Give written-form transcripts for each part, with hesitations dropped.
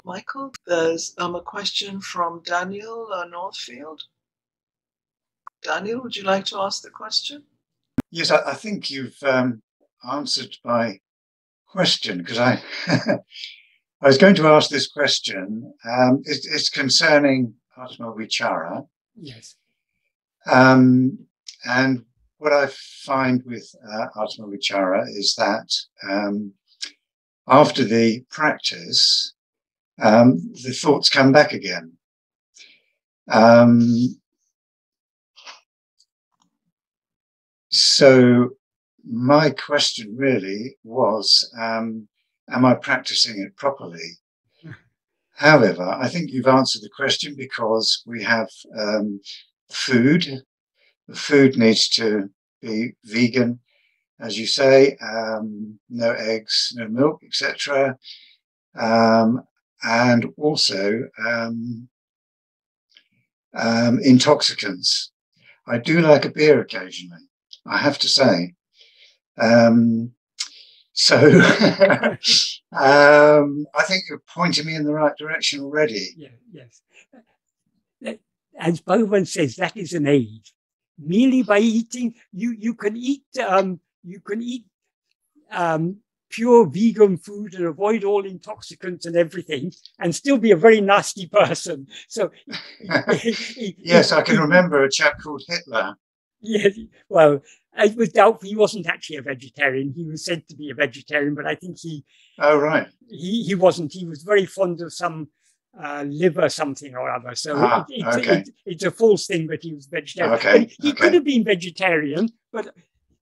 Michael, there's a question from Daniel Northfield. Daniel, would you like to ask the question? Yes, I think you've answered my question, because I was going to ask this question. It's concerning Atma-vichara. Yes. And what I find with Atma-vichara is that after the practice, the thoughts come back again. So my question really was, am I practicing it properly? However, I think you've answered the question, because we have food. The food needs to be vegan, as you say, no eggs, no milk, etc. And also intoxicants. I do like a beer occasionally, I have to say. So I think you're pointing me in the right direction already. Yeah, yes. As Bhagavan says, that is an aid. Merely by eating, you can eat pure vegan food and avoid all intoxicants and everything, and still be a very nasty person. So yes, I can remember a chap called Hitler. Yes, well, it was doubtful. He wasn't actually a vegetarian. He was said to be a vegetarian, but I think he. Oh, right. He wasn't. He was very fond of some liver something or other. So it's a false thing that he was vegetarian. Okay. He could have been vegetarian, but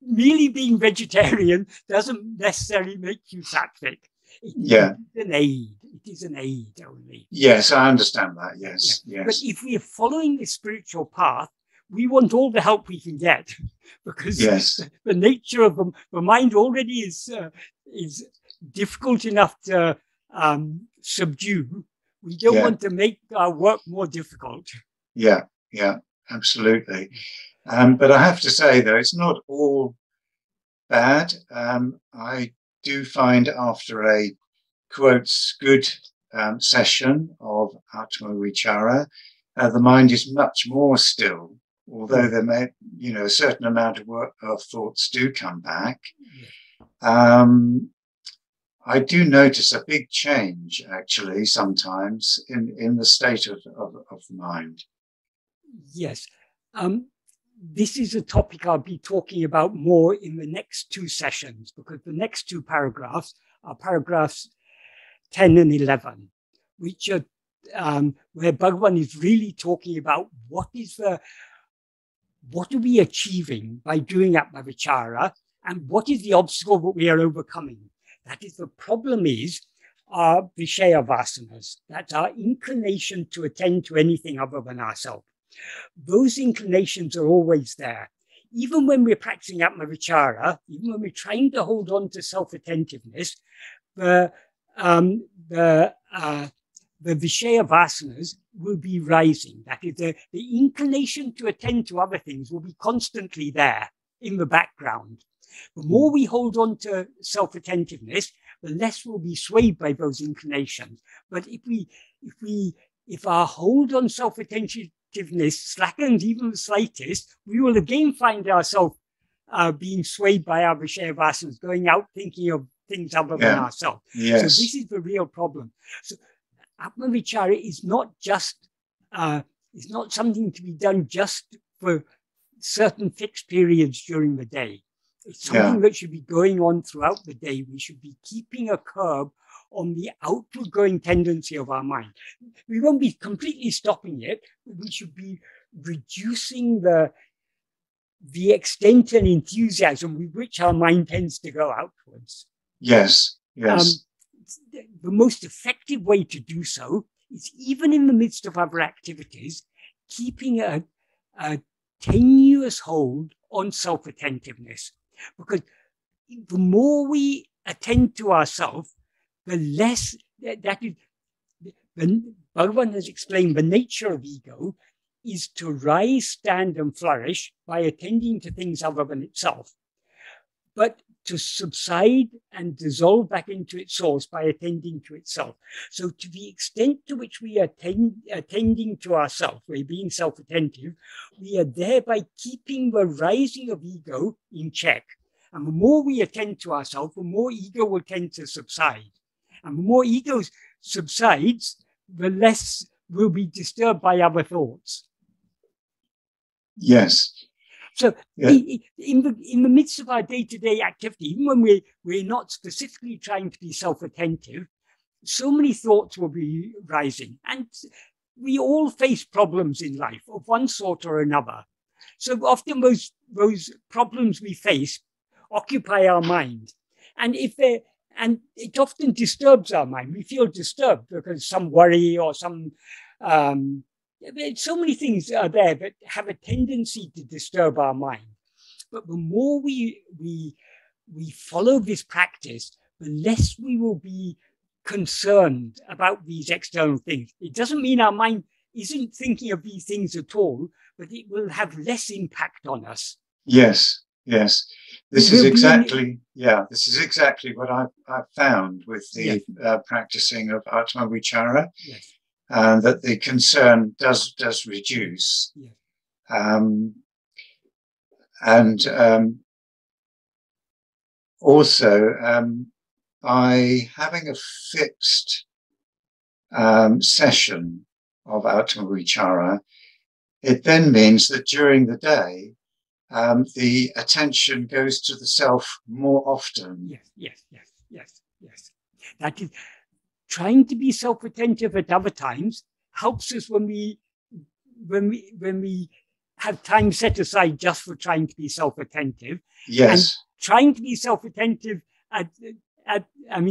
merely being vegetarian doesn't necessarily make you sattvic. Yeah. It is an aid. It is an aid only. Yes, I understand that. Yes, yeah. Yes. But if we are following the spiritual path, we want all the help we can get, because the nature of the mind already is difficult enough to subdue. We don't want to make our work more difficult. Yeah, absolutely. But I have to say, though, it's not all bad. I do find after a, quotes, good session of Atma-vichara, the mind is much more still. Although there may, a certain amount of thoughts do come back, I do notice a big change, actually, sometimes in the state of the mind. Yes. This is a topic I'll be talking about more in the next two sessions, because the next two paragraphs are paragraphs 10 and 11, which are where Bhagavan is really talking about what are we achieving by doing Atma-vichara, and what is the obstacle that we are overcoming. That is, the problem is our Vishaya vasanas, that's our inclination to attend to anything other than ourselves. Those inclinations are always there. Even when we're practicing Atma-vichara, even when we're trying to hold on to self-attentiveness, the Vishaya vasanas will be rising. That is, the inclination to attend to other things will be constantly there in the background. The more we hold on to self-attentiveness, the less we'll be swayed by those inclinations. But if our hold on self-attentiveness slackens even the slightest, we will again find ourselves being swayed by our Vishaya vasanas, going out thinking of things other than ourselves. Yes. So this is the real problem. So Atma-vichara is not just, it's not something to be done just for certain fixed periods during the day. It's something that should be going on throughout the day. We should be keeping a curb on the outward going tendency of our mind. We won't be completely stopping it, but we should be reducing the extent and enthusiasm with which our mind tends to go outwards. Yes. The most effective way to do so is, even in the midst of other activities, keeping a tenuous hold on self-attentiveness. Because the more we attend to ourselves, the less that is. Bhagavan has explained the nature of ego is to rise, stand, and flourish by attending to things other than itself. But to subside and dissolve back into its source by attending to itself. So to the extent to which we are attending to ourselves, we're being self-attentive, we are thereby keeping the rising of ego in check. And the more we attend to ourselves, the more ego will tend to subside. And the more ego subsides, the less will be disturbed by other thoughts. Yes. So in the midst of our day-to-day activity, even when we're not specifically trying to be self-attentive, so many thoughts will be rising. And we all face problems in life of one sort or another. So often those problems we face occupy our mind. And it often disturbs our mind. We feel disturbed because some worry or some so many things are there that have a tendency to disturb our mind. But the more we follow this practice, the less we will be concerned about these external things. It doesn't mean our mind isn't thinking of these things at all, but it will have less impact on us. Yes, yes. This is exactly what I've found with the practicing of Atma-vichara. Yes. That the concern does reduce, also by having a fixed session of Atma-vichara, it then means that during the day the attention goes to the self more often. Yes. That is. Trying to be self-attentive at other times helps us when we have time set aside just for trying to be self-attentive. Yes. And trying to be self-attentive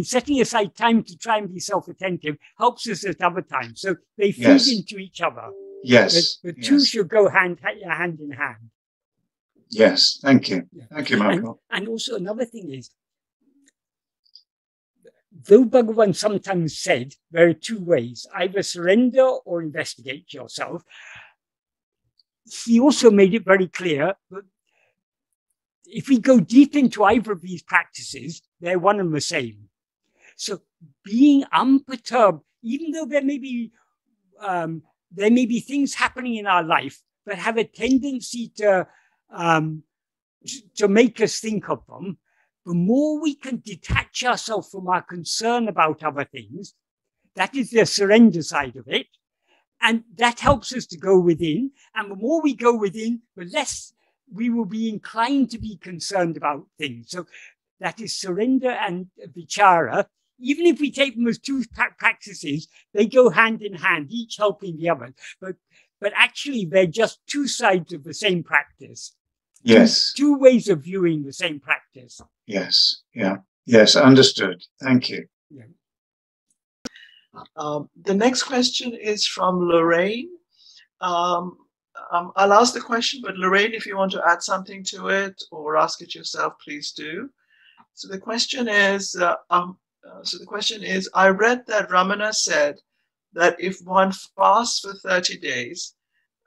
setting aside time to try and be self-attentive helps us at other times. So they feed into each other. Yes. The two should go hand in hand. Yes. Thank you. Thank you, Michael. And also another thing is, though Bhagavan sometimes said there are two ways, either surrender or investigate yourself, he also made it very clear that if we go deep into either of these practices, they're one and the same. So being unperturbed, even though there may be things happening in our life that have a tendency to make us think of them, the more we can detach ourselves from our concern about other things, that is the surrender side of it. And that helps us to go within. And the more we go within, the less we will be inclined to be concerned about things. So that is surrender and vichara. Even if we take them as two practices, they go hand in hand, each helping the other. But actually, they're just two sides of the same practice. Yes. Two ways of viewing the same practice. Yes. Yeah. Yes. Understood. Thank you. Yeah. The next question is from Lorraine. I'll ask the question, but Lorraine, if you want to add something to it or ask it yourself, please do. So the question is, I read that Ramana said that if one fasts for 30 days,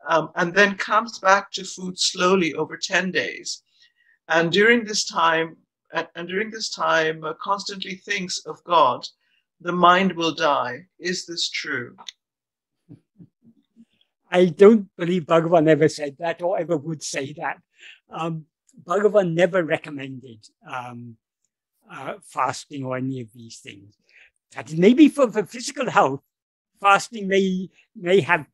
and then comes back to food slowly over 10 days. And during this time, constantly thinks of God, the mind will die. Is this true? I don't believe Bhagavan ever said that or ever would say that. Bhagavan never recommended fasting or any of these things. That maybe for physical health, fasting may have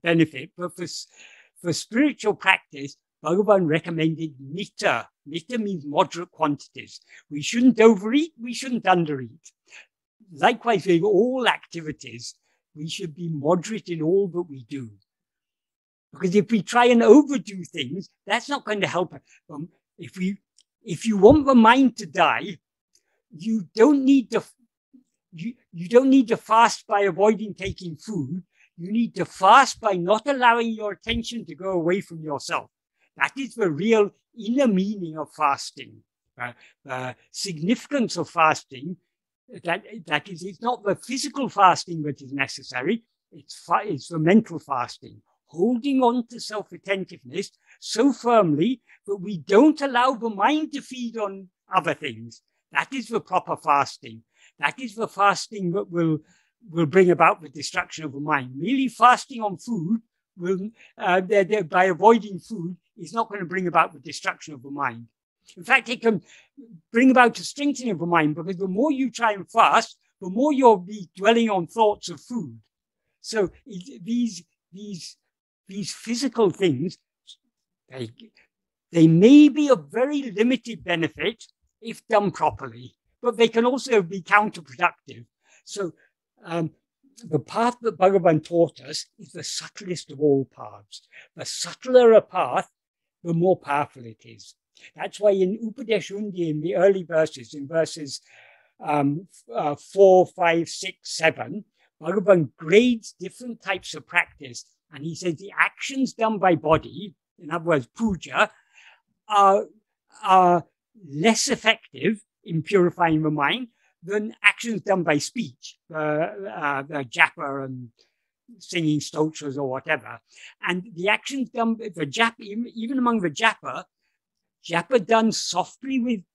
benefit, but for spiritual practice, Bhagavan recommended mita. Mita means moderate quantities. We shouldn't overeat, we shouldn't undereat. Likewise, with all activities, we should be moderate in all that we do. Because if we try and overdo things, that's not going to help us. If you want the mind to die, you don't need to fast by avoiding taking food. You need to fast by not allowing your attention to go away from yourself. That is the real inner meaning of fasting. The significance of fasting, that is, it's not the physical fasting that is necessary, it's the mental fasting. Holding on to self-attentiveness so firmly that we don't allow the mind to feed on other things. That is the proper fasting. That is the fasting that will bring about the destruction of the mind. Merely fasting on food will, by avoiding food, is not going to bring about the destruction of the mind. In fact, it can bring about the strengthening of the mind, because the more you try and fast, the more you'll be dwelling on thoughts of food. So these physical things, they may be of very limited benefit if done properly, but they can also be counterproductive. So the path that Bhagavan taught us is the subtlest of all paths. The subtler a path, the more powerful it is. That's why in Upadēśa Undiyār, in the early verses, in verses 4, 5, 6, 7, Bhagavan grades different types of practice. And he says the actions done by body, in other words, puja, are less effective in purifying the mind than actions done by speech, the japa and singing stotras or whatever. And the actions done, the japa, even among the japa done softly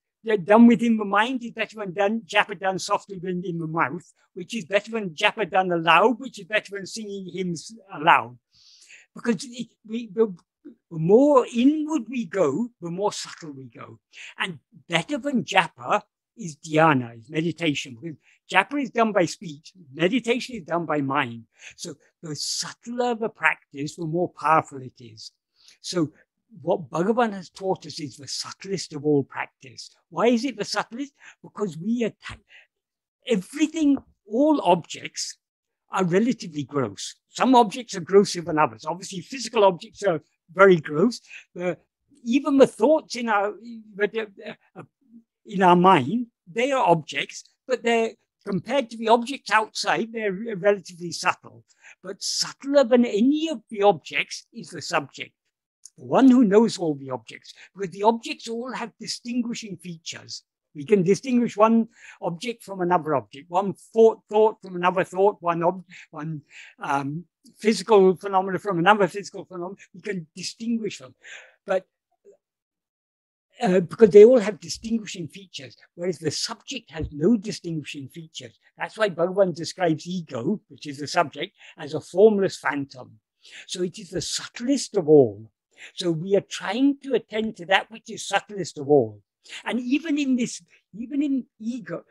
done within the mind is better than japa done softly within the mouth, which is better than japa done aloud, which is better than singing hymns aloud. Because the more inward we go, the more subtle we go. And better than japa is dhyana, is meditation. Because japa is done by speech, meditation is done by mind. So the subtler the practice, the more powerful it is. So what Bhagavan has taught us is the subtlest of all practice. Why is it the subtlest? Because everything, all objects are relatively gross. Some objects are grosser than others. Obviously, physical objects are very gross. Even the thoughts in our mind, they are objects, but they're compared to the objects outside, they're relatively subtle. But subtler than any of the objects is the subject, the one who knows all the objects, because the objects all have distinguishing features. We can distinguish one object from another object, one thought from another thought, one physical phenomena from another physical phenomenon. We can distinguish them, but because they all have distinguishing features, whereas the subject has no distinguishing features. That's why Bhagavan describes ego, which is the subject, as a formless phantom. So it is the subtlest of all. So we are trying to attend to that which is subtlest of all. And even in ego,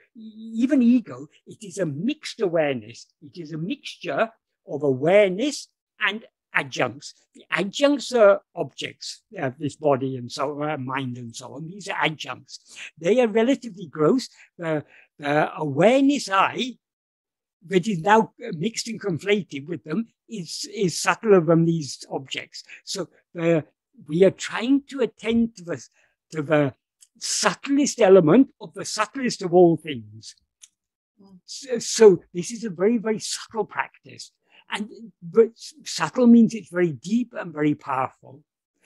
it is a mixed awareness. It is a mixture of awareness and adjuncts. The adjuncts are objects, this body and so on, mind and so on. These are adjuncts. They are relatively gross. The awareness I, that is now mixed and conflated with them, is subtler than these objects. So we are trying to attend to the subtlest element of the subtlest of all things. So this is a very, very subtle practice. But subtle means it's very deep and very powerful.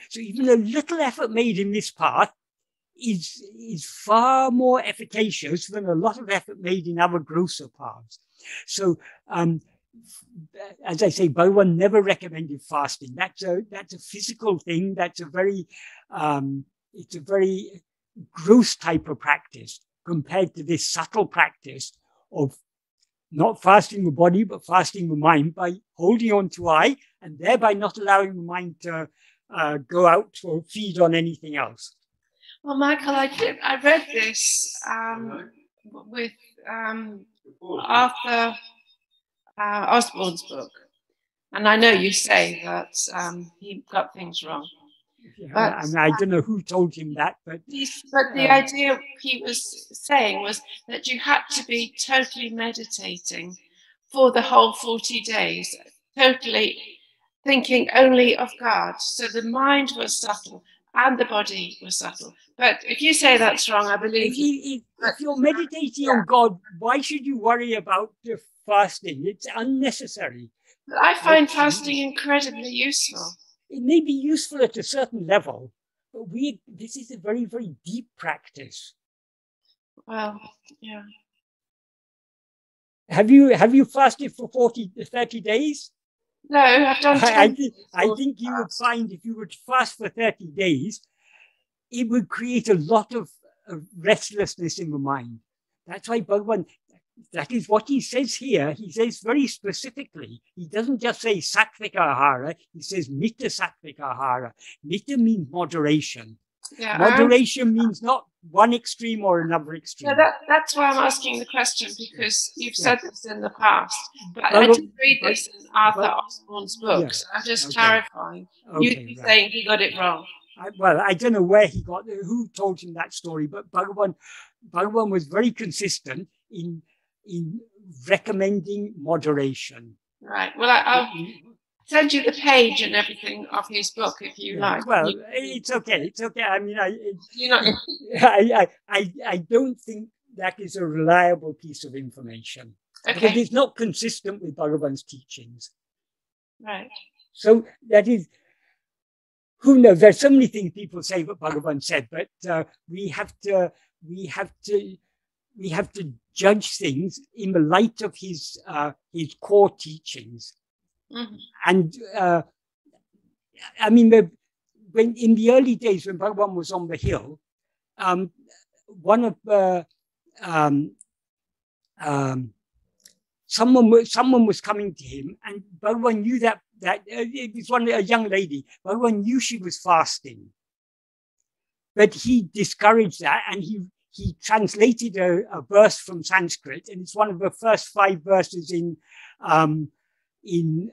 So even a little effort made in this path is far more efficacious than a lot of effort made in other grosser paths. So as I say, Bhagavan never recommended fasting. That's a physical thing. That's it's a very gross type of practice compared to this subtle practice of not fasting the body, but fasting the mind by holding on to I, and thereby not allowing the mind to go out or feed on anything else. Well, Michael, I read this with Arthur Osborne's book, and I know you say that he got things wrong. Yeah, but I don't know who told him that, but the idea he was saying was that you had to be totally meditating for the whole 40 days, totally thinking only of God. So the mind was subtle and the body was subtle. But if you say that's wrong, I believe if you're meditating on God, why should you worry about the fasting? It's unnecessary. But I find fasting incredibly useful. It may be useful at a certain level, but this is a very, very deep practice. Well, yeah. Have you fasted for 30 days? No, I've done 20. I think you would find if you would fast for 30 days, it would create a lot of restlessness in the mind. That's why Bhagavan, that is what he says here. He says very specifically, he doesn't just say sattvika ahara, he says mita sattvika ahara. Mita means moderation. Yeah, moderation means not one extreme or another extreme. Yeah, that's why I'm asking the question, because you've said this in the past. But I did read this in Arthur Osborne's books. I'm just clarifying. You'd be saying he got it wrong. Well, I don't know where he got it, who told him that story, but Bhagavan was very consistent in recommending moderation. Right. Well, I'll send you the page and everything of his book if you like. Well, it's okay. It's okay. I mean, you're not. I don't think that is a reliable piece of information. Okay. Because it's not consistent with Bhagavan's teachings. Right. So that is. Who knows? There's so many things people say what Bhagavan said, but we have to judge things in the light of his core teachings. Mm-hmm. And I mean, when in the early days when Bhagavan was on the hill, someone was coming to him, and Bhagavan knew that it was a young lady. Bhagavan knew she was fasting, but he discouraged that, and he translated a verse from Sanskrit, and it's one of the first 5 verses in Uḻḷadu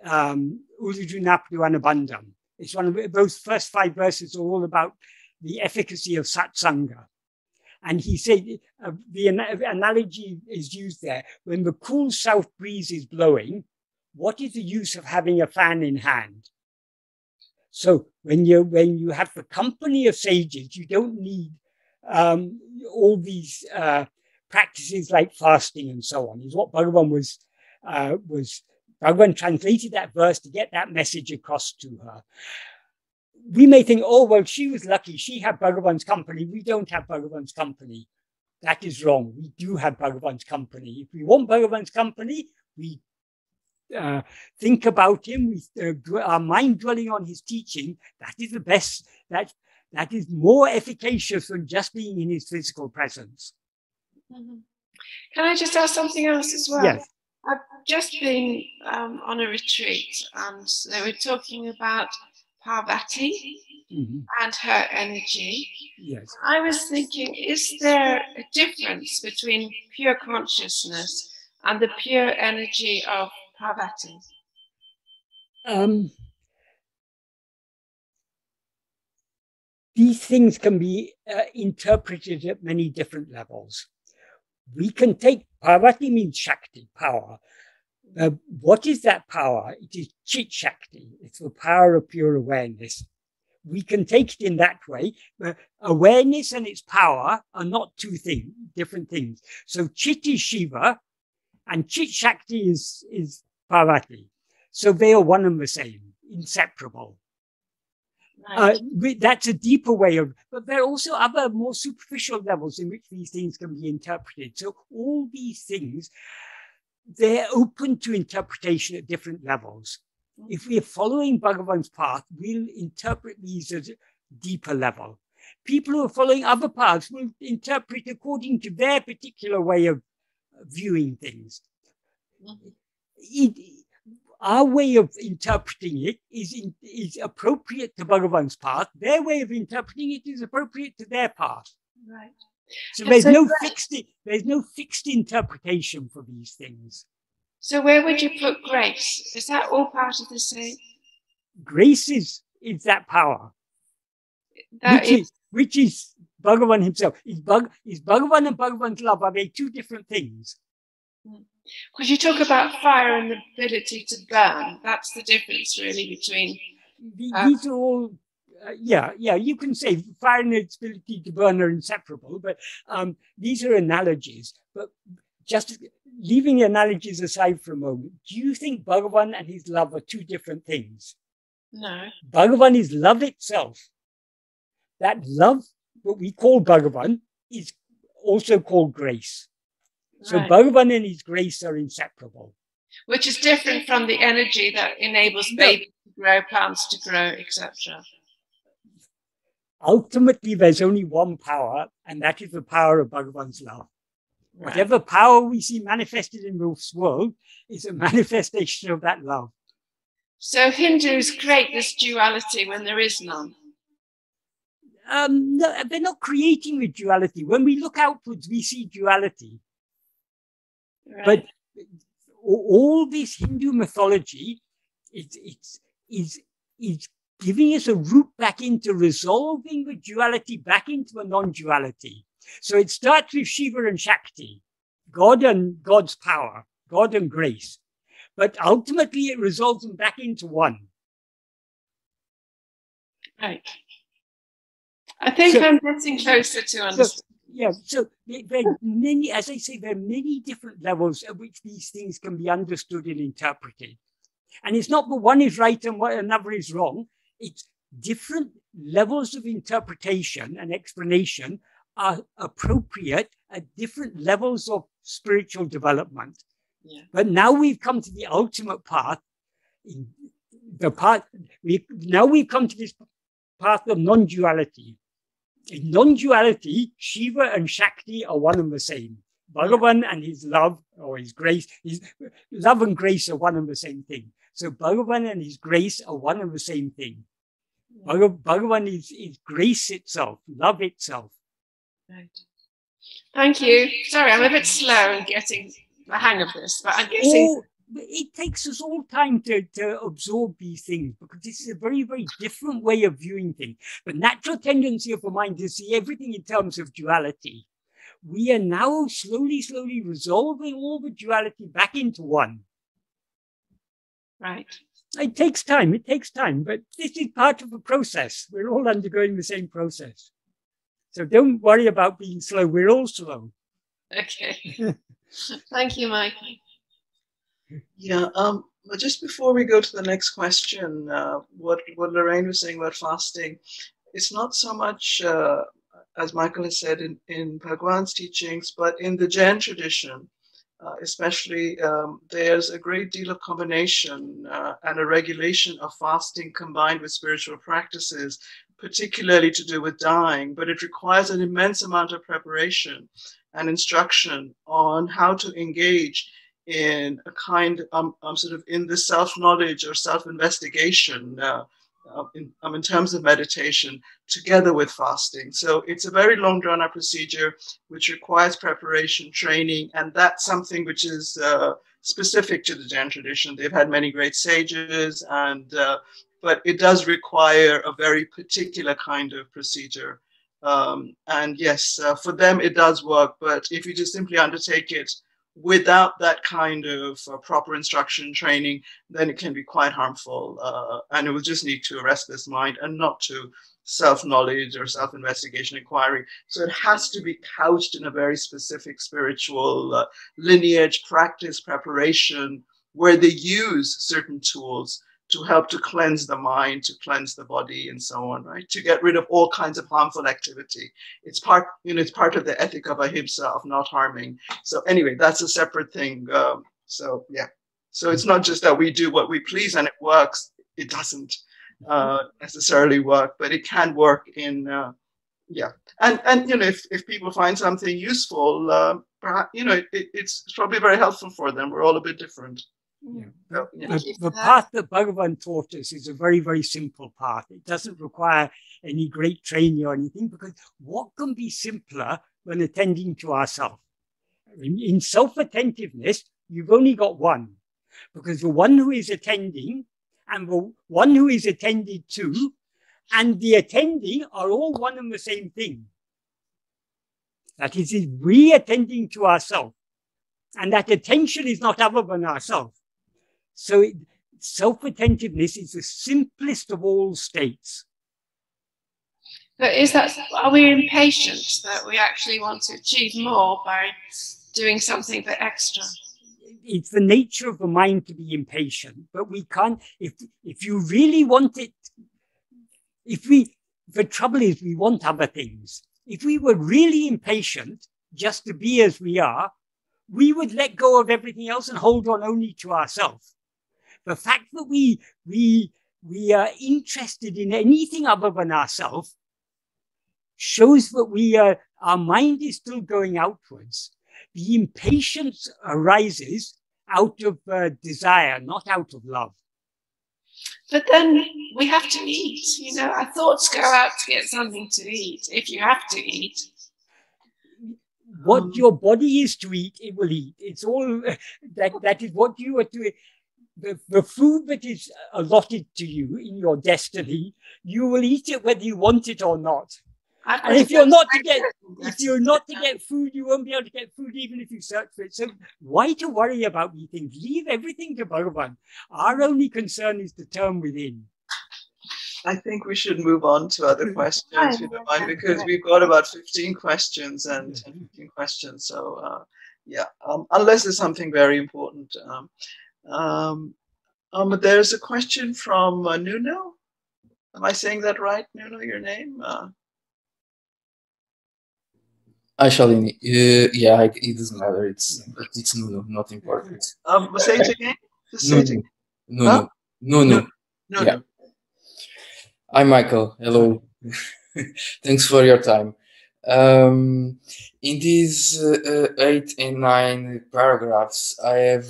Nāṛpadu Anubandham. It's one of those first 5 verses are all about the efficacy of satsanga. And he said, the analogy is used there, when the cool south breeze is blowing, what is the use of having a fan in hand? So when you have the company of sages, you don't need all these practices like fasting and so on. Is what Bhagavan was Bhagavan translated that verse to get that message across to her. We may think, oh, well, she was lucky. She had Bhagavan's company. We don't have Bhagavan's company. That is wrong. We do have Bhagavan's company. If we want Bhagavan's company, we think about him, our mind dwelling on his teaching. That is the best. That is more efficacious than just being in his physical presence. Mm-hmm. Can I just ask something else as well? Yes. I've just been on a retreat, and they were talking about Parvati and her energy. Yes. I was thinking, is there a difference between pure consciousness and the pure energy of Parvati? These things can be interpreted at many different levels. We can take Parvati means Shakti, power. What is that power? It is Chit Shakti. It's the power of pure awareness. We can take it in that way. Awareness and its power are not different things. So Chit is Shiva and Chit Shakti is Parvati. So they are one and the same, inseparable. Right. That's a deeper way but there are also other more superficial levels in which these things can be interpreted. So all these things, they're open to interpretation at different levels. If we are following Bhagavan's path, we'll interpret these at a deeper level. People who are following other paths will interpret according to their particular way of viewing things. Our way of interpreting it is appropriate to Bhagavan's path. Their way of interpreting it is appropriate to their path. Right. So there's no fixed interpretation for these things. So where would you put grace? Is that all part of the same? Grace is that power. Which is Bhagavan himself. Is Bhagavan and Bhagavan's love, are they two different things? Because you talk about fire and the ability to burn. That's the difference really between... These are all... you can say fire and its ability to burn are inseparable, but these are analogies. But just leaving the analogies aside for a moment, do you think Bhagavan and his love are two different things? No. Bhagavan is love itself. That love, what we call Bhagavan, is also called grace. So right. Bhagavan and his grace are inseparable. Which is different from the energy that enables babies to grow, plants to grow, etc. ultimately there's only one power, and that is the power of Bhagavan's love. Right. Whatever power we see manifested in this world is a manifestation of that love. So Hindus create this duality when there is none. No, they're not creating the duality. When we look outwards, we see duality. Right. But all this Hindu mythology is giving us a route back into resolving the duality back into a non-duality. So it starts with Shiva and Shakti, God and God's power, God and grace. But ultimately it resolves them back into one. Right. I think I'm getting closer to understanding. So there are many, as I say, there are many different levels at which these things can be understood and interpreted. And it's not that one is right and another is wrong. It's different levels of interpretation and explanation are appropriate at different levels of spiritual development. Yeah. But now we've come to the ultimate path. Now we've come to this path of non-duality. In non-duality, Shiva and Shakti are one and the same. Bhagavan and his love, or his grace, his love and grace are one and the same thing. So Bhagavan and his grace are one and the same thing. Bhagavan is grace itself, love itself. Right. Thank you. Sorry, I'm a bit slow in getting the hang of this, but I'm guessing... It takes us all time to absorb these things, because this is a very, very different way of viewing things. The natural tendency of the mind is to see everything in terms of duality. We are now slowly resolving all the duality back into one. Right. It takes time, but this is part of the process. We're all undergoing the same process. So don't worry about being slow. We're all slow. Okay. Thank you, Mike. Yeah, but just before we go to the next question, what Lorraine was saying about fasting, it's not so much, as Michael has said, in Bhagavan's teachings, but in the Jain tradition, especially, there's a great deal of combination and a regulation of fasting combined with spiritual practices, particularly to do with dying, but it requires an immense amount of preparation and instruction on how to engage in a kind sort of in the self-knowledge or self-investigation in terms of meditation together with fasting. So it's a very long drawn-out procedure which requires preparation, training, and that's something which is specific to the Jain tradition. They've had many great sages, and but it does require a very particular kind of procedure. And yes, for them it does work, but if you just simply undertake it without that kind of proper instruction training, then it can be quite harmful. And it will just lead to a restless mind and not to self-knowledge or self-investigation inquiry. So it has to be couched in a very specific spiritual lineage, practice, preparation, where they use certain tools to help to cleanse the mind, to cleanse the body, and so on, right? To get rid of all kinds of harmful activity. It's part, it's part of the ethic of ahimsa, of not harming. So anyway, that's a separate thing. So yeah, so it's not just that we do what we please and it works. It doesn't necessarily work, but it can work in, yeah. And if people find something useful, perhaps, it's probably very helpful for them. We're all a bit different. Yeah. The path that Bhagavan taught us is a very, very simple path. It doesn't require any great training or anything, because what can be simpler than attending to ourselves? In self-attentiveness, you've only got one, because the one who is attending and the one who is attended to and the attending are all one and the same thing. That is we attending to ourselves, and that attention is not other than ourselves. So self-attentiveness is the simplest of all states. But are we impatient that we actually want to achieve more by doing something a bit extra? It's the nature of the mind to be impatient, but we can't, if you really want it, the trouble is we want other things. If we were really impatient just to be as we are, we would let go of everything else and hold on only to ourselves. The fact that we are interested in anything other than ourselves shows that our mind is still going outwards. The impatience arises out of desire, not out of love. But then we have to eat. You know, our thoughts go out to get something to eat. If you have to eat. What your body is to eat, it will eat. It's all that is what you are to. The food that is allotted to you in your destiny, you will eat it whether you want it or not. And if you're not to get food, you won't be able to get food even if you search for it. So why to worry about these things? Leave everything to Bhagavan. Our only concern is to turn within. I think we should move on to other questions, if you don't mind, because we've got about 15 questions and 15 questions. So yeah, unless there's something very important. There's a question from Nuno. Am I saying that right, Nuno, your name? Actually, yeah, it doesn't matter. It's Nuno, not important. Say it again. Just say it again. Nuno. Nuno. Yeah. Hi, Michael. Hello. Thanks for your time. In these 8 and 9 paragraphs, I have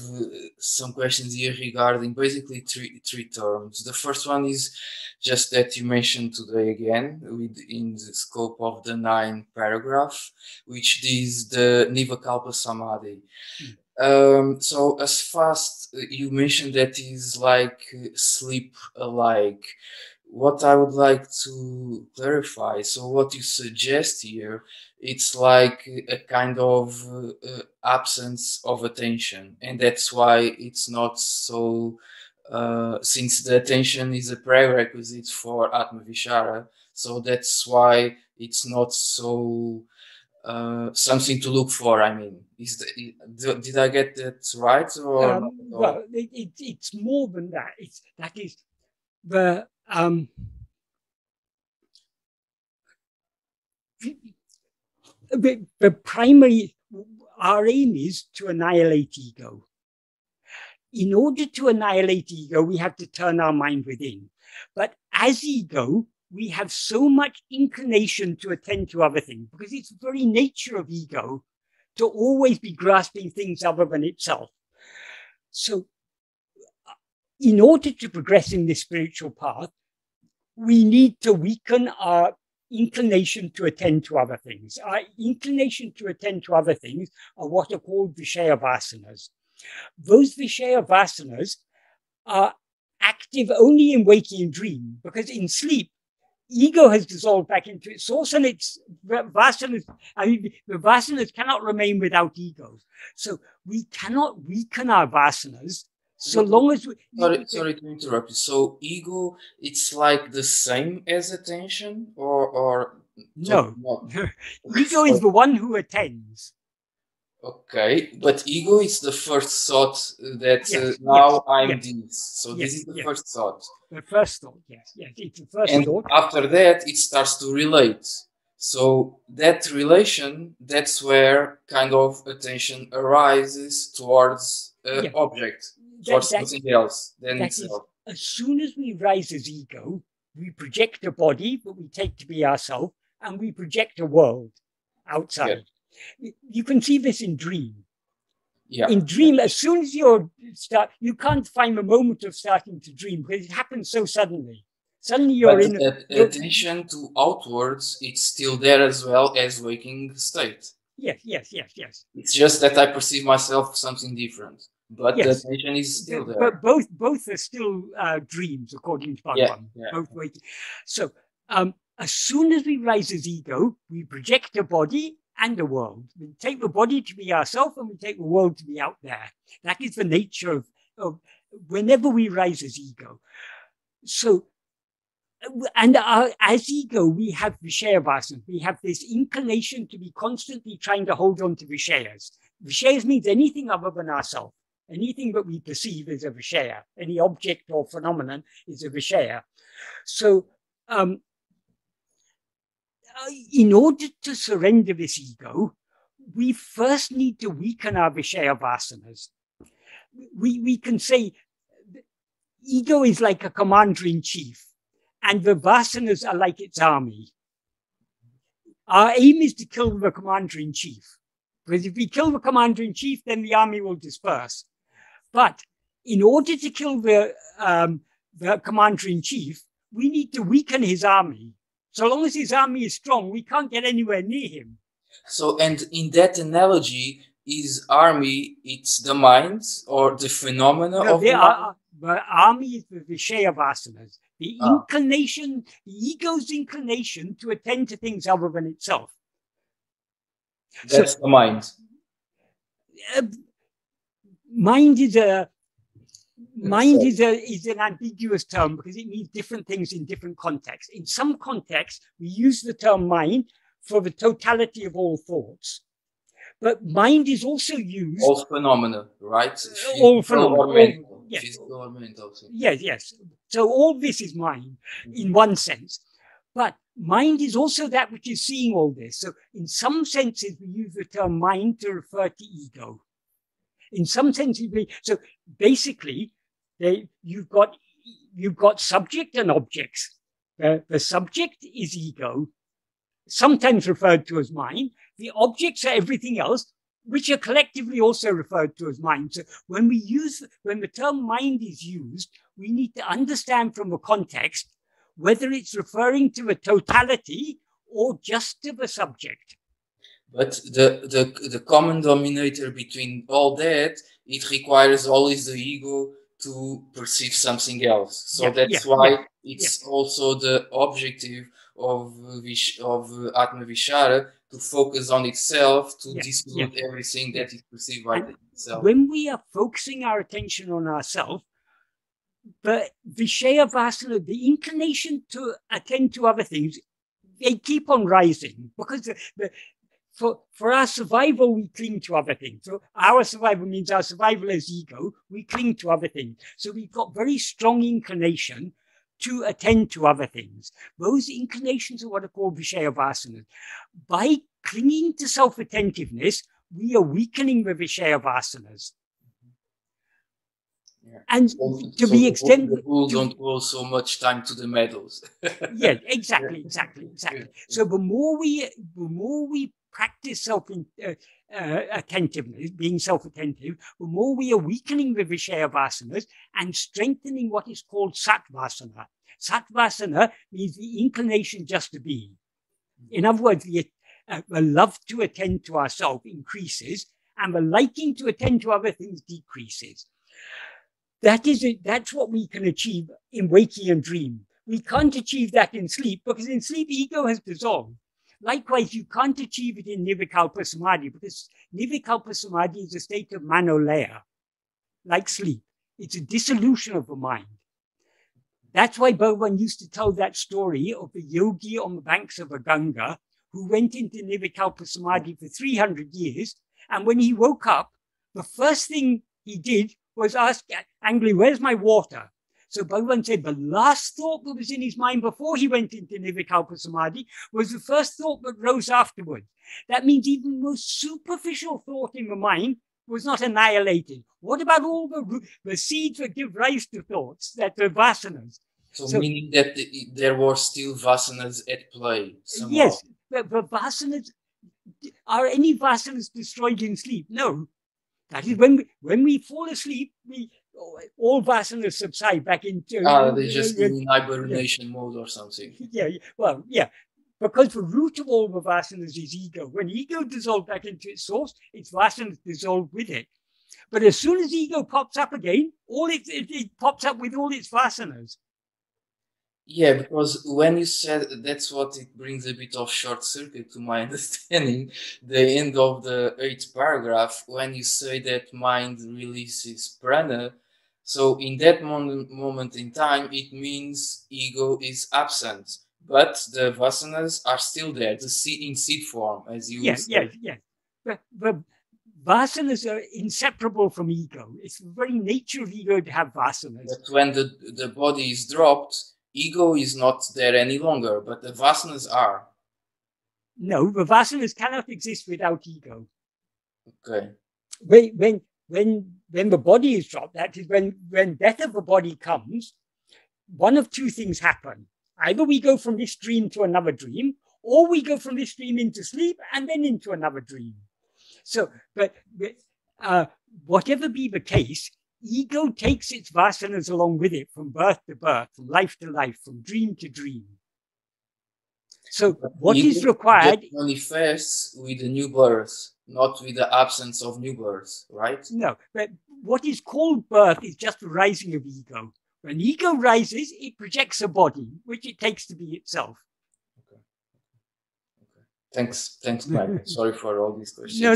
some questions here regarding basically three terms. The first one is just that you mentioned today again in the scope of the 9th paragraph, which is the Nirvikalpa Samadhi. So as fast you mentioned that is like sleep alike. What I would like to clarify, so what you suggest here, it's like a kind of absence of attention, and that's why it's not so, since the attention is a prerequisite for Atma-vichara, so that's why it's not so something to look for. I mean, did I get that right? Or well, it's more than that. That is the primary, our aim is to annihilate ego. In order to annihilate ego, we have to turn our mind within. But as ego, we have so much inclination to attend to other things, because it's the very nature of ego to always be grasping things other than itself. So in order to progress in this spiritual path, we need to weaken our inclination to attend to other things. Our inclination to attend to other things are what are called Vishaya Vasanas. Those Vishaya Vasanas are active only in waking and dream, because in sleep, ego has dissolved back into its source, and its vasanas, the vasanas cannot remain without ego. So we cannot weaken our vasanas so long as we... Sorry to interrupt you. So ego, it's like the same as attention, or no? Ego is the one who attends. Okay, but ego is the first thought that now I'm this. So this is the first thought. The first thought, yes, it's the first thought. After that, it starts to relate. So that relation, that's where kind of attention arises towards object, towards something else than itself. As soon as we rise as ego, we project a body that we take to be ourselves, and we project a world outside. Yeah. You can see this in dream. Yeah. In dream, as soon as you can't find the moment of starting to dream, because it happens so suddenly. Suddenly you're in attention to outwards, it's still there as well as waking state. Yes. It's just that I perceive myself something different, but the attention is still there. But both are still dreams, according to Bhagavan. Both waking. So as soon as we rise as ego, we project a body and a world. We take the body to be ourselves, and we take the world to be out there. That is the nature of whenever we rise as ego. So, and as ego, we have Vishaya Vasanas. We have this inclination to be constantly trying to hold on to Vishayas. Vishayas means anything other than ourselves. Anything that we perceive is a Vishaya. Any object or phenomenon is a Vishaya. So, in order to surrender this ego, we first need to weaken our Vishaya Vasanas. We can say ego is like a commander-in-chief, and the Vasanas are like its army. Our aim is to kill the commander-in-chief. Because if we kill the commander-in-chief, then the army will disperse. But in order to kill the commander-in-chief, we need to weaken his army. So long as his army is strong, we can't get anywhere near him. So, and in that analogy, is army, it's the mind or the phenomena of the mind? The army is the Vishaya Vasanas, the inclination, the ego's inclination to attend to things other than itself. That's the mind. Mind is an ambiguous term because it means different things in different contexts. In some contexts, we use the term mind for the totality of all thoughts. But mind is also used... All phenomena, right? All phenomena. Yes. Physical or mental. Yes, yes. So all this is mind in one sense. But mind is also that which is seeing all this. So in some senses, we use the term mind to refer to ego. In some senses, so basically, you've got subject and objects. The subject is ego, sometimes referred to as mind. The objects are everything else, which are collectively also referred to as mind. So when the term mind is used, we need to understand from the context whether it's referring to a totality or just to the subject. But the common denominator between all that, it requires always the ego to perceive something else. So that's why it's also the objective of Atma-vichara to focus on itself, to dissolve everything that is perceived by itself. When we are focusing our attention on ourselves, the Vishaya Vasana, the inclination to attend to other things, they keep on rising because for our survival, we cling to other things. So our survival means our survival as ego, we cling to other things. So we've got very strong inclination to attend to other things. Those inclinations are what are called Vishaya Vasanas. By clinging to self-attentiveness, we are weakening the Vishaya Vasanas. Yeah. And to the extent the bull don't go so much time to the meadows. Yeah, exactly. So the more we practice self-attentiveness, being self-attentive, the more we are weakening the Vishaya Vasanas and strengthening what is called Satvasana. Satvasana means the inclination just to be. In other words, the love to attend to ourselves increases and the liking to attend to other things decreases. That is it. That's what we can achieve in waking and dream. We can't achieve that in sleep because in sleep, ego has dissolved. Likewise, you can't achieve it in Nirvikalpa Samadhi because Nirvikalpa Samadhi is a state of manolaya, like sleep. It's a dissolution of the mind. That's why Bhagavan used to tell that story of the yogi on the banks of a Ganga who went into Nirvikalpa Samadhi for 300 years. And when he woke up, the first thing he did was ask angrily, "Where's my water?" So Bhagavan said the last thought that was in his mind before he went into Nirvikalpa Samadhi was the first thought that rose afterwards. That means even the most superficial thought in the mind was not annihilated. What about all the seeds that give rise to thoughts, that are vasanas? So meaning that there were still vasanas at play somehow. Yes, but the vasanas, are any vasanas destroyed in sleep? No. That is when we fall asleep, all vasanas subside back into... they just in hibernation mode or something. Yeah. Because the root of all the vasanas is ego. When ego dissolves back into its source, its vasanas dissolve with it. But as soon as ego pops up again, it pops up with all its vasanas. Yeah, because when you said, that's what it brings a bit of short circuit to my understanding, the end of the 8th paragraph, when you say that mind releases prana, so in that moment in time, it means ego is absent, but the vasanas are still there, in seed form, as you said. Yes. The vasanas are inseparable from ego. It's the very nature of ego to have vasanas. But when the body is dropped, ego is not there any longer, but the vasanas are. No, the vasanas cannot exist without ego. Okay. When the body is dropped, that is when death of the body comes, one of two things happen. Either we go from this dream to another dream, or we go from this dream into sleep and then into another dream. So, but whatever be the case, ego takes its vasanas along with it from birth to birth, from life to life, from dream to dream. So what is required manifests with the new birth, not with the absence of new birth, right? No, but what is called birth is just the rising of ego. When ego rises, it projects a body, which it takes to be itself. Okay. Thanks, Michael. Sorry for all these questions. No.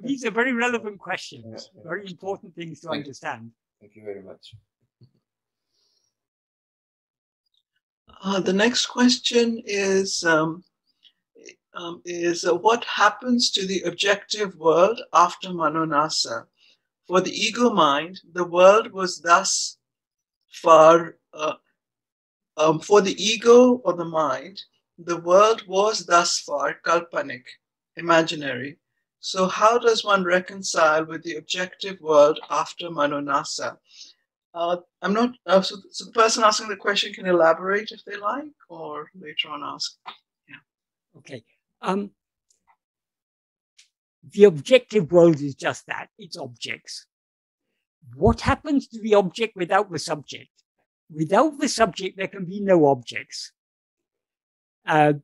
These are very relevant questions, very important things to understand. Thank you very much. The next question is what happens to the objective world after Manonasa? For the ego mind, the world was thus far, for the ego or the mind, the world was thus far kalpanik, imaginary. So how does one reconcile with the objective world after Manonasa? I'm not, so the person asking the question can elaborate if they like, or later on ask. Yeah. Okay. The objective world is just that, it's objects. What happens to the object without the subject? Without the subject, there can be no objects. This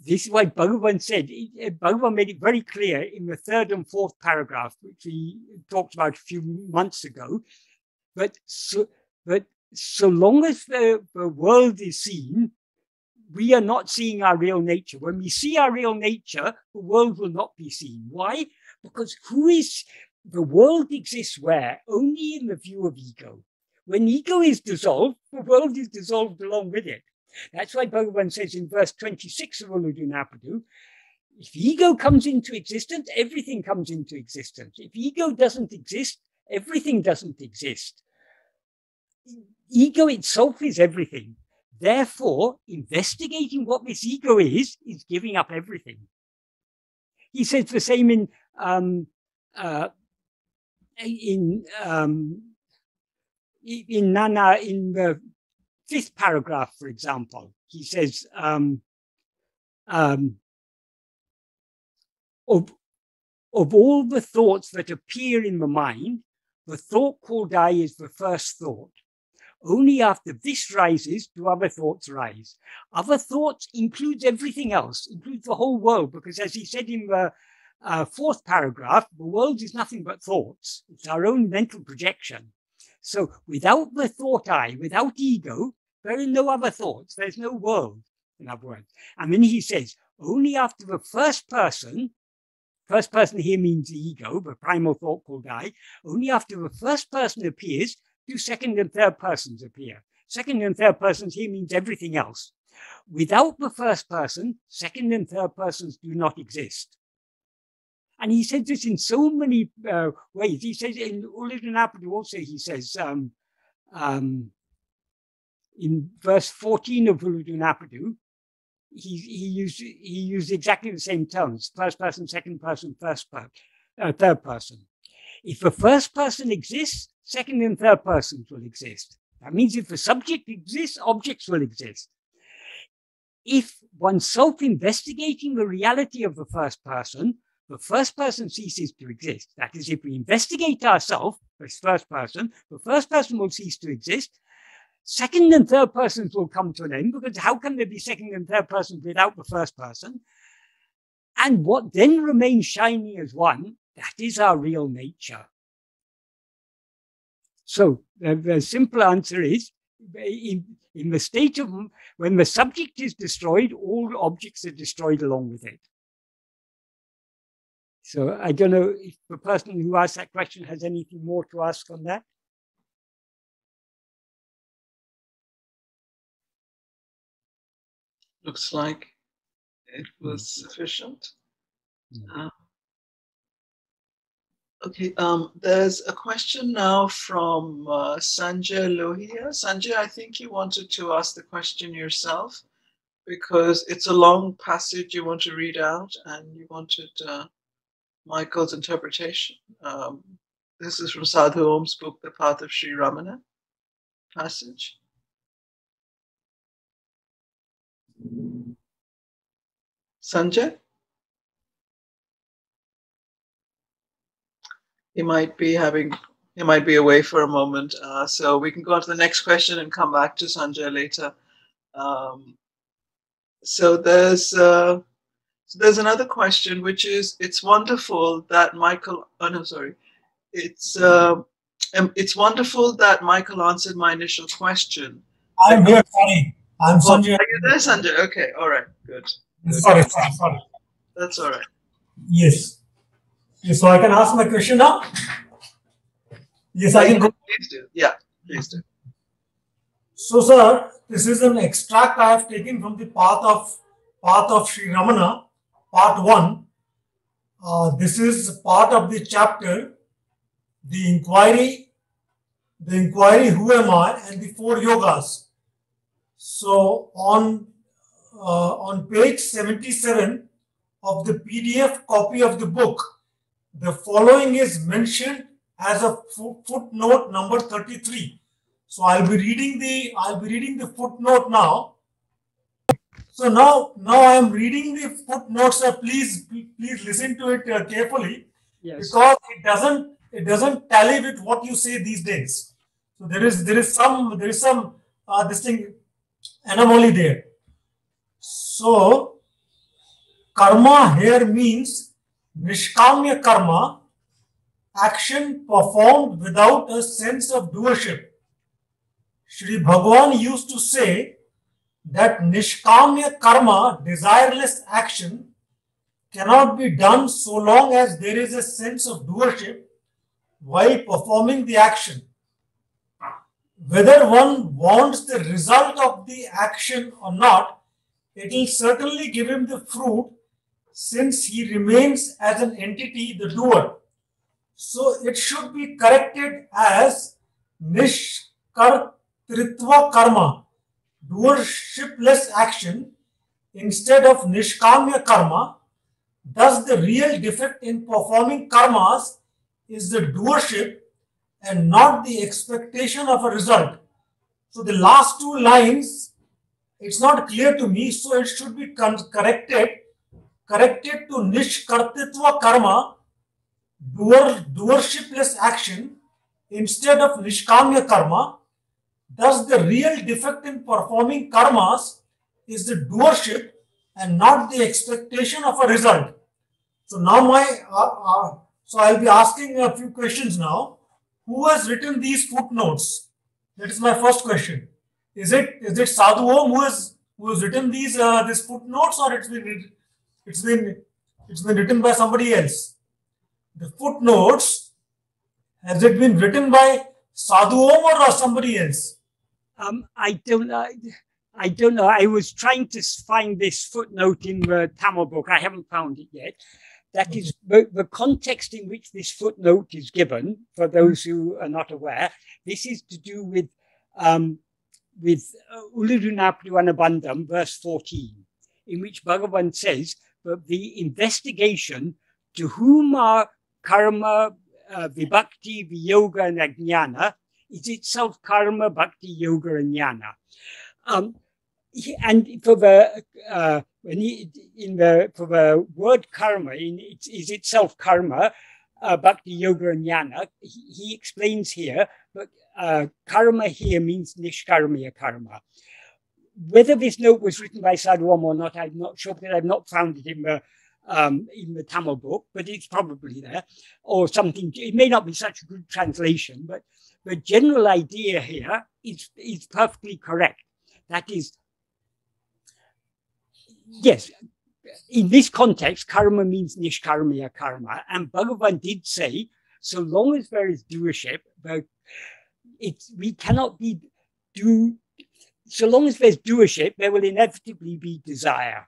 is why Bhagavan said, Bhagavan made it very clear in the 3rd and 4th paragraph, which we talked about a few months ago. But so long as the world is seen, we are not seeing our real nature. When we see our real nature, the world will not be seen. Why? Because the world exists where? Only in the view of ego. When ego is dissolved, the world is dissolved along with it. That's why Bhagavan says in verse 26 of Uḷḷadu Nāṛpadu, if ego comes into existence, everything comes into existence. If ego doesn't exist, everything doesn't exist. Ego itself is everything. Therefore, investigating what this ego is giving up everything. He says the same in Nāṉ Ār, in the 5th paragraph, for example. He says, of all the thoughts that appear in the mind, the thought called I is the first thought. Only after this rises do other thoughts rise. Other thoughts includes everything else, includes the whole world, because as he said in the 4th paragraph, the world is nothing but thoughts. It's our own mental projection. So without the thought I, without ego, there are no other thoughts. There's no world, in other words. And then he says, only after the first person here means the ego, the primal thought called I, only after the first person appears, do second and third persons appear. Second and third persons here means everything else. Without the first person, second and third persons do not exist. And he says this in so many ways. He says in Uḷḷadu Nāṛpadu also, he says, in verse 14 of Uḷḷadu Nāṛpadu, he used exactly the same terms: first person, second person, third person. If the first person exists, second and third persons will exist. That means if the subject exists, objects will exist. If one's self-investigating the reality of the first person ceases to exist. That is, if we investigate ourselves, as first person, the first person will cease to exist. Second and third persons will come to an end, because how can there be second and third persons without the first person? And what then remains shining as one, that is our real nature. So the simple answer is, in the state of, when the subject is destroyed, all objects are destroyed along with it. So I don't know if the person who asked that question has anything more to ask on that. Looks like it was sufficient. Okay, there's a question now from Sanjay Lohia. Sanjay, I think you wanted to ask the question yourself, because it's a long passage you want to read out, and you wanted Michael's interpretation. This is from Sadhu Om's book, The Path of Śrī Ramana passage. Sanjay? He might be away for a moment. So we can go on to the next question and come back to Sanjay later. So there's another question, which is, it's wonderful that Michael, oh no, sorry. It's wonderful that Michael answered my initial question. I'm here, sorry. I'm Sanjay. Are you there, Sanjay? Okay, all right, good. Sorry. That's all right. Yes. So I can ask my question now? Yes, I can go. Please do. Yeah, please do. So, sir, this is an extract I have taken from the Path of Sri Ramana, part 1. This is part of the chapter, the inquiry, who am I, and the 4 yogas. So on page 77 of the PDF copy of the book, the following is mentioned as a footnote number 33. So I'll be reading the footnote now. So now I am reading the footnote. So please listen to it carefully, Yes. because it doesn't tally with what you say these days. So there is some this thing anomaly there. So karma here means nishkamya karma, action performed without a sense of doership. Shri Bhagavan used to say that nishkamya karma, desireless action, cannot be done so long as there is a sense of doership while performing the action. Whether one wants the result of the action or not, it will certainly give him the fruit, since he remains as an entity, the doer. So it should be corrected as nishkartritva karma, doershipless action, instead of nishkamya karma. Thus, the real defect in performing karmas is the doership and not the expectation of a result. So the last 2 lines, it's not clear to me, so it should be corrected to nishkartitva karma, doershipless action, instead of nishkamya karma. Thus, the real defect in performing karmas is the doership and not the expectation of a result. So now so I'll be asking a few questions now. Who has written these footnotes? That is my first question. Is it Sadhu Om who has written these footnotes, or it's been written by somebody else? The footnotes, has it been written by Sadhu Om or somebody else? I don't know. I was trying to find this footnote in the Tamil book. I haven't found it yet. That is the context in which this footnote is given, for those who are not aware. This is to do with Uḷḷadu Nāṛpadu Anubandham, verse 14, in which Bhagavan says that the investigation to whom are karma, vibhakti, viyoga, and ajnana is itself karma, bhakti, yoga, and jnana. And for the for the word karma, is itself karma, bhakti, yoga, and jnana. He explains here that karma here means nishkarmiya karma. Whether this note was written by Sadhu Om or not, I'm not sure, because I've not found it in the Tamil book, but it's probably there, or something. It may not be such a good translation, but the general idea here is perfectly correct. That is, yes, in this context, karma means nishkarmiya karma, and Bhagavan did say, so long as there is doership, we cannot so long as there's doership, there will inevitably be desire,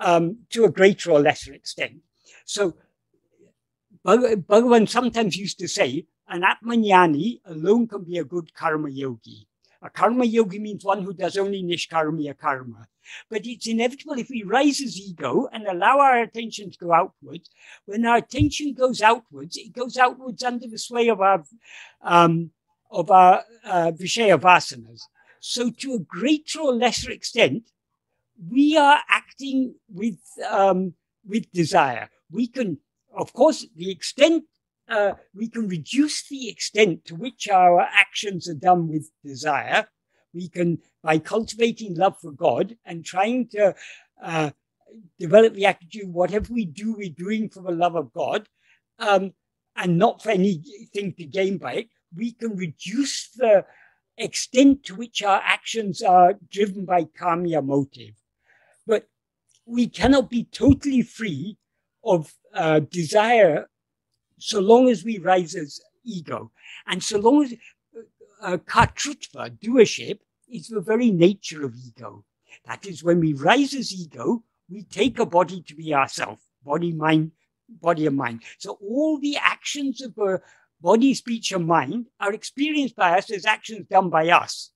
to a greater or lesser extent. So Bhagavan sometimes used to say, an Atmajnani alone can be a good karma yogi. A karma yogi means one who does only nishkarmiya karma. But it's inevitable if we raise his ego and allow our attention to go outwards. When our attention goes outwards, it goes outwards under the sway of our vishaya vasanas. So to a greater or lesser extent, we are acting with desire. We can, of course, the extent, we can reduce the extent to which our actions are done with desire. We can, by cultivating love for God and trying to develop the attitude, whatever we do, we're doing for the love of God, and not for anything to gain by it. We can reduce the extent to which our actions are driven by karmic motive. But we cannot be totally free of desire so long as we rise as ego. And so long as kaṭṭi-k-koṇḍu, doership, is the very nature of ego. That is, when we rise as ego, we take a body to be ourself, body, mind, body and mind. So all the actions of the body, speech and mind are experienced by us as actions done by us,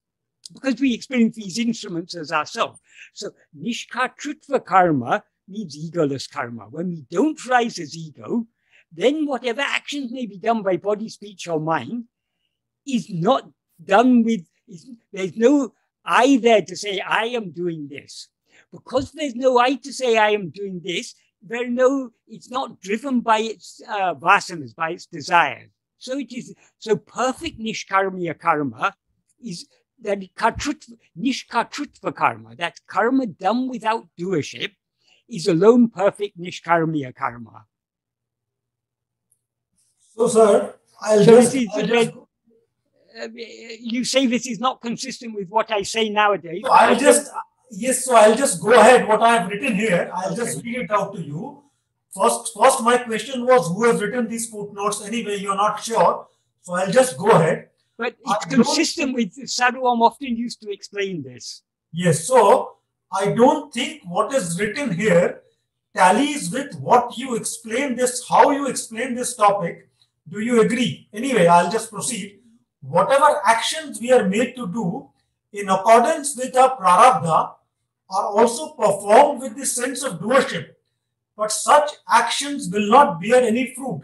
because we experience these instruments as ourselves. So nishkatrutva karma means egoless karma. When we don't rise as ego, then whatever actions may be done by body, speech or mind is not done with, there's no I there to say, I am doing this. Because there's no I to say, I am doing this, it's not driven by its vasanas, by its desires. So it is, so perfect nishkarmiya karma is that nishkatrutva karma, that karma done without doership, is alone perfect nishkarmiya karma. So, sir, you say this is not consistent with what I say nowadays. So I'll just go ahead. What I have written here, I'll just read it out to you. First, my question was who has written these footnotes. Anyway, you're not sure, so I'll just go ahead. But it's consistent with Sadhuam often used to explain this. Yes, so I don't think what is written here tallies with what you explain this, how you explain this topic. Do you agree? Anyway, I'll just proceed. Whatever actions we are made to do in accordance with our prarabdha are also performed with the sense of doership. But such actions will not bear any fruit.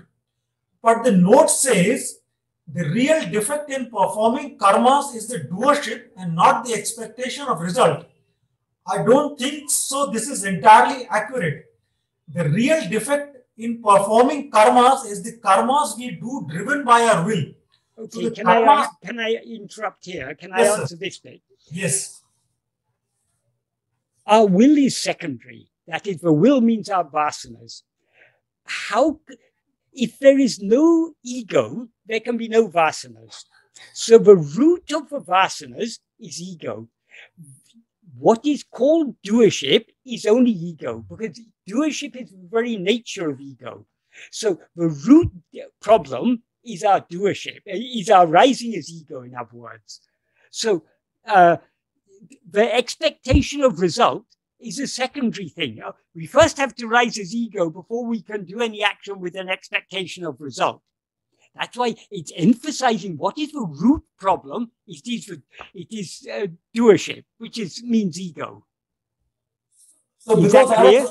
But the note says the real defect in performing karmas is the doership and not the expectation of result. I don't think so. This is entirely accurate. The real defect in performing karmas is the karmas we do driven by our will. Okay, so can I interrupt here? Can I answer this bit? Yes. Our will is secondary. That is, the will means our vasanas. If there is no ego, there can be no vasanas. So the root of the vasanas is ego. What is called doership is only ego, because doership is the very nature of ego. So the root problem is our doership, is our rising as ego, in other words. So the expectation of result is a secondary thing. We first have to rise as ego before we can do any action with an expectation of result. That's why it's emphasizing what is the root problem. It is doership, which means ego. So is that clear?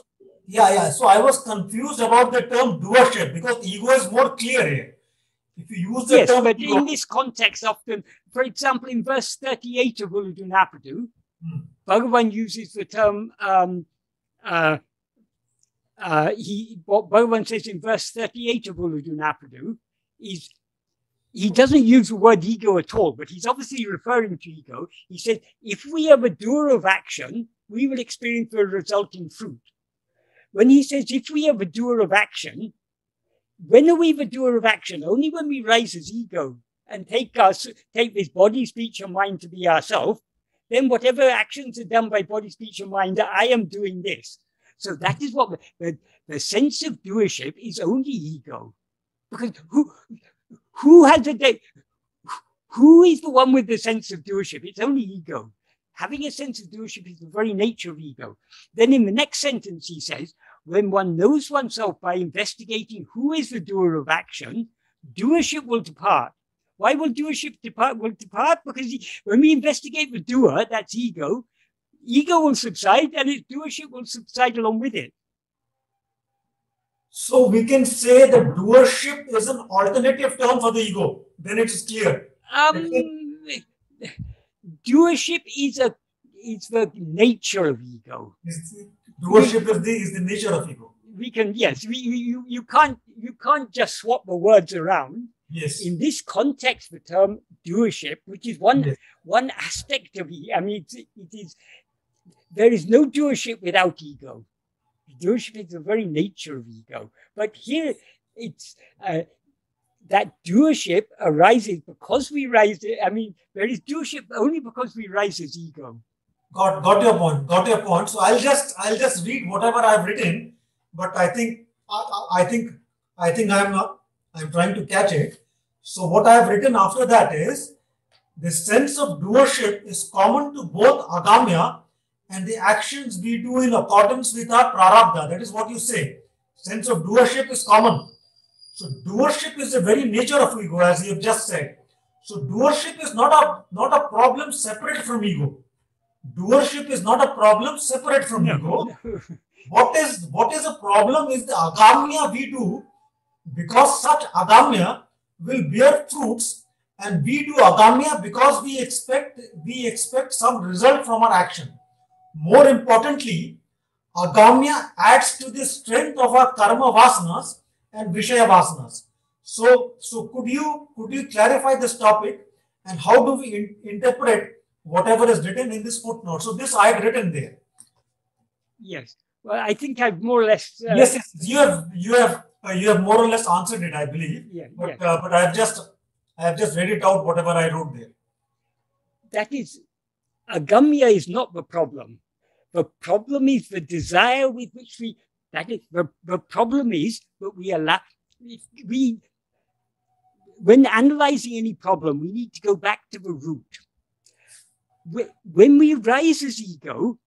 So I was confused about the term doership because ego is more clear here. If you use the term but ego, in this context, often, for example, in verse 38 of Uḷḷadu Nāṛpadu, Bhagavan uses the term. What Bhagavan says in verse 38 of Uḷḷadu Nāṛpadu is he doesn't use the word ego at all, but he's obviously referring to ego. He said, if we are a doer of action, we will experience the resulting fruit. When he says, if we are a doer of action, when are we the doer of action? Only when we rise as ego and take this body, speech, and mind to be ourselves. Then whatever actions are done by body, speech, and mind, I am doing this. So that is what the sense of doership is only ego. Because who is the one with the sense of doership? It's only ego. Having a sense of doership is the very nature of ego. Then in the next sentence he says, when one knows oneself by investigating who is the doer of action, doership will depart. Why will doership depart? Will depart because when we investigate the doer, that's ego, ego will subside and its doership will subside along with it. So we can say that doership is an alternative term for the ego. Then it is clear. Doership it's the nature of ego. Doership is the nature of ego. We can, yes, you can't just swap the words around. Yes. In this context, the term doership, which is one Yes. one aspect of it. I mean, it is. There is no doership without ego. Doership is the very nature of ego. But here, it's that doership arises because we rise. I mean, there is doership only because we rise as ego. Got your point. Got your point. So I'll just read whatever I've written, but I think I'm trying to catch it. So what I've written after that is the sense of doership is common to both agamya and the actions we do in accordance with our prarabdha. That is what you say. Sense of doership is common. So doership is the very nature of ego, as you have just said. So doership is not a problem separate from ego. Doership is not a problem separate from ego. What is a problem is the agamya we do, because such agamya will bear fruits, and we do agamya because we expect some result from our action. More importantly, agamya adds to the strength of our karma vasanas and vishaya vasanas. So could you clarify this topic, and how do we interpret whatever is written in this footnote? So this I had written there. Yes. Well, I think I've more or less. Yes. You have more or less answered it, I believe. Yeah. But I have just read it out, whatever I wrote there. That is, agamya is not the problem. The problem is the desire with which we. That is the problem is that we allow. When analyzing any problem, we need to go back to the root. When we rise as ego,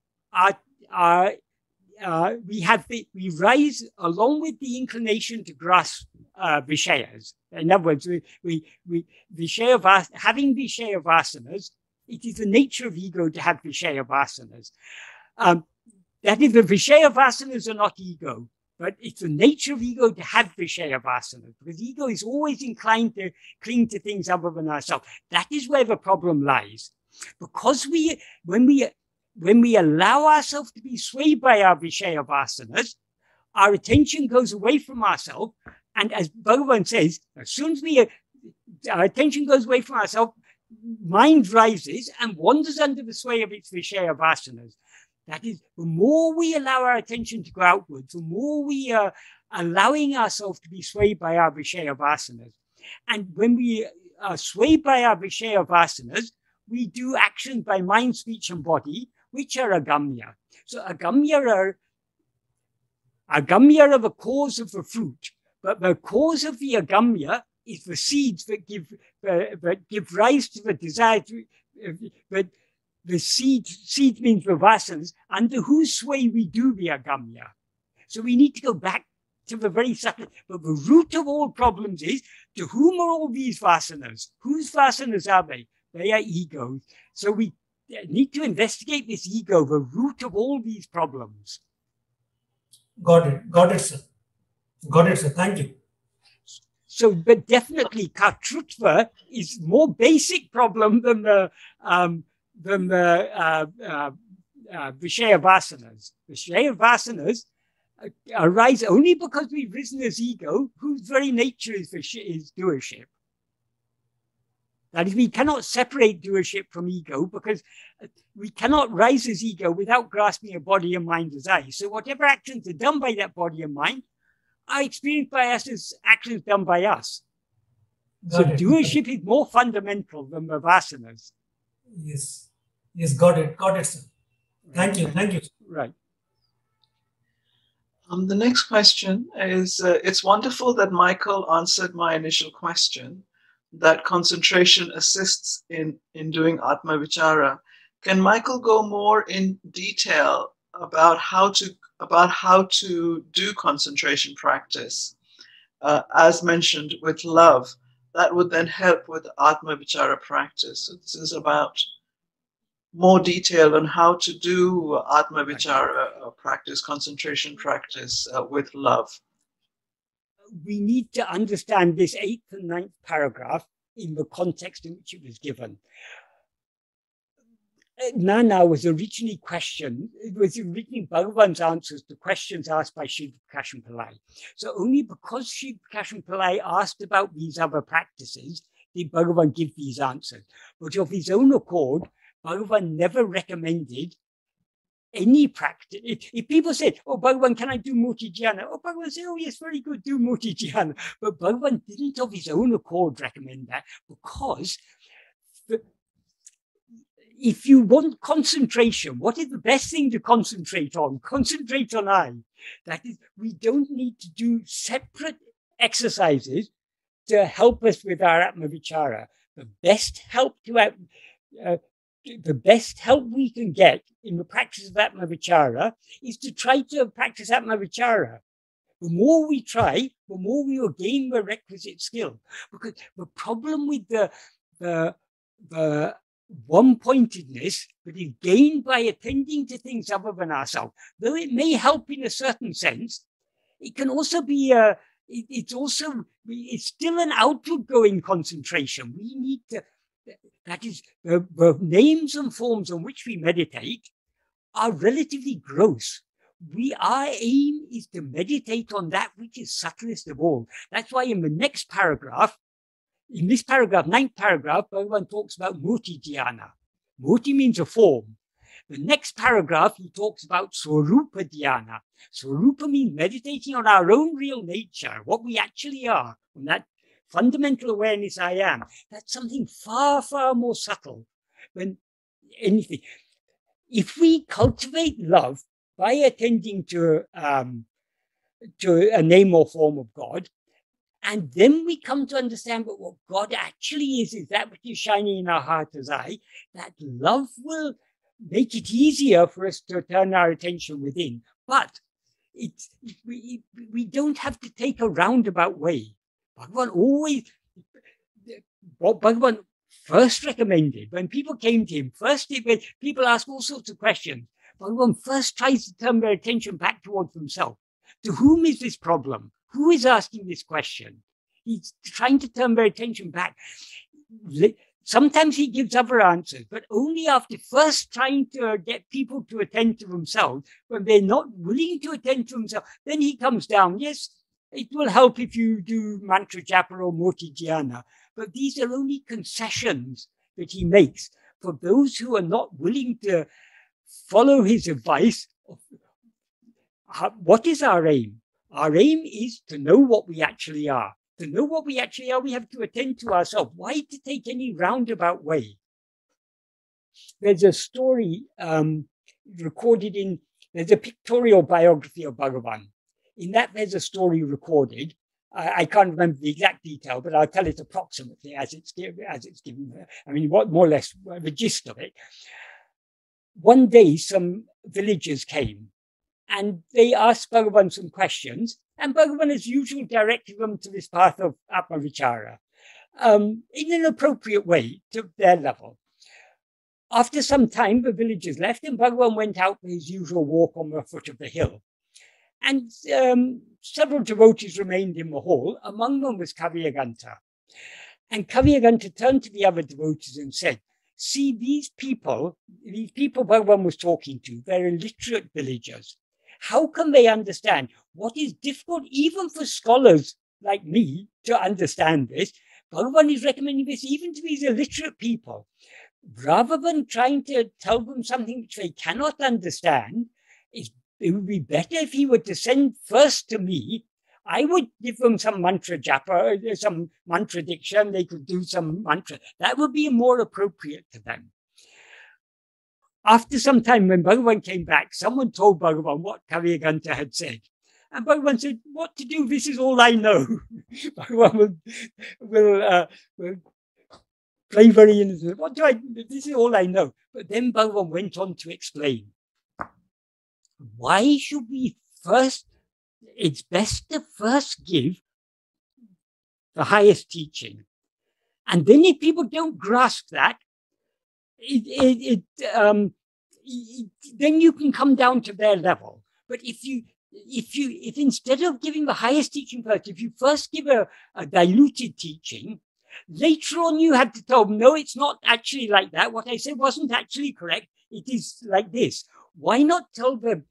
we rise along with the inclination to grasp vishayas. In other words, having vishaya vasanas, it is the nature of ego to have vishaya vasanas. That is, the vishaya vasanas are not ego, but it's the nature of ego to have vishaya vasanas, because ego is always inclined to cling to things other than ourselves. That is where the problem lies. Because when we allow ourselves to be swayed by our vishaya vasanas, our attention goes away from ourselves. And as Bhagavan says, as soon as our attention goes away from ourselves, mind rises and wanders under the sway of its vishaya vasanas. That is, the more we allow our attention to go outwards, the more we are allowing ourselves to be swayed by our vishaya vasanas. And when we are swayed by our vishaya vasanas, we do actions by mind, speech, and body, which are agamya. So agamya are the cause of the fruit, but the cause of the agamya is the seeds that give rise to the desire. But the seed means the vasanas, under whose sway we do the agamya. So we need to go back to the very subtle. But the root of all problems is, to whom are all these vasanas? Whose vasanas are they? They are egos. So we need to investigate this ego, the root of all these problems. Got it, sir. Thank you. So, but definitely, kaṭṭrutva is more basic problem than the vishaya vasanas. Vishaya vasanas arise only because we've risen as ego, whose very nature is doership. That is, we cannot separate doership from ego, because we cannot rise as ego without grasping a body and mind as I. So whatever actions are done by that body and mind are experienced by us as actions done by us. So doership is more fundamental than the vasanas. Yes, got it, sir. Thank you. Right. The next question is, it's wonderful that Michael answered my initial question, that concentration assists in doing Atma-vichara. Can Michael go more in detail about how to do concentration practice, as mentioned, with love? That would then help with Atma-vichara practice. So this is about more detail on how to do Atma-vichara practice, concentration practice with love. We need to understand this 8th and 9th paragraph in the context in which it was given. Nāṉ Ār was originally Bhagavan's answers to questions asked by Śrī Aruṇācala. So only because Śrī Aruṇācala asked about these other practices did Bhagavan give these answers. But of his own accord, Bhagavan never recommended any practice. If people said, oh, Bhagavan, can I do Murti Dhyana? Oh, Bhagavan said, oh, yes, very good, do Murti Dhyana. But Bhagavan didn't of his own accord recommend that, because if you want concentration, what is the best thing to concentrate on? Concentrate on I. That is, we don't need to do separate exercises to help us with our Atma-vichara. The best help we can get in the practice of Atma-vichara is to try to practice Atma-vichara. The more we try, the more we will gain the requisite skill. Because the problem with the one-pointedness that is gained by attending to things other than ourselves, though it may help in a certain sense, it can also be it's still an outward-going concentration. We need to, that is, the names and forms on which we meditate are relatively gross. Our aim is to meditate on that which is subtlest of all. That's why in the next paragraph, in this paragraph, 9th paragraph, Bhagavan talks about Murti Dhyana. Murti means a form. The next paragraph, he talks about Swarupa Dhyana. Swarupa means meditating on our own real nature, what we actually are, on that fundamental awareness I am. That's something far, far more subtle than anything. If we cultivate love by attending to a name or form of God, and then we come to understand that what God actually is that which is shining in our heart as I, that love will make it easier for us to turn our attention within. But we don't have to take a roundabout way. Bhagavan first recommended, when people came to him, people ask all sorts of questions. Bhagavan first tries to turn their attention back towards themselves. To whom is this problem? Who is asking this question? He's trying to turn their attention back. Sometimes he gives other answers, but only after first trying to get people to attend to themselves. When they're not willing to attend to themselves, then he comes down. Yes, it will help if you do mantra japa or Murti Dhyana, but these are only concessions that he makes for those who are not willing to follow his advice. What is our aim? Our aim is to know what we actually are. To know what we actually are, we have to attend to ourselves. Why to take any roundabout way? There's a story there's a pictorial biography of Bhagavan. In that, there's a story recorded. I can't remember the exact detail, but I'll tell it approximately as it's given. I mean, more or less the gist of it. One day, some villagers came and they asked Bhagavan some questions, and Bhagavan, as usual, directed them to this path of Atma-vichara in an appropriate way to their level. After some time, the villagers left, and Bhagavan went out for his usual walk on the foot of the hill. And several devotees remained in the hall. Among them was Kavyaganta. And Kavyaganta turned to the other devotees and said, see, these people Bhagavan was talking to, they're illiterate villagers. How can they understand what is difficult even for scholars like me to understand this? Bhagavan is recommending this even to these illiterate people. Rather than trying to tell them something which they cannot understand, it would be better if he were to send first to me. I would give them some mantra japa, some mantra diksha, they could do some mantra. That would be more appropriate to them. After some time, when Bhagavan came back, someone told Bhagavan what Kavyaganta had said. And Bhagavan said, what to do? This is all I know. Bhagavan will play very innocent. What do I do? This is all I know. But then Bhagavan went on to explain. Why should we first, it's best to first give the highest teaching. And then if people don't grasp that, then you can come down to their level. But if instead of giving the highest teaching first, if you first give a diluted teaching, Later on, you had to tell them, no, it's not actually like that. What I said wasn't actually correct. It is like this. Why not tell them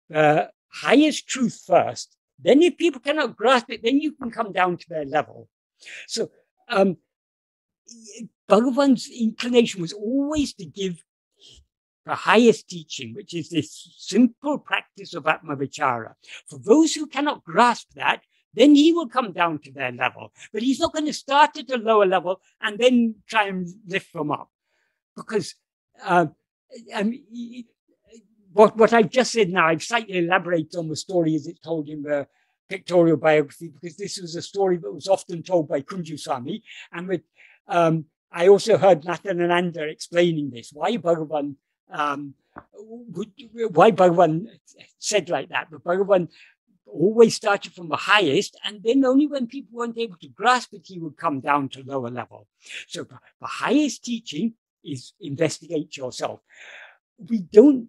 the highest truth first? Then if people cannot grasp it, then you can come down to their level. So Bhagavan's inclination was always to give the highest teaching, which is this simple practice of Atma-vichara. For those who cannot grasp that, then he will come down to their level. But he's not going to start at a lower level and then try and lift them up. Because what I've just said now, I've slightly elaborated on the story as it's told in the pictorial biography, because this was a story that was often told by Kunju Swami. And with, I also heard Nāṇ explaining this, why Bhagavan said like that. But Bhagavan always started from the highest, and then only when people weren't able to grasp it, he would come down to lower level. So the highest teaching is investigate yourself. We don't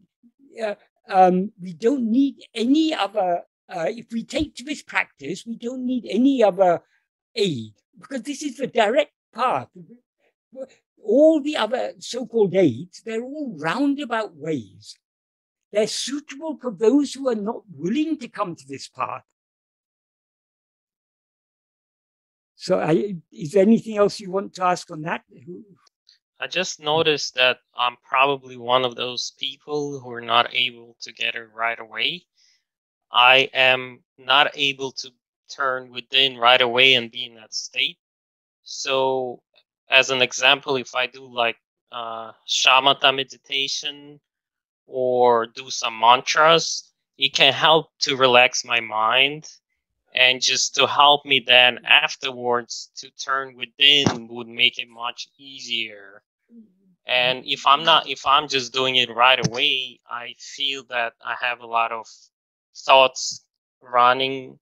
need any other, if we take to this practice, we don't need any other aid, because this is the direct path. All the other so-called aids, they're all roundabout ways. They're suitable for those who are not willing to come to this path. So is there anything else you want to ask on that? I just noticed that I'm probably one of those people who are not able to get it right away. I am not able to turn within right away and be in that state. So as an example, if I do like shamatha meditation or do some mantras, it can help to relax my mind, and just to help me then afterwards to turn within would make it much easier. And if I'm just doing it right away, I feel that I have a lot of thoughts running.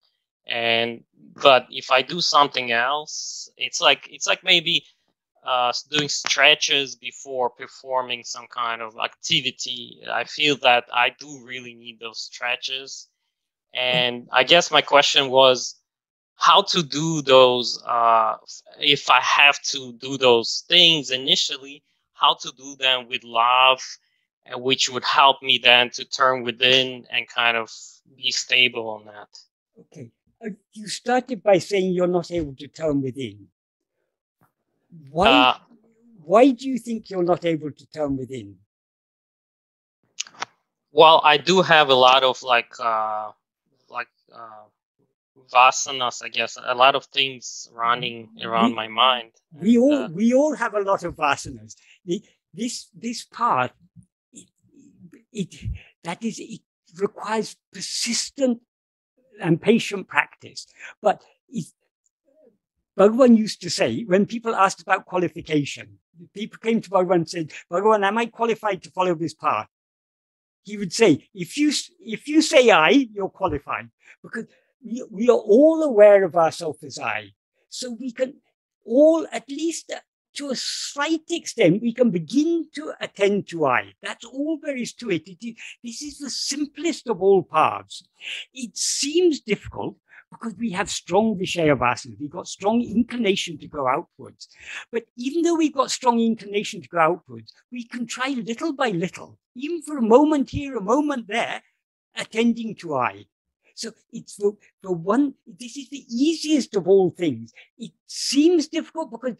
But if I do something else, it's like maybe doing stretches before performing some kind of activity. I feel that I do really need those stretches. And I guess my question was how to do those, if I have to do those things initially, how to do them with love, which would help me then to turn within and kind of be stable on that. Okay. You started by saying you're not able to turn within. Why do you think you're not able to turn within? Well, I do have a lot of vasanas, I guess, a lot of things running around my mind. We all have a lot of vasanas. This path, it requires persistent and patient practice. But Bhagavan used to say, when people asked about qualification, people came to Bhagavan and said, Bhagavan, am I qualified to follow this path? He would say, if you say I, you're qualified, because we are all aware of ourselves as I. So we can all, at least to a slight extent, we can begin to attend to I. That's all there is to it. This is the simplest of all paths. It seems difficult because we have strong Vishaya vasanas. We've got strong inclination to go outwards. But even though we've got strong inclination to go outwards, we can try little by little, even for a moment here, a moment there, attending to I. So it's the one, this is the easiest of all things. It seems difficult because,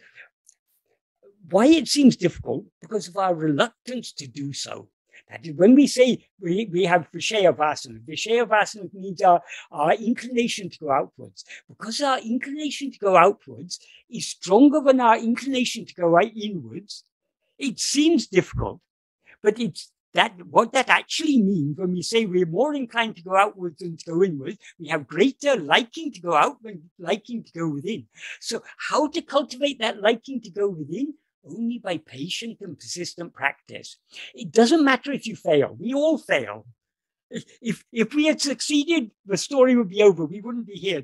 why it seems difficult? Because of our reluctance to do so. That is, when we say we have Vishaya vasana means our inclination to go outwards. Because our inclination to go outwards is stronger than our inclination to go inwards, it seems difficult. But it's what that actually means when we say we're more inclined to go outwards than to go inwards, we have greater liking to go out than liking to go within. So how to cultivate that liking to go within? Only by patient and persistent practice. It doesn't matter if you fail. We all fail. If we had succeeded, the story would be over. We wouldn't be here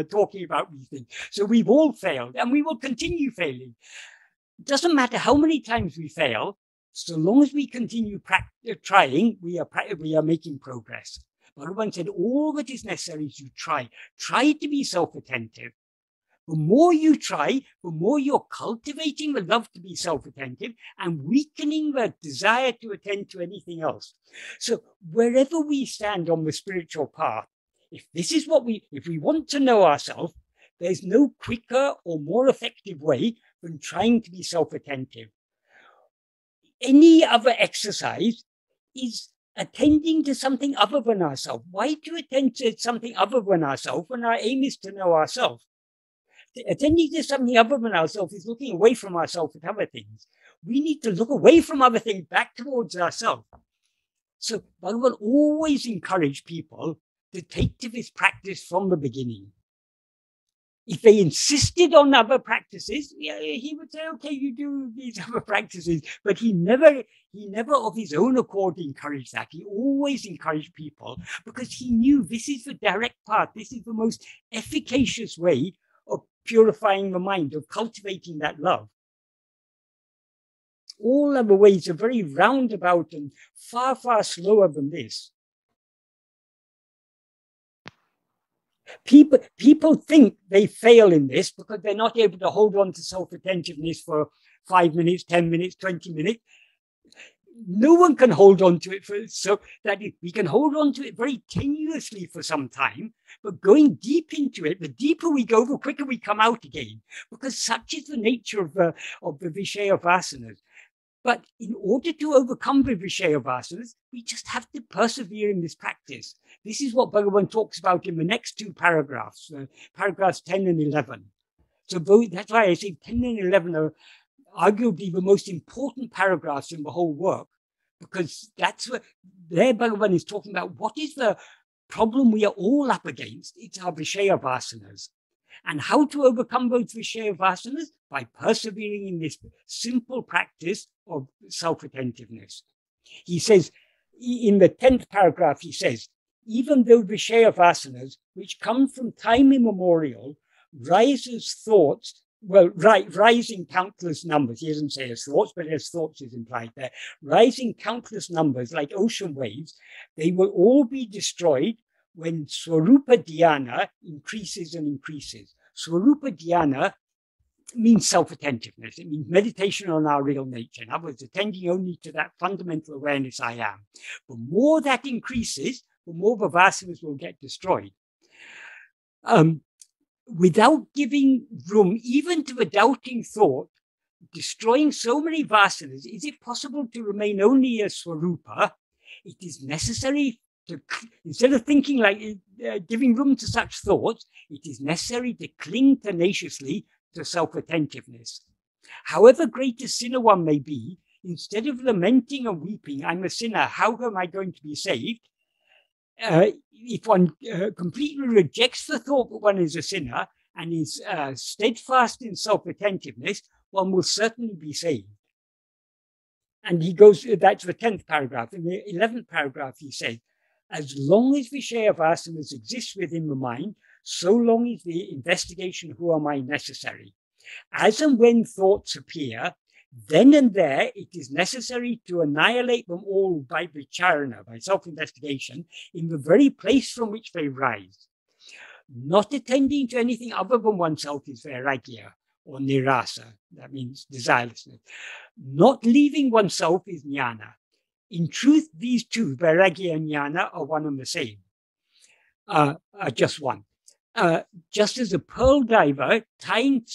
talking about these things. So we've all failed, and we will continue failing. It doesn't matter how many times we fail. So long as we continue trying, we are making progress. Bhagavan said all that is necessary is to try. Try to be self-attentive. The more you try, the more you're cultivating the love to be self-attentive and weakening the desire to attend to anything else. So wherever we stand on the spiritual path, if we want to know ourselves, there's no quicker or more effective way than trying to be self-attentive. Any other exercise is attending to something other than ourselves. Why to attend to something other than ourselves when our aim is to know ourselves? Attending to something other than ourselves is looking away from ourselves at other things. We need to look away from other things back towards ourselves. So Bhagavan always encouraged people to take to this practice from the beginning. If they insisted on other practices, he would say, okay, you do these other practices. But he never of his own accord encouraged that. He always encouraged people because he knew this is the direct path. This is the most efficacious way of purifying the mind, of cultivating that love. All other ways are very roundabout and far, far slower than this. People think they fail in this because they're not able to hold on to self-attentiveness for 5 minutes, 10 minutes, 20 minutes. No one can hold on to it so that we can hold on to it very tenuously for some time, but going deep into it, the deeper we go, the quicker we come out again, because such is the nature of the Vishaya vasanas. But in order to overcome the Vishaya vasanas, we just have to persevere in this practice. This is what Bhagavan talks about in the next two paragraphs, paragraphs 10 and 11. So that's why I say 10 and 11 are arguably the most important paragraphs in the whole work, because that's what there Bhagavan is talking about. What is the problem we are all up against? It's our Vishaya vasanas. And how to overcome those Vishaya vasanas? By persevering in this simple practice of self-attentiveness. He says, in the 10th paragraph, he says, even though Vishaya vasanas, which come from time immemorial, rise as thoughts, rise in countless numbers. He doesn't say as thoughts, but as thoughts is implied there. Rise in countless numbers like ocean waves, they will all be destroyed when Swarupa Dhyana increases and increases. Swarupa Dhyana means self-attentiveness. It means meditation on our real nature. In other words, attending only to that fundamental awareness I am. The more that increases, the more the vasanas will get destroyed. Without giving room even to a doubting thought, destroying so many vasanas, is it possible to remain only as Swarupa? It is necessary to, instead of thinking like giving room to such thoughts, it is necessary to cling tenaciously to self-attentiveness. However great a sinner one may be, instead of lamenting and weeping, I'm a sinner, how am I going to be saved? If one completely rejects the thought that one is a sinner and is steadfast in self-attentiveness, one will certainly be saved. And he goes, that's the 10th paragraph. In the 11th paragraph, he says, as long as Vishaya vasanas exist within the mind, so long is the investigation who am I necessary. As and when thoughts appear, then and there it is necessary to annihilate them all by vicharana, by self-investigation, in the very place from which they rise. Not attending to anything other than oneself is vairagya, or nirasa, that means desirelessness. Not leaving oneself is jnana. In truth, these two, vairagya and jnana, are one and the same, just one. Just as a pearl diver tying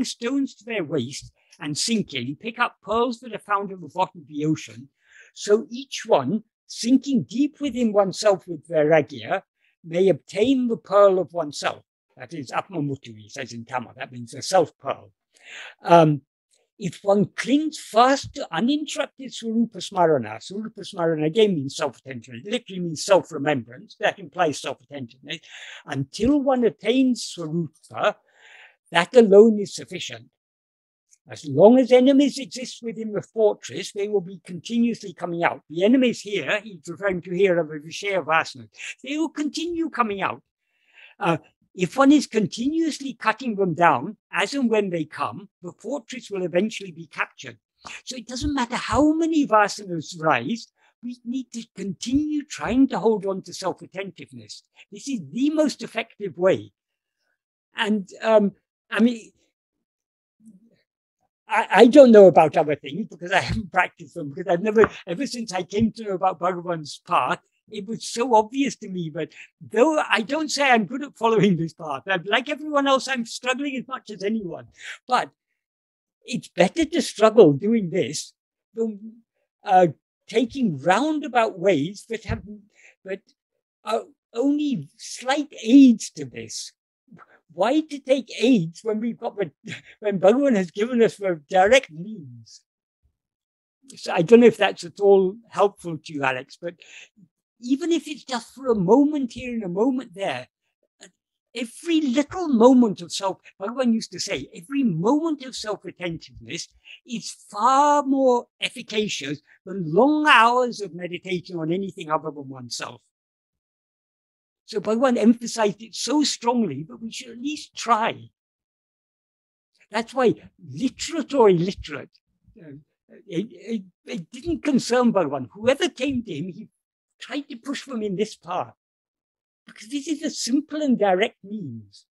stones to their waist and sinking, pick up pearls that are found at the bottom of the ocean, so each one, sinking deep within oneself with vairagya, may obtain the pearl of oneself. That is Atma-mutu, he says in Tamil. That means a self-pearl. If one clings fast to uninterrupted Swarupa Smarana, Swarupa Smarana again means self-attentiveness, literally means self-remembrance, that implies self-attentiveness, until one attains Swarupa, that alone is sufficient. As long as enemies exist within the fortress, they will be continuously coming out. The enemies here, he's referring to here of the Vishaya vasanas, they will continue coming out. If one is continuously cutting them down, as and when they come, the fortress will eventually be captured. So it doesn't matter how many vasanas rise, we need to continue trying to hold on to self-attentiveness. This is the most effective way. And I mean, I don't know about other things because I haven't practiced them, because I've never, ever since I came to know about Bhagavan's path, it was so obvious to me. But though I don't say I'm good at following this path, like everyone else, I'm struggling as much as anyone. But it's better to struggle doing this than taking roundabout ways that are only slight aids to this. Why to take aids when we've got when Bhagavan has given us the direct means? So I don't know if that's at all helpful to you, Alex, but even if it's just for a moment here and a moment there, every little moment of Bhagavan used to say, every moment of self-attentiveness is far more efficacious than long hours of meditation on anything other than oneself. So Bhagavan emphasized it so strongly, but we should at least try. That's why literate or illiterate, it didn't concern Bhagavan. Whoever came to him, he tried to push them in this path, because this is a simple and direct means.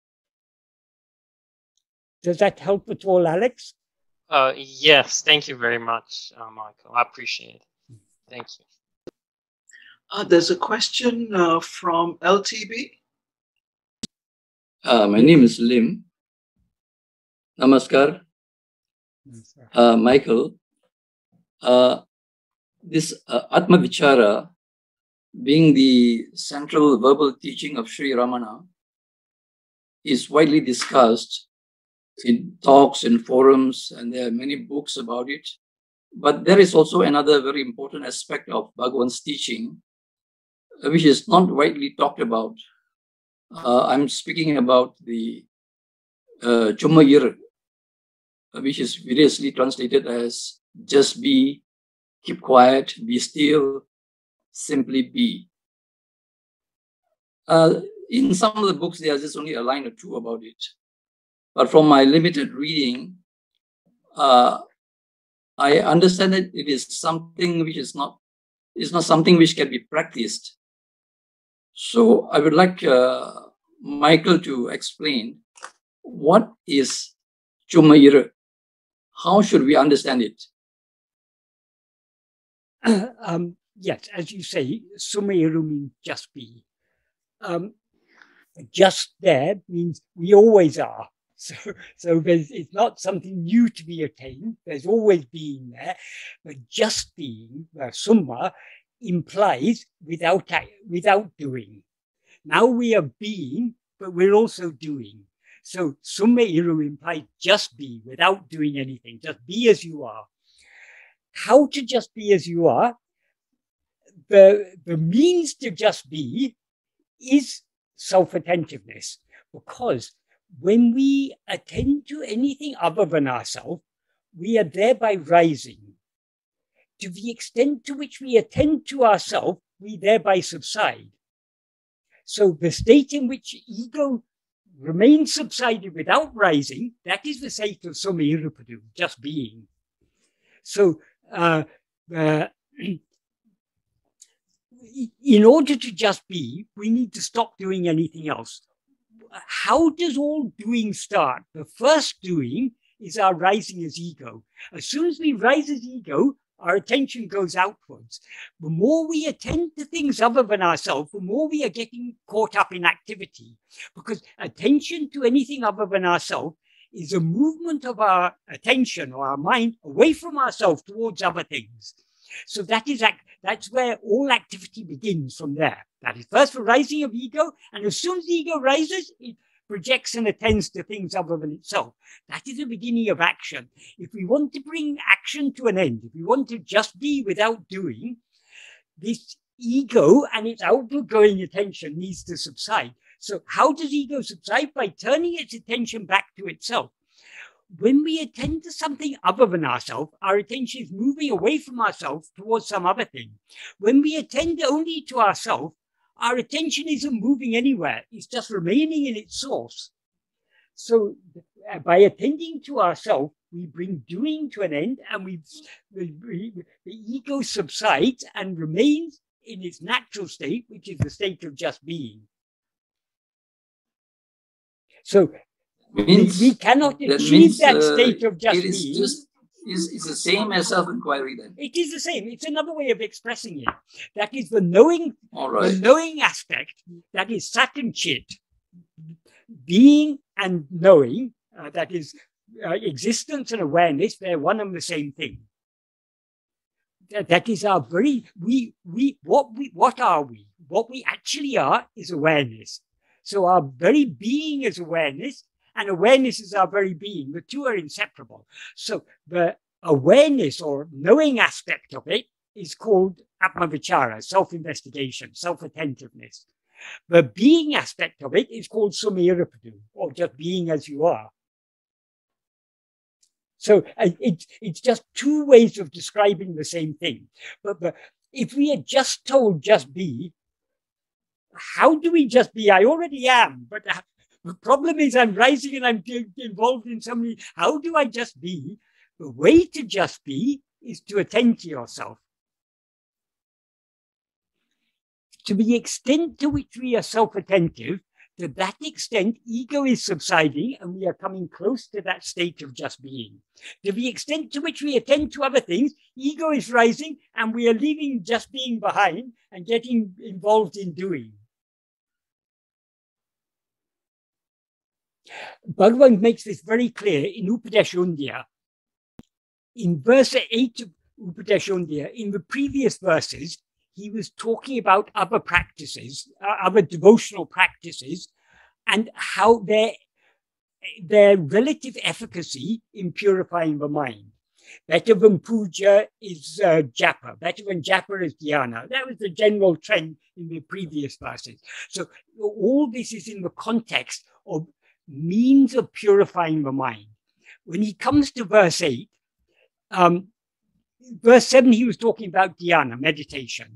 Does that help at all, Alex? Yes, thank you very much, Michael. I appreciate it. Thank you. There's a question from LTB. My name is Lim. Namaskar. Michael, this Atma-vichara, being the central verbal teaching of Sri Ramana, is widely discussed in talks and forums, and there are many books about it. But there is also another very important aspect of Bhagavan's teaching, which is not widely talked about. I'm speaking about the Chummayir, which is variously translated as just be, keep quiet, be still, simply be. In some of the books, there's just only a line or two about it. But from my limited reading, I understand that it is something which is not something which can be practiced. So I would like Michael to explain what is Chummayir. How should we understand it? Yes, as you say, Sumayiru means just be. Just there means we always are. So it's not something new to be attained. There's always being there. But just being, summa, implies without doing. Now we are being, but we're also doing. So Sumayiru implies just be, without doing anything. Just be as you are. How to just be as you are? The means to just be is self-attentiveness, because when we attend to anything other than ourselves, we are thereby rising. To the extent to which we attend to ourselves, we thereby subside. So the state in which ego remains subsided without rising, that is the state of Uḻḷadu, just being. So in order to just be, we need to stop doing anything else. How does all doing start? The first doing is our rising as ego. As soon as we rise as ego, our attention goes outwards. The more we attend to things other than ourselves, the more we are getting caught up in activity. Because attention to anything other than ourselves is a movement of our attention or our mind away from ourselves towards other things. So that's where all activity begins from there. That is first the rising of ego, and as soon as the ego rises, it projects and attends to things other than itself. That is the beginning of action. If we want to bring action to an end, if we want to just be without doing, this ego and its outward-going attention needs to subside. So how does ego subside? By turning its attention back to itself. When we attend to something other than ourselves, our attention is moving away from ourselves towards some other thing. When we attend only to ourselves, our attention isn't moving anywhere. It's just remaining in its source. So by attending to ourselves, we bring doing to an end, and the ego subsides and remains in its natural state, which is the state of just being. So We cannot achieve that state of just being. It's the same as self-enquiry then. It is the same. It's another way of expressing it. That is the knowing, the knowing aspect. That is sat and chit. Being and knowing, that is existence and awareness, they're one and the same thing. That is our very, what are we? What we actually are is awareness. So our very being is awareness, and awareness is our very being. The two are inseparable. So the awareness or knowing aspect of it is called Atma-vichara, self-investigation, self-attentiveness. The being aspect of it is called Śrī Aruṇācala, or just being as you are. So it's just two ways of describing the same thing. But if we had just told just be, how do we just be? I already am, but the problem is I'm rising and I'm involved in so many. How do I just be? The way to just be is to attend to yourself. To the extent to which we are self-attentive, to that extent, ego is subsiding and we are coming close to that state of just being. To the extent to which we attend to other things, ego is rising and we are leaving just being behind and getting involved in doing. Bhagavan makes this very clear in Upadēśa Undiyār. In verse 8 of Upadēśa Undiyār, in the previous verses, he was talking about other practices, other devotional practices, and how their relative efficacy in purifying the mind. Better than puja is japa. Better than japa is dhyana. That was the general trend in the previous verses. So all this is in the context of means of purifying the mind. When he comes to verse 8, verse 7, he was talking about dhyana, meditation,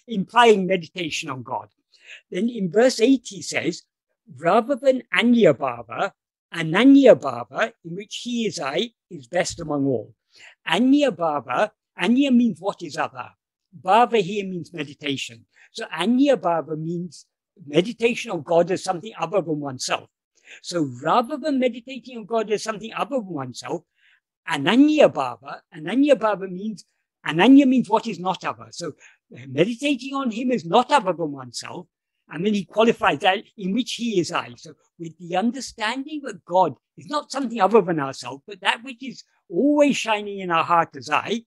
implying meditation on God. Then in verse 8, he says, rather than anya bhava, ananya bhava, in which he is I, is best among all. Anya bhava, anya means what is other. Bhava here means meditation. So anya bhava means meditation on God as something other than oneself. So rather than meditating on God as something other than oneself, ananya bhava means, ananya means what is not other. So meditating on him is not other than oneself. And then he qualifies that in which he is I. So with the understanding that God is not something other than ourselves, but that which is always shining in our heart as I.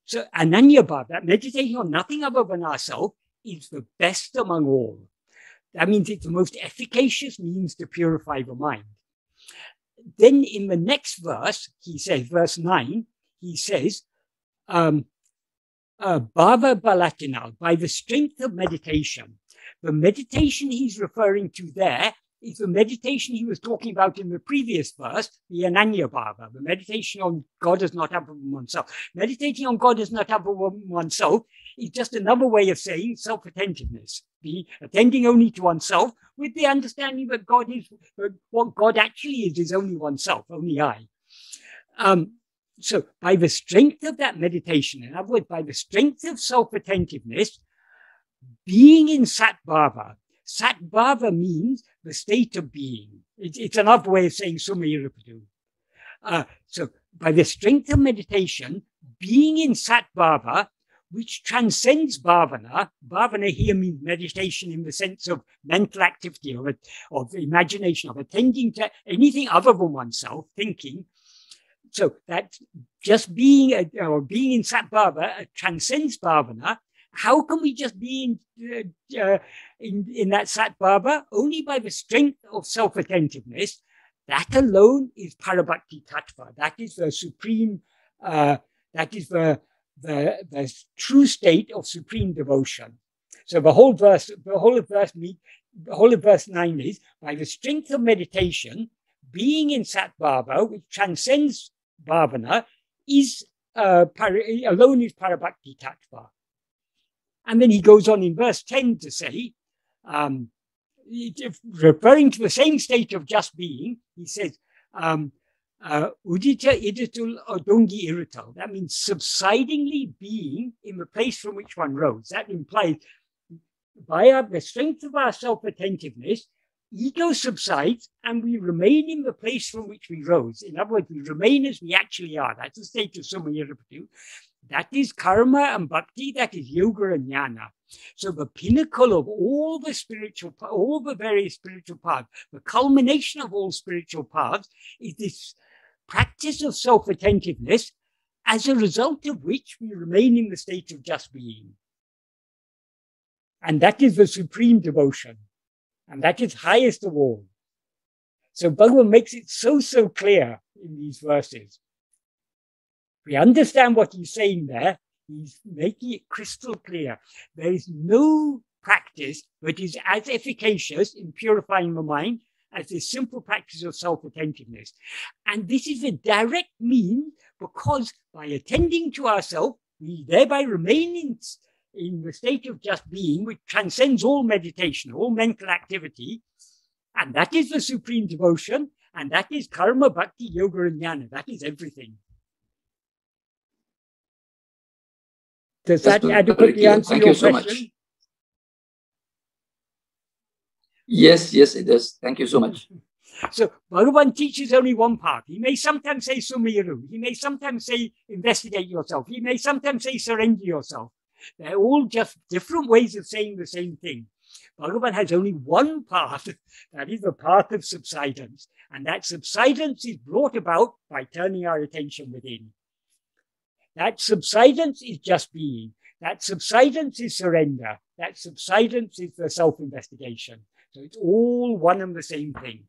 So ananya bhava, meditating on nothing other than ourselves, is the best among all. That means it's the most efficacious means to purify the mind. Then in the next verse, he says, verse 9, he says, bhava balatinal, by the strength of meditation. The meditation he's referring to there is the meditation he was talking about in the previous verse, the ananya bhava, the meditation on God as not other than oneself. Meditating on God as not other than oneself is just another way of saying self-attentiveness, the attending only to oneself with the understanding that God is, what God actually is only oneself, only I. So by the strength of that meditation, in other words, by the strength of self-attentiveness, being in Sat-bhava. Sat-bhava means the state of being. It's another way of saying Śrī Aruṇācala. So by the strength of meditation, being in Sat-bhava, which transcends bhavana. Bhavana here means meditation in the sense of mental activity, of imagination, of attending to anything other than oneself, thinking. So that just being, or being in Sat-bhava transcends bhavana. How can we just be in that Sat-bhava? Only by the strength of self-attentiveness. That alone is parabhakti tattva. That is the supreme, that is the true state of supreme devotion. So the whole of verse 9 is, by the strength of meditation, being in Sat-bhava, which transcends bhavana, is alone is parabhakti tattva. And then he goes on in verse 10 to say, referring to the same state of just being, he says, udita idatul odungi irital. That means subsidingly being in the place from which one rose. That implies by the strength of our self-attentiveness, ego subsides and we remain in the place from which we rose. In other words, we remain as we actually are. That's the state of Śrī Aruṇācala. That is karma and bhakti, that is yoga and jnana. So the pinnacle of all the various spiritual paths, the culmination of all spiritual paths is this practice of self-attentiveness, as a result of which we remain in the state of just being. And that is the supreme devotion. And that is highest of all. So Bhagavan makes it so clear in these verses. We understand what he's saying there. He's making it crystal clear. There is no practice that is as efficacious in purifying the mind as the simple practice of self-attentiveness. And this is a direct means, because by attending to ourselves, we thereby remain in the state of just being, which transcends all meditation, all mental activity. And that is the supreme devotion. And that is karma, bhakti, yoga, and jnana. That is everything. Does that adequately answer your question? Thank you so much. Yes, it does. Thank you so much. So Bhagavan teaches only one path. He may sometimes say sumiru. He may sometimes say investigate yourself. He may sometimes say surrender yourself. They're all just different ways of saying the same thing. Bhagavan has only one path. That is the path of subsidence. And that subsidence is brought about by turning our attention within. That subsidence is just being. That subsidence is surrender. That subsidence is the self-investigation. So it's all one and the same thing.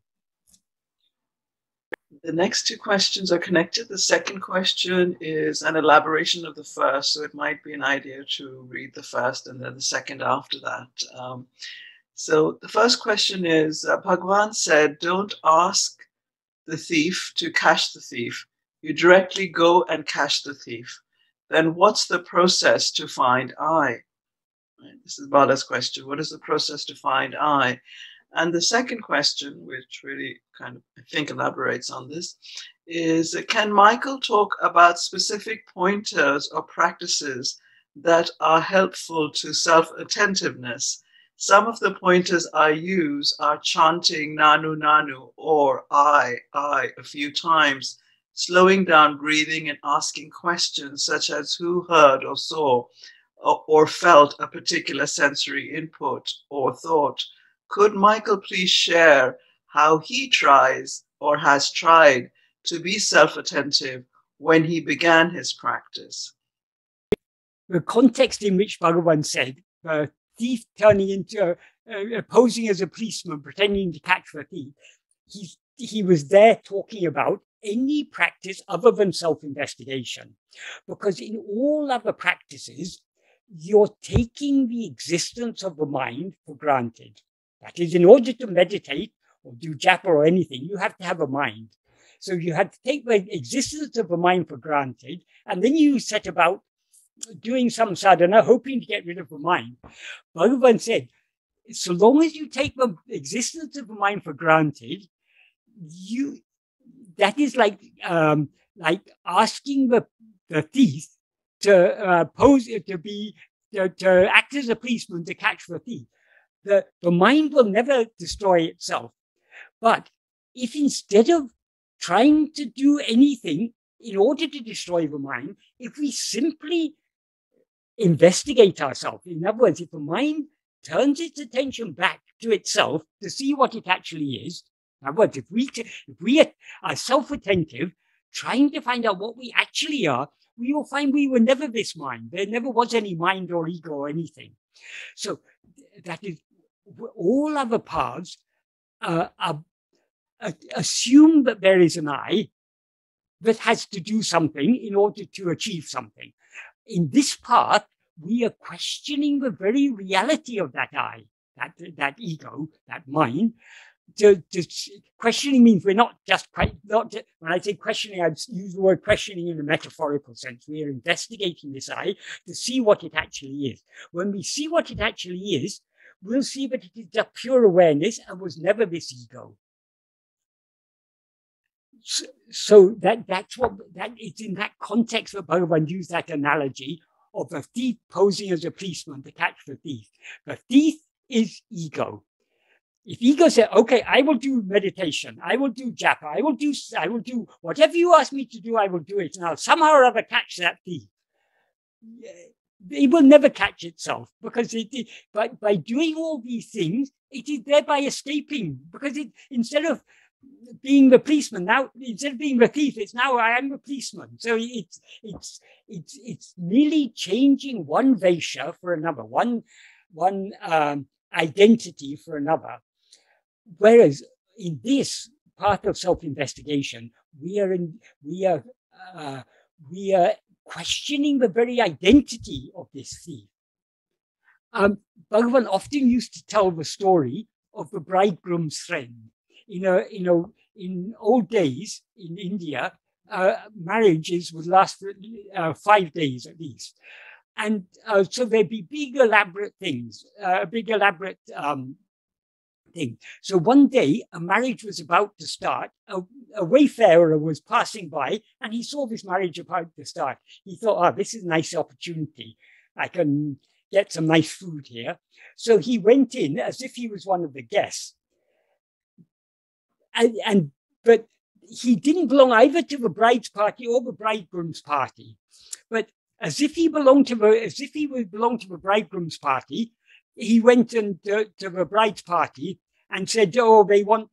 The next two questions are connected. The second question is an elaboration of the first, so it might be an idea to read the first and then the second after that. So the first question is, Bhagavan said, don't ask the thief to catch the thief. You directly go and catch the thief. Then what's the process to find I? Right, this is Bala's question. What is the process to find I? And the second question, which really kind of, I think, elaborates on this, is can Michael talk about specific pointers or practices that are helpful to self-attentiveness? Some of the pointers I use are chanting nanu nanu or I a few times, slowing down breathing and asking questions such as who heard or saw or felt a particular sensory input or thought. Could Michael please share how he tries or has tried to be self-attentive when he began his practice? The context in which Bhagavan said, the thief turning into, posing as a policeman, pretending to catch the thief, he was there talking about any practice other than self-investigation. Because in all other practices, you're taking the existence of the mind for granted. That is, in order to meditate or do japa or anything, you have to have a mind. So you have to take the existence of the mind for granted, and then you set about doing some sadhana, hoping to get rid of the mind. Bhagavan said, so long as you take the existence of the mind for granted, that is like asking the thief to to act as a policeman to catch the thief. The mind will never destroy itself. But if instead of trying to do anything in order to destroy the mind, if we simply investigate ourselves, in other words, if the mind turns its attention back to itself to see what it actually is, in other words, if we are self-attentive, trying to find out what we actually are, we will find we were never this mind. There never was any mind or ego or anything. So that is, all other paths assume that there is an I that has to do something in order to achieve something. In this path, we are questioning the very reality of that I, that ego, that mind. Questioning means we're not just, when I say questioning, I use the word questioning in a metaphorical sense. We are investigating this I to see what it actually is. When we see what it actually is, we'll see that it is just pure awareness and was never this ego. So it's in that context that Bhagavan used that analogy of a thief posing as a policeman to catch the thief. The thief is ego. If ego said, okay, I will do meditation, I will do japa, I will do whatever you ask me to do, I will do it. Now, somehow or other catch that thief. It will never catch itself, because by doing all these things, it is thereby escaping, because instead of being the policeman, now instead of being the thief, it's now I am the policeman. So it's merely changing one Vaisha for another, one identity for another. Whereas in this path of self-investigation, we are questioning the very identity of this thief. Bhagavan often used to tell the story of the bridegroom's friend. In old days in India, marriages would last for 5 days at least. And so there'd be big elaborate things, thing. So one day, a marriage was about to start. A wayfarer was passing by, and he saw this marriage about to start. He thought, oh, this is a nice opportunity. I can get some nice food here. So he went in as if he was one of the guests. But he didn't belong either to the bride's party or the bridegroom's party. But as if he belonged to the bridegroom's party, he went to the bride's party and said, "Oh, they want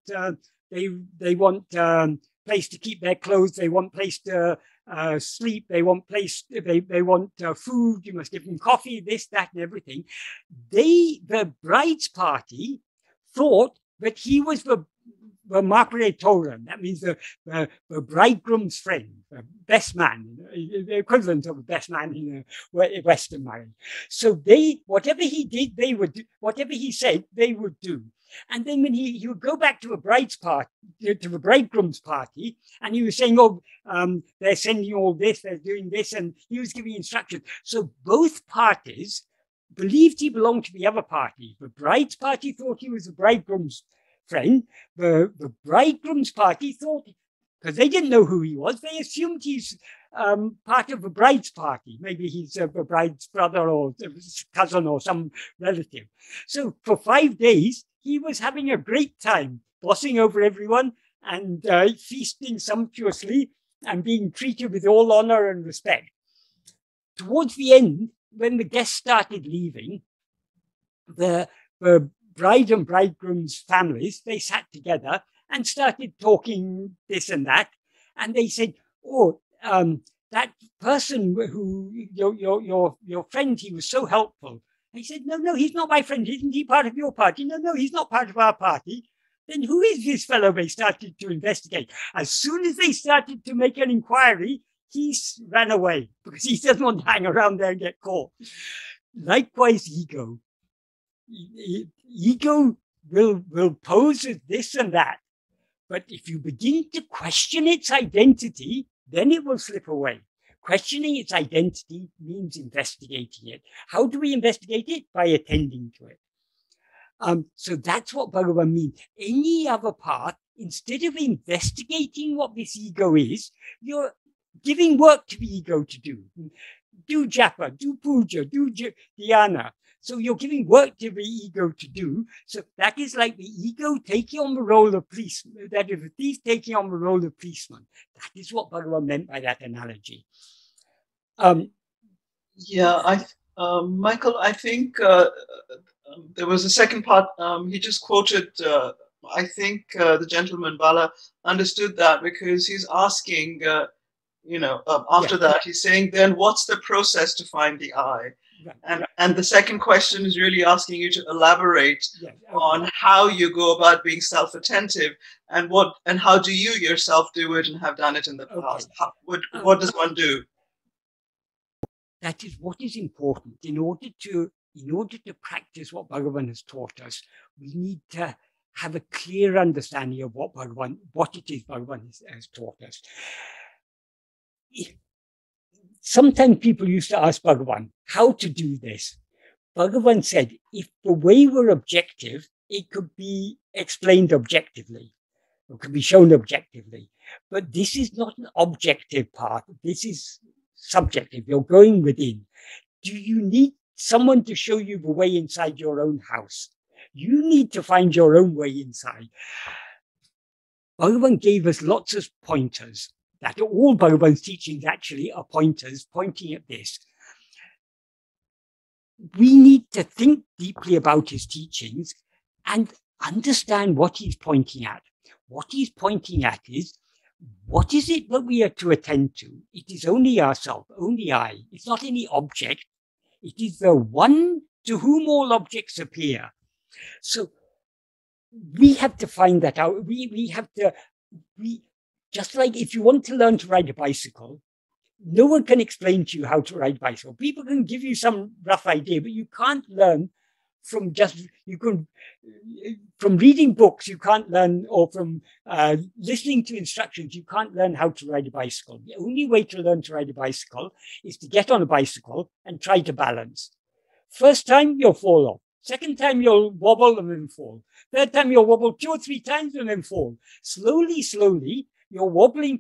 place to keep their clothes. They want place to sleep. They want food. You must give them coffee, this, that, and everything." The bride's party thought that he was the Maharetoran, that means the bridegroom's friend, the best man, the equivalent of the best man in a Western marriage. So whatever he did, they would do. Whatever he said, they would do. And then when he would go back to the bride's party, to the bridegroom's party, and he was saying, "Oh, they're sending all this, they're doing this," and he was giving instructions. So both parties believed he belonged to the other party. The bride's party thought he was the bridegroom's friend. The bridegroom's party thought, because they didn't know who he was, they assumed he's part of the bride's party. Maybe he's the bride's brother or cousin or some relative. So for 5 days, he was having a great time, bossing over everyone and feasting sumptuously and being treated with all honor and respect. Towards the end, when the guests started leaving, the bride and bridegroom's families, they sat together and started talking this and that. And they said, "Oh, that person who, your friend, he was so helpful." He said, no, he's not my friend. Isn't he part of your party? No, he's not part of our party. Then who is this fellow? They started to investigate. As soon as they started to make an inquiry, he ran away because he doesn't want to hang around there and get caught. Likewise, ego. Ego will pose as this and that. But if you begin to question its identity, then it will slip away. Questioning its identity means investigating it. How do we investigate it? By attending to it. So that's what Bhagavan means. Any other path, instead of investigating what this ego is, you're giving work to the ego to do. Do japa, do puja, do dhyana. So you're giving work to the ego to do. So that is like the ego taking on the role of policeman. That is the thief taking on the role of policeman. That is what Bhagavan meant by that analogy. Michael, I think there was a second part. He just quoted, I think the gentleman Bala understood that because he's asking, after that, he's saying, then what's the process to find the I? Right. And the second question is really asking you to elaborate on how you go about being self-attentive and how do you yourself do it and have done it in the past. What does one do? That is what is important. In order to practice what Bhagavan has taught us, we need to have a clear understanding of what it is Bhagavan has taught us. Sometimes people used to ask Bhagavan how to do this. Bhagavan said, if the way were objective, it could be explained objectively, or could be shown objectively. But this is not an objective part. This is subjective. You're going within. Do you need someone to show you the way inside your own house? You need to find your own way inside. Bhagavan gave us lots of pointers. That all Bhagavan's teachings actually are pointers pointing at this. We need to think deeply about his teachings and understand what he's pointing at. What he's pointing at is, what is it that we are to attend to? It is only ourself, only I. It's not any object. It is the one to whom all objects appear. So we have to find that out. Just like if you want to learn to ride a bicycle, no one can explain to you how to ride a bicycle. People can give you some rough idea, but you can't learn from from reading books, you can't learn, or from listening to instructions, you can't learn how to ride a bicycle. The only way to learn to ride a bicycle is to get on a bicycle and try to balance. First time, you'll fall off. Second time, you'll wobble and then fall. Third time, you'll wobble 2 or 3 times and then fall. Slowly, slowly, your wobbling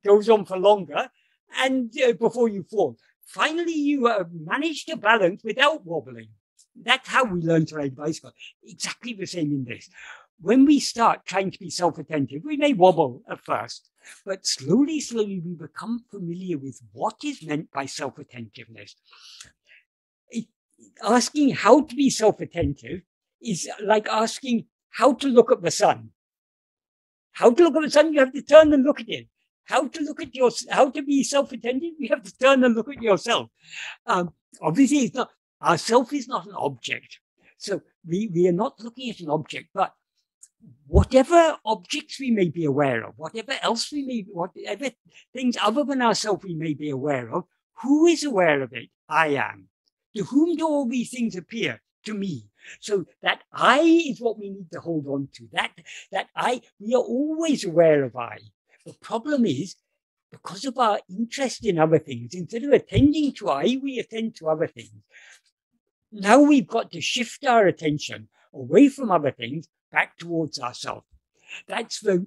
goes on for longer and before you fall. Finally, you manage to balance without wobbling. That's how we learn to ride a bicycle. Exactly the same in this. When we start trying to be self-attentive, we may wobble at first, but slowly, slowly we become familiar with what is meant by self-attentiveness. Asking how to be self-attentive is like asking how to look at the sun. How to look at the sun, you have to turn and look at it. How to be self-attentive, you have to turn and look at yourself. Obviously, it's not. Our self is not an object. So we are not looking at an object, but whatever objects we may be aware of, whatever things other than ourself we may be aware of, who is aware of it? I am. To whom do all these things appear? To me. So that I is what we need to hold on to. We are always aware of I. The problem is, because of our interest in other things, instead of attending to I, we attend to other things. Now we've got to shift our attention away from other things back towards ourselves. That's the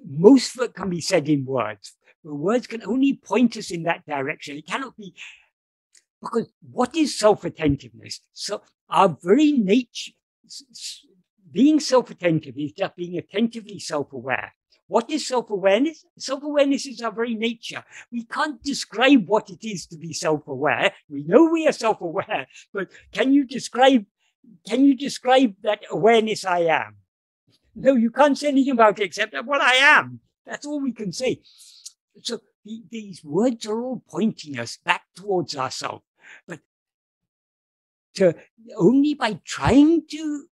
most that can be said in words. The words can only point us in that direction. It cannot be, because what is self-attentiveness? So our very nature, being self-attentive is just being attentively self-aware. What is self-awareness? Self-awareness is our very nature. We can't describe what it is to be self-aware. We know we are self-aware, but can you describe that awareness I am? No, you can't say anything about it except that what I am. That's all we can say. So these words are all pointing us back towards ourselves. But only by trying to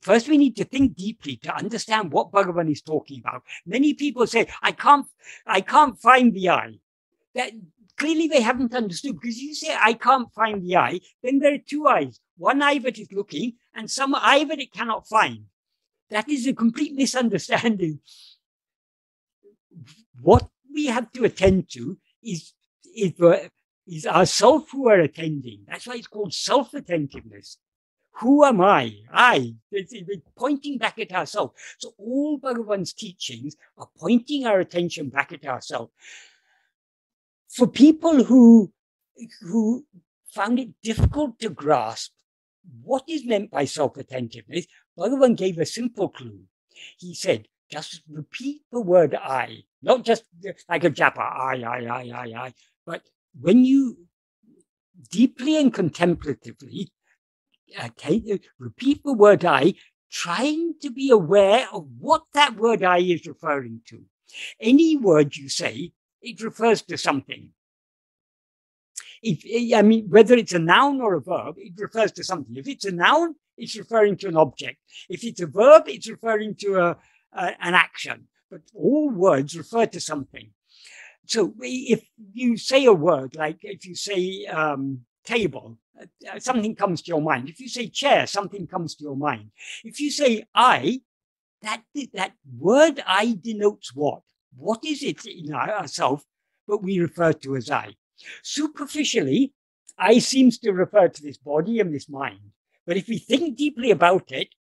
first we need to think deeply to understand what Bhagavan is talking about. Many people say, I can't find the I. That clearly they haven't understood, because you say, I can't find the I, then there are 2 eyes. One eye that is looking and some eye that it cannot find. That is a complete misunderstanding. What we have to attend to is ourself who are attending. That's why it's called self-attentiveness. Who am I? It's pointing back at ourselves. So all Bhagavan's teachings are pointing our attention back at ourselves. For people who found it difficult to grasp what is meant by self-attentiveness, Bhagavan gave a simple clue. He said, just repeat the word I, not just like a japa, I, but when you deeply and contemplatively repeat the word I, trying to be aware of what that word I is referring to. Any word you say, it refers to something. Whether it's a noun or a verb, it refers to something. If it's a noun, it's referring to an object. If it's a verb, it's referring to an action. But all words refer to something. So if you say a word, like if you say table, something comes to your mind. If you say chair, something comes to your mind. If you say I, that word I denotes what? What is it in ourselves that we refer to as I? Superficially, I seems to refer to this body and this mind. But if we think deeply about it,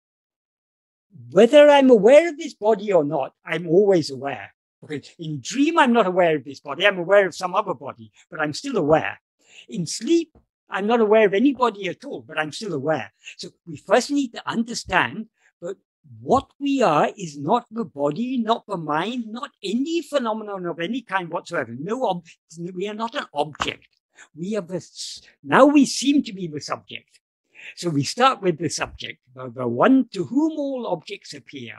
whether I'm aware of this body or not, I'm always aware. Because in dream, I'm not aware of this body. I'm aware of some other body, but I'm still aware. In sleep, I'm not aware of anybody at all, but I'm still aware. So we first need to understand that what we are is not the body, not the mind, not any phenomenon of any kind whatsoever. We are not an object. We are now we seem to be the subject. So we start with the subject, the one to whom all objects appear.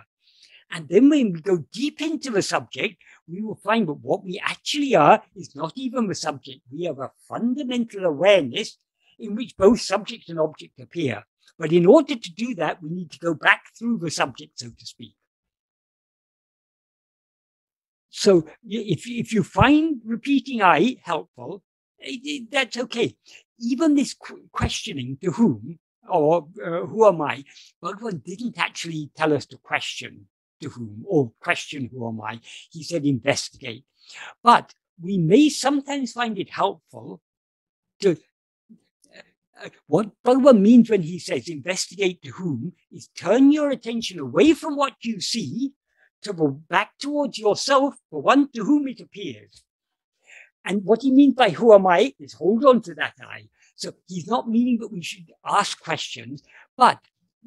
And then when we go deep into the subject, we will find that what we actually are is not even the subject. We are a fundamental awareness in which both subject and object appear. But in order to do that, we need to go back through the subject, so to speak. So if you find repeating I helpful, that's okay. Even this questioning to whom or who am I, Bhagavan didn't actually tell us to question to whom or question who am I. He said investigate. But we may sometimes find it helpful to what Bhagavan means when he says investigate to whom is turn your attention away from what you see to go back towards yourself, the one to whom it appears. And what he means by who am I is hold on to that I. So he's not meaning that we should ask questions, but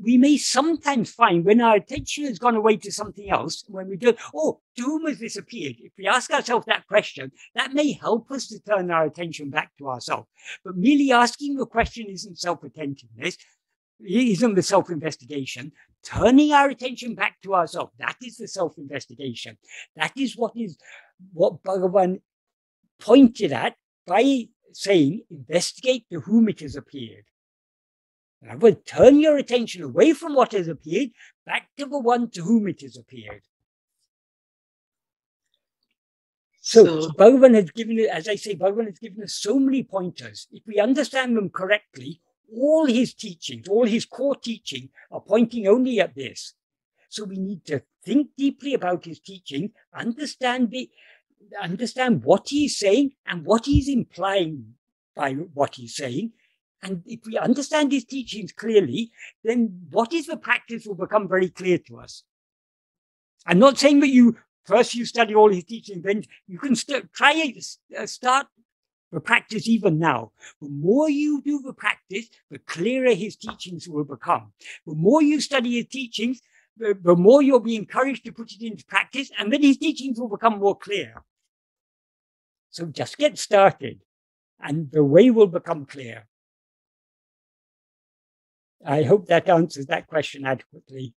we may sometimes find when our attention has gone away to something else, when we go, oh, to whom has this appeared? If we ask ourselves that question, that may help us to turn our attention back to ourselves. But merely asking the question isn't self-attentiveness, isn't the self-investigation. Turning our attention back to ourselves, that is the self-investigation. That is what Bhagavan pointed at by saying, investigate to whom it has appeared. I will turn your attention away from what has appeared, back to the one to whom it has appeared. So Bhagavan has given it, as I say, Bhagavan has given us so many pointers. If we understand them correctly, all his teachings, all his core teaching are pointing only at this. So we need to think deeply about his teaching, understand what he's saying and what he's implying by what he's saying. And if we understand his teachings clearly, then what is the practice will become very clear to us. I'm not saying that first you study all his teachings, then you can start the practice even now. The more you do the practice, the clearer his teachings will become. The more you study his teachings, the more you'll be encouraged to put it into practice, and then his teachings will become more clear. So just get started, and the way will become clear. I hope that answers that question adequately.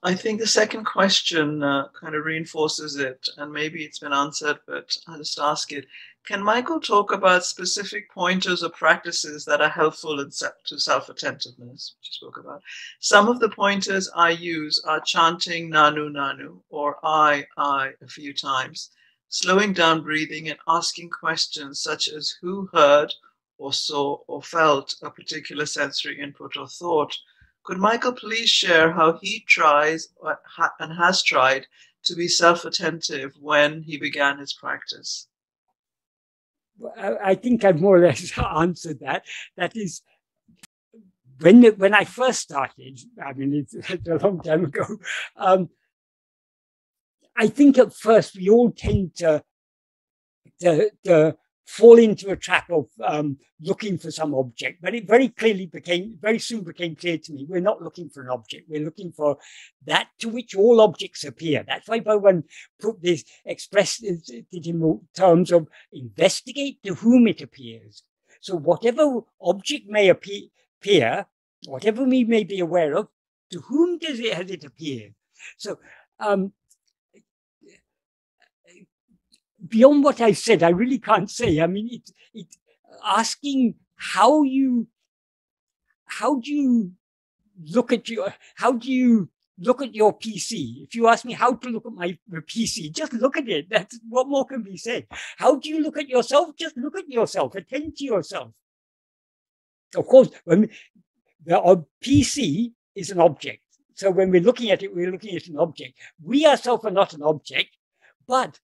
I think the second question kind of reinforces it, and maybe it's been answered, but I'll just ask it. Can Michael talk about specific pointers or practices that are helpful to self-attentiveness, which you spoke about? Some of the pointers I use are chanting Nāṇ Ār or I a few times, slowing down breathing and asking questions such as who heard or saw or felt a particular sensory input or thought. Could Michael please share how he tries and has tried to be self-attentive when he began his practice? I think I've more or less answered that. That is, when I first started, I mean, it's a long time ago, I think at first we all tend to fall into a trap of looking for some object. But it very soon became clear to me, we're not looking for an object. We're looking for that to which all objects appear. That's why Bhagavan expressed it in terms of investigate to whom it appears. So whatever object may appear, whatever we may be aware of, to whom has it appeared? So beyond what I said, I really can't say. I mean, it's asking how do you look at your PC? If you ask me how to look at my PC, just look at it. That's what more can be said. How do you look at yourself? Just look at yourself. Attend to yourself. Of course, when the PC is an object. So when we're looking at it, we're looking at an object. We ourselves are not an object, but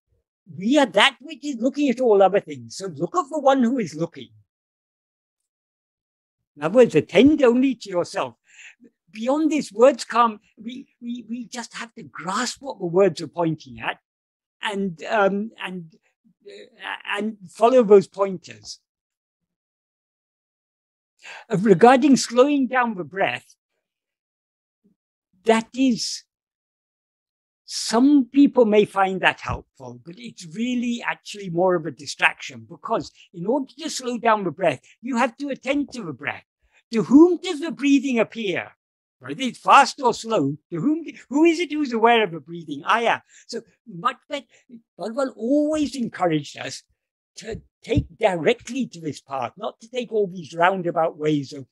we are that which is looking at all other things. So look at the one who is looking. In other words, attend only to yourself. Beyond this, words come, we just have to grasp what the words are pointing at and follow those pointers. Regarding slowing down the breath, that is, some people may find that helpful, but it's really actually more of a distraction, because in order to slow down the breath, you have to attend to the breath. To whom does the breathing appear? Whether it's fast or slow, who is it who's aware of the breathing? I am. So much better. Bhagavan always encouraged us to take directly to this path, not to take all these roundabout ways of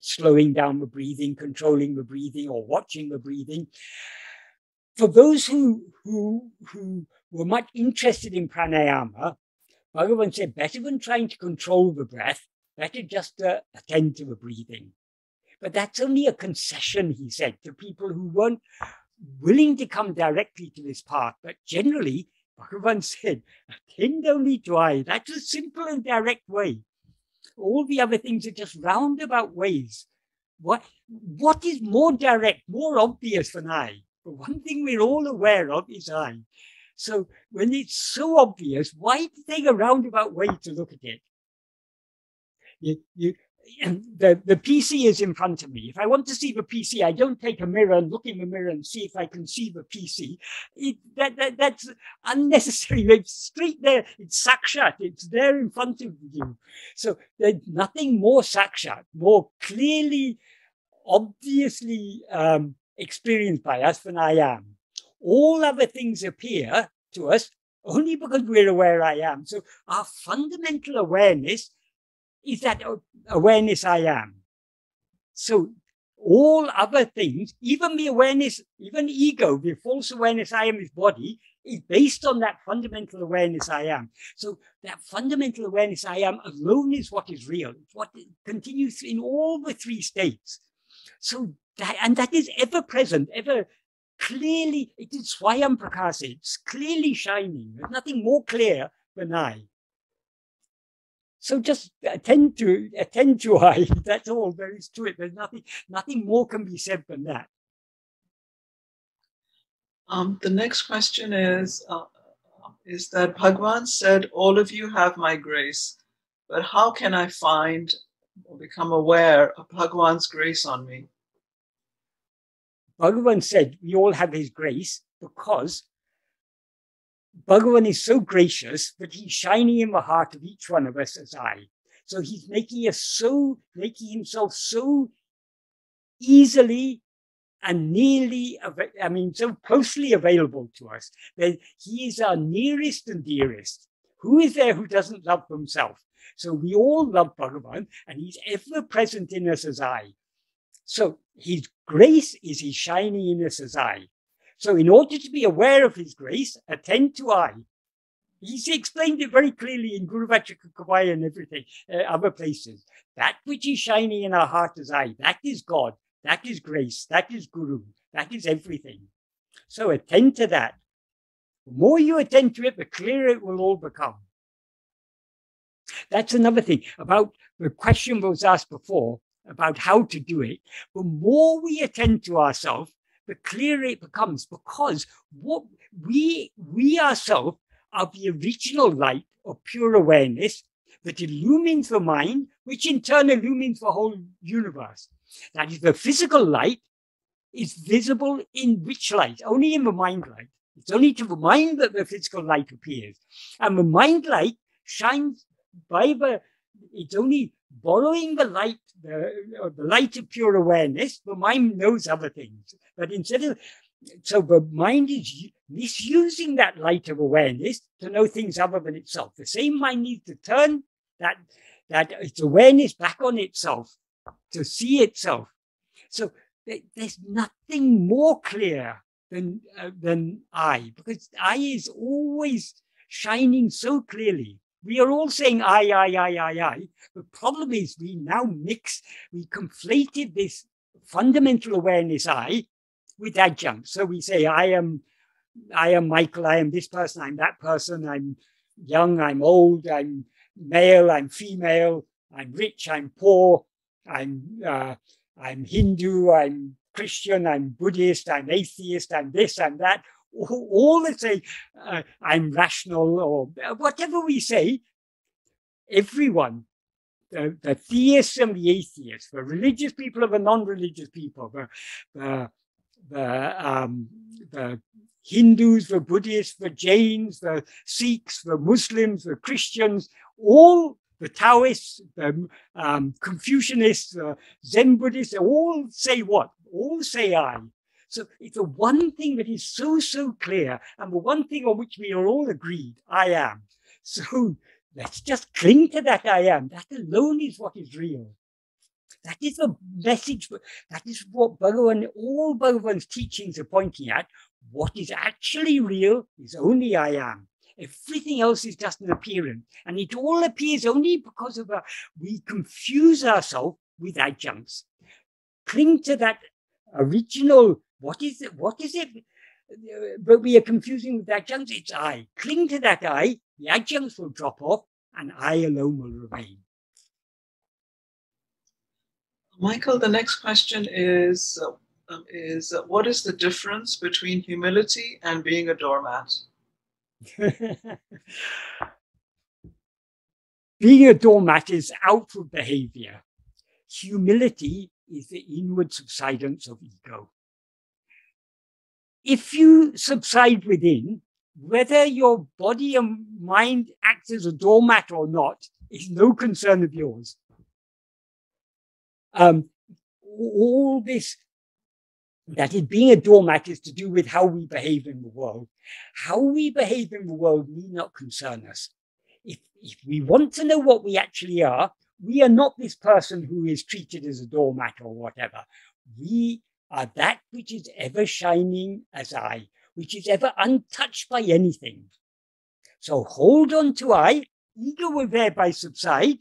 slowing down the breathing, controlling the breathing, or watching the breathing. For those who were much interested in pranayama, Bhagavan said, better than trying to control the breath, better just to attend to the breathing. But that's only a concession, he said, to people who weren't willing to come directly to this path. But generally, Bhagavan said, attend only to I. That's a simple and direct way. All the other things are just roundabout ways. What is more direct, more obvious than I? The one thing we're all aware of is I. So when it's so obvious, why take a roundabout way to look at it? The PC is in front of me. If I want to see the PC, I don't take a mirror and look in the mirror and see if I can see the PC. That's unnecessary. It's straight there. It's sakshat. It's there in front of you. So there's nothing more sakshat, more clearly, obviously experienced by us than I am. All other things appear to us only because we're aware I am. So our fundamental awareness is that awareness I am. So all other things, even the awareness, even ego, the false awareness I am is body, is based on that fundamental awareness I am. So that fundamental awareness I am alone is what is real. It's what continues in all the three states. So that is ever present, ever clearly, it is Swayam Prakasa, it's clearly shining. There's nothing more clear than I. So just attend to I. That's all there is to it. There's nothing more can be said than that. The next question is that Bhagavan said, all of you have my grace, but how can I find or become aware of Bhagavan's grace on me? Bhagavan said we all have his grace because Bhagavan is so gracious that he's shining in the heart of each one of us as I. So he's making himself so easily and nearly, so closely available to us that he is our nearest and dearest. Who is there who doesn't love himself? So we all love Bhagavan, and he's ever present in us as I. So his grace is his shining in us as I. So in order to be aware of his grace, attend to I. He's explained it very clearly in Guru Vachakavaya and everything, other places. That which is shining in our heart as I, that is God, that is grace, that is Guru, that is everything. So attend to that. The more you attend to it, the clearer it will all become. That's another thing about the question that was asked before about how to do it. The more we attend to ourselves, the clearer it becomes, because what we ourselves are the original light of pure awareness that illumines the mind, which in turn illumines the whole universe. That is, the physical light is visible in which light? Only in the mind light. It's only to the mind that the physical light appears. And the mind light shines it's only borrowing the light, the light of pure awareness. The mind knows other things. But so the mind is misusing that light of awareness to know things other than itself. The same mind needs to turn that its awareness back on itself to see itself. So there's nothing more clear than I, because I is always shining so clearly. We are all saying I. The problem is we conflated this fundamental awareness I with adjuncts. So we say I am Michael, I am this person, I'm that person, I'm young, I'm old, I'm male, I'm female, I'm rich, I'm poor, I'm Hindu, I'm Christian, I'm Buddhist, I'm atheist, I'm this, I'm that. All that say I'm rational, or whatever we say, everyone, the theists and the atheists, the religious people and the non-religious people, the Hindus, the Buddhists, the Jains, the Sikhs, the Muslims, the Christians, all the Taoists, the Confucianists, the Zen Buddhists, they all say what? All say I. So it's the one thing that is so, so clear, and the one thing on which we are all agreed, I am. So let's just cling to that I am. That alone is what is real. That is the message. That is what Bhagavan, all Bhagavan's teachings are pointing at. What is actually real is only I am. Everything else is just an appearance. And it all appears only because of we confuse ourselves with adjuncts. Cling to that original, what is it? What is it? But we are confusing with adjuncts. It's I. Cling to that I. The adjuncts will drop off and I alone will remain. Michael, the next question is what is the difference between humility and being a doormat? Being a doormat is outward behavior. Humility is the inward subsidence of ego. If you subside within, whether your body and mind acts as a doormat or not is no concern of yours. All this, that is, being a doormat is to do with how we behave in the world. How we behave in the world need not concern us. If we want to know what we actually are, we are not this person who is treated as a doormat or whatever. We are that which is ever shining as I, which is ever untouched by anything. So hold on to I, ego will thereby subside.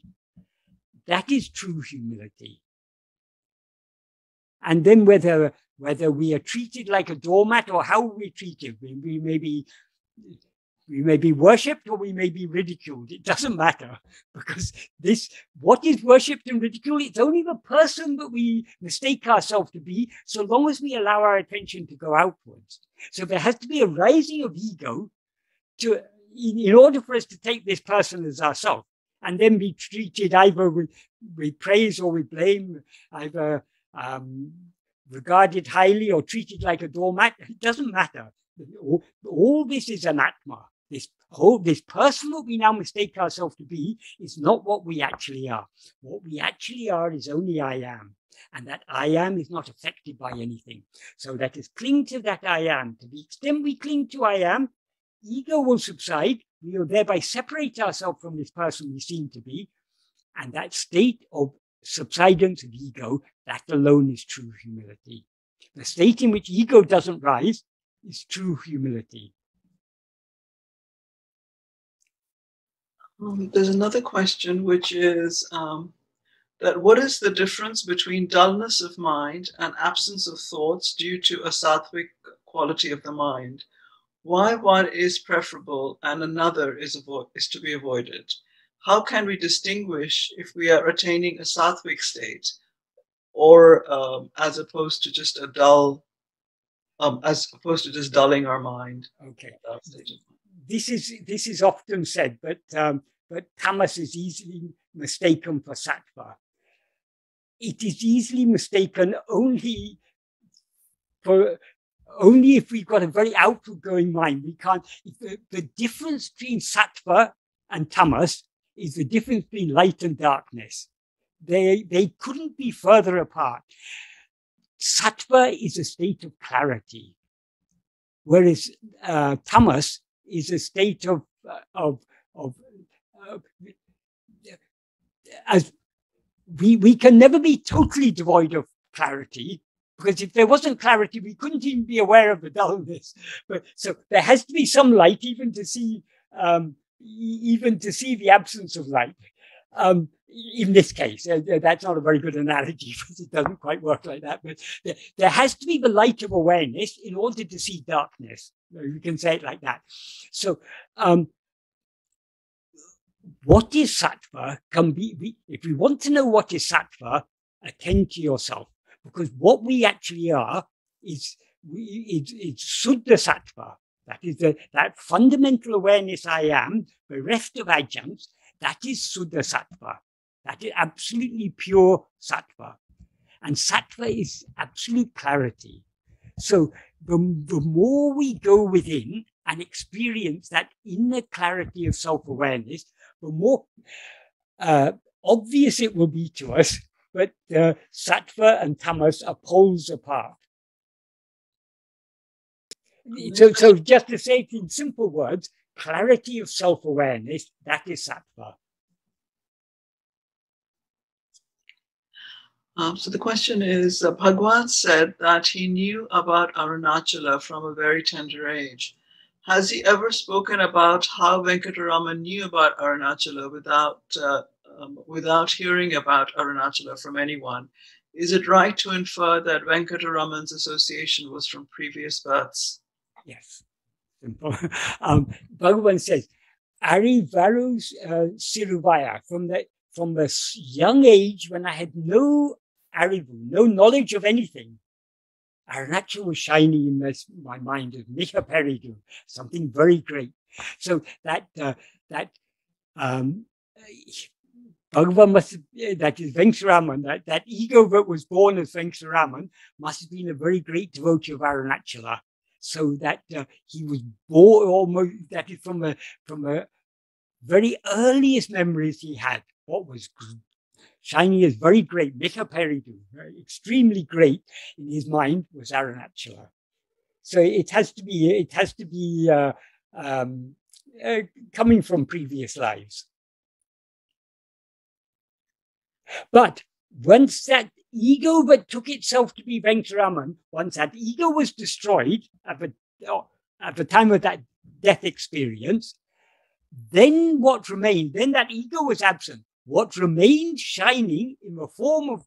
That is true humility. And then whether we are treated like a doormat or how we treated, we may be worshipped or we may be ridiculed. It doesn't matter, because what is worshipped and ridiculed, it's only the person that we mistake ourselves to be, so long as we allow our attention to go outwards. So there has to be a rising of ego in order for us to take this person as ourselves, and then be treated either with praise or with blame, either regarded highly or treated like a doormat. It doesn't matter. All this is an Atma. This person that we now mistake ourselves to be is not what we actually are. What we actually are is only I am. And that I am is not affected by anything. So let us cling to that I am. To the extent we cling to I am, ego will subside. We will thereby separate ourselves from this person we seem to be. And that state of subsidence of ego, that alone is true humility. The state in which ego doesn't rise is true humility. There's another question, which is that what is the difference between dullness of mind and absence of thoughts due to a sattvic quality of the mind? Why one is preferable and another is to be avoided? How can we distinguish if we are attaining a sattvic state, or as opposed to just a dull, as opposed to just dulling our mind? Okay, this is often said, but tamas is easily mistaken for sattva. It is easily mistaken only if we've got a very outward going mind. We can't. The difference between sattva and tamas is the difference between light and darkness. They couldn't be further apart. Sattva is a state of clarity, whereas tamas is a state as we can never be totally devoid of clarity, because if there wasn't clarity, we couldn't even be aware of the dullness. But so there has to be some light, even to see the absence of light. In this case, that's not a very good analogy because it doesn't quite work like that. But there has to be the light of awareness in order to see darkness. You can say it like that. So, what is sattva can be, if we want to know what is sattva, attend to yourself, because what we actually are is Suddha sattva. That is that fundamental awareness I am, bereft of adjuncts. That is Suddha sattva. That is absolutely pure sattva. And sattva is absolute clarity. So the more we go within and experience that inner clarity of self-awareness, the more obvious it will be to us that sattva and tamas are poles apart. So just to say it in simple words, clarity of self-awareness, that is sattva. So the question is, Bhagavan said that he knew about Arunachala from a very tender age. Has he ever spoken about how Venkataraman knew about Arunachala without hearing about Arunachala from anyone? Is it right to infer that Venkataraman's association was from previous births? Yes. Bhagavan says, Ari Varus Siruvaya, from the young age when I had no arivu, no knowledge of anything, Arunachala was shining in my mind as Miha Peridu, something very great. So that Bhagavan must, that is Venkataraman, that ego that was born as Venkataraman must have been a very great devotee of Arunachala. So that he was born almost, that is from the very earliest memories he had, what was shining as very great, Miha Peridu, extremely great in his mind was Arunachala. So it has to be coming from previous lives. But once that ego that took itself to be Venkataraman, once that ego was destroyed at the time of that death experience, then what remained, then that ego was absent. What remained shining in the form of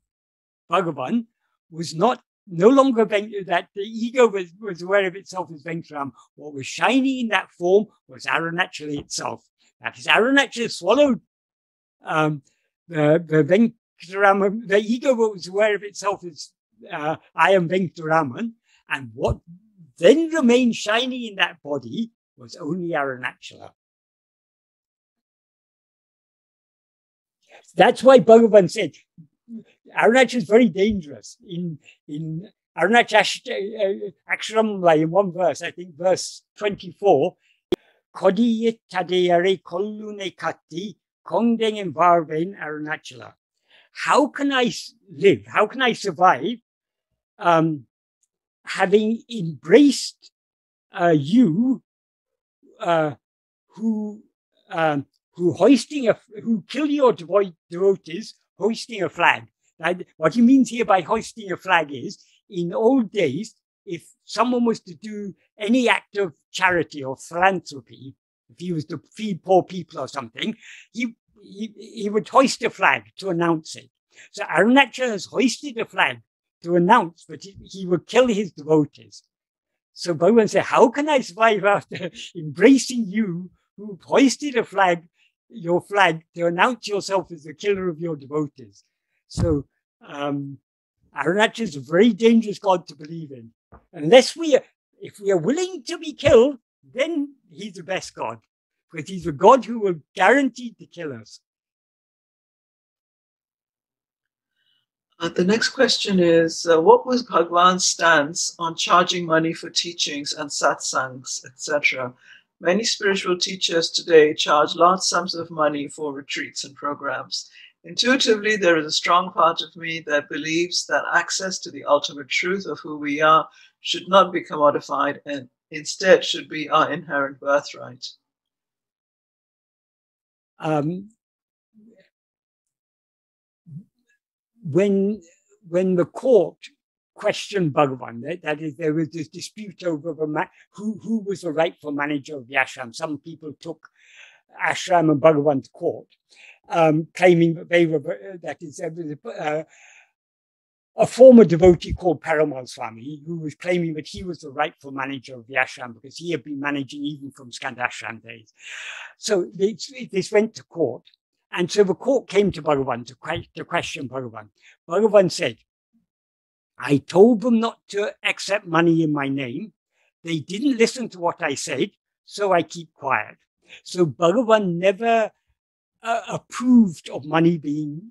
Bhagavan was no longer that the ego was aware of itself as Venkataraman. What was shining in that form was Arunachala itself. That is, Arunachala swallowed the Venkataraman, the ego was aware of itself as I am Venkataraman, and what then remained shining in that body was only Arunachala. That's why Bhagavan said Arunachala is very dangerous. In Arunachala Akṣaramaṇamālai, in one verse, I think verse 24, koḍiyiṭ ṭaḍiyaraik kolluṉaik koṇḍeṅaṉ vāṛvēṉ Arunachala. How can I live? How can I survive having embraced you who kill your devotees hoisting a flag? Now, what he means here by hoisting a flag is, in old days, if someone was to do any act of charity or philanthropy, if he was to feed poor people or something, he would hoist a flag to announce it. So Arunachala has hoisted a flag to announce that he would kill his devotees. So Bhagavan said, how can I survive after embracing you who hoisted a flag, your flag, to announce yourself as the killer of your devotees? So Arunachala is a very dangerous God to believe in. If we are willing to be killed, then he's the best God, because he's a God who will guarantee to kill us. The next question is, what was Bhagavan's stance on charging money for teachings and satsangs, etc.? Many spiritual teachers today charge large sums of money for retreats and programs. Intuitively, there is a strong part of me that believes that access to the ultimate truth of who we are should not be commodified and instead should be our inherent birthright. When the court questioned Bhagavan, that is, there was this dispute over who was the rightful manager of the ashram. Some people took ashram and Bhagavan to court, claiming that they were, that is, a former devotee called Paramal Swami, who was claiming that he was the rightful manager of the ashram because he had been managing even from Skandashram days. So this went to court. And so the court came to Bhagavan to question Bhagavan. Bhagavan said, I told them not to accept money in my name. They didn't listen to what I said, so I keep quiet. So Bhagavan never approved of money being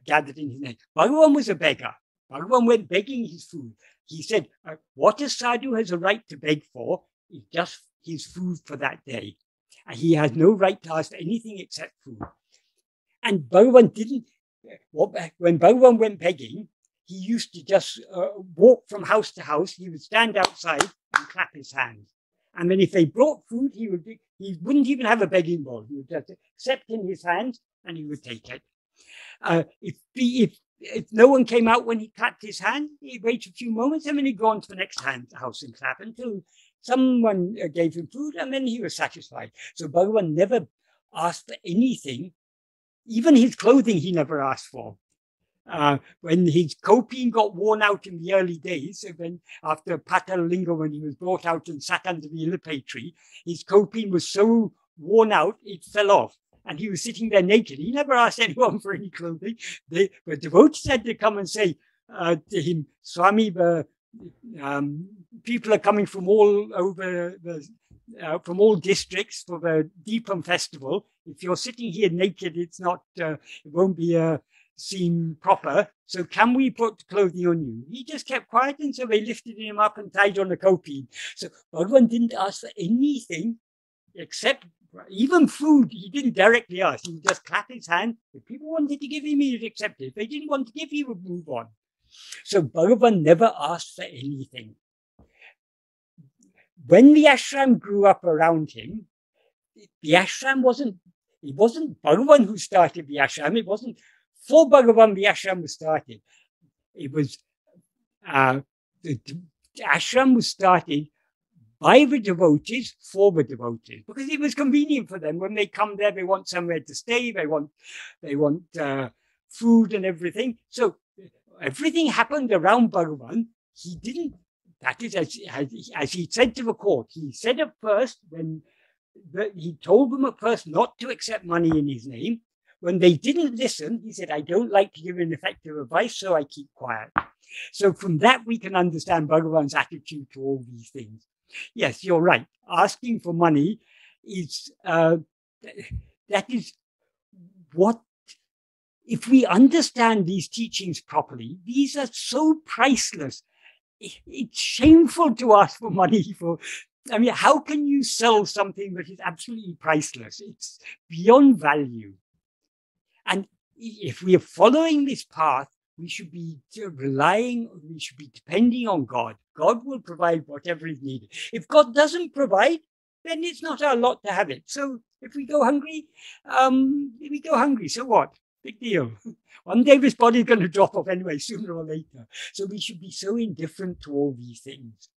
gathered in his name. Bhagavan was a beggar. Bhagavan went begging his food. He said, what a sadhu has a right to beg for is just his food for that day. And he has no right to ask for anything except food. And Bhagavan didn't, when Bhagavan went begging, he used to just walk from house to house. He would stand outside and clap his hands. And then if they brought food, he wouldn't even have a begging bowl. He would just accept in his hands and he would take it. If no one came out when he clapped his hand, he'd wait a few moments and then he'd go on to the next house and clap until someone gave him food and then he was satisfied. So Bhagavan never asked for anything. Even his clothing he never asked for. When his kopin got worn out in the early days, when after Patalinga, when he was brought out and sat under the illipe tree, his kopin was so worn out, it fell off. And he was sitting there naked. He never asked anyone for any clothing. The devotees had to come and say to him, Swami, people are coming from all over, from all districts for the Deepam festival. If you're sitting here naked, it's not, it won't be seem proper. So can we put clothing on you? He just kept quiet, and so they lifted him up and tied on a kopin. So Bhagavan didn't ask for anything except even food. He didn't directly ask. He would just clap his hand. If people wanted to give him, he would accept it. If they didn't want to give, he would move on. So Bhagavan never asked for anything. When the ashram grew up around him, the ashram it wasn't Bhagavan who started the ashram. It wasn't for Bhagavan the ashram was started. It was, the ashram was started by the devotees for the devotees, because it was convenient for them. When they come there, they want somewhere to stay, they want food and everything. So everything happened around Bhagavan. He didn't, that is, as he said to the court, he said at first, he told them at first not to accept money in his name. When they didn't listen, he said, I don't like to give ineffective advice, so I keep quiet. So from that, we can understand Bhagavan's attitude to all these things. Yes, you're right. Asking for money is, that is what, if we understand these teachings properly, these are so priceless. It's shameful to ask for money for, I mean, how can you sell something that is absolutely priceless? It's beyond value. And if we are following this path, we should be we should be depending on God. God will provide whatever is needed. If God doesn't provide, then it's not our lot to have it. So if we go hungry, so what? Big deal. One day this body is going to drop off anyway, sooner or later. So we should be so indifferent to all these things.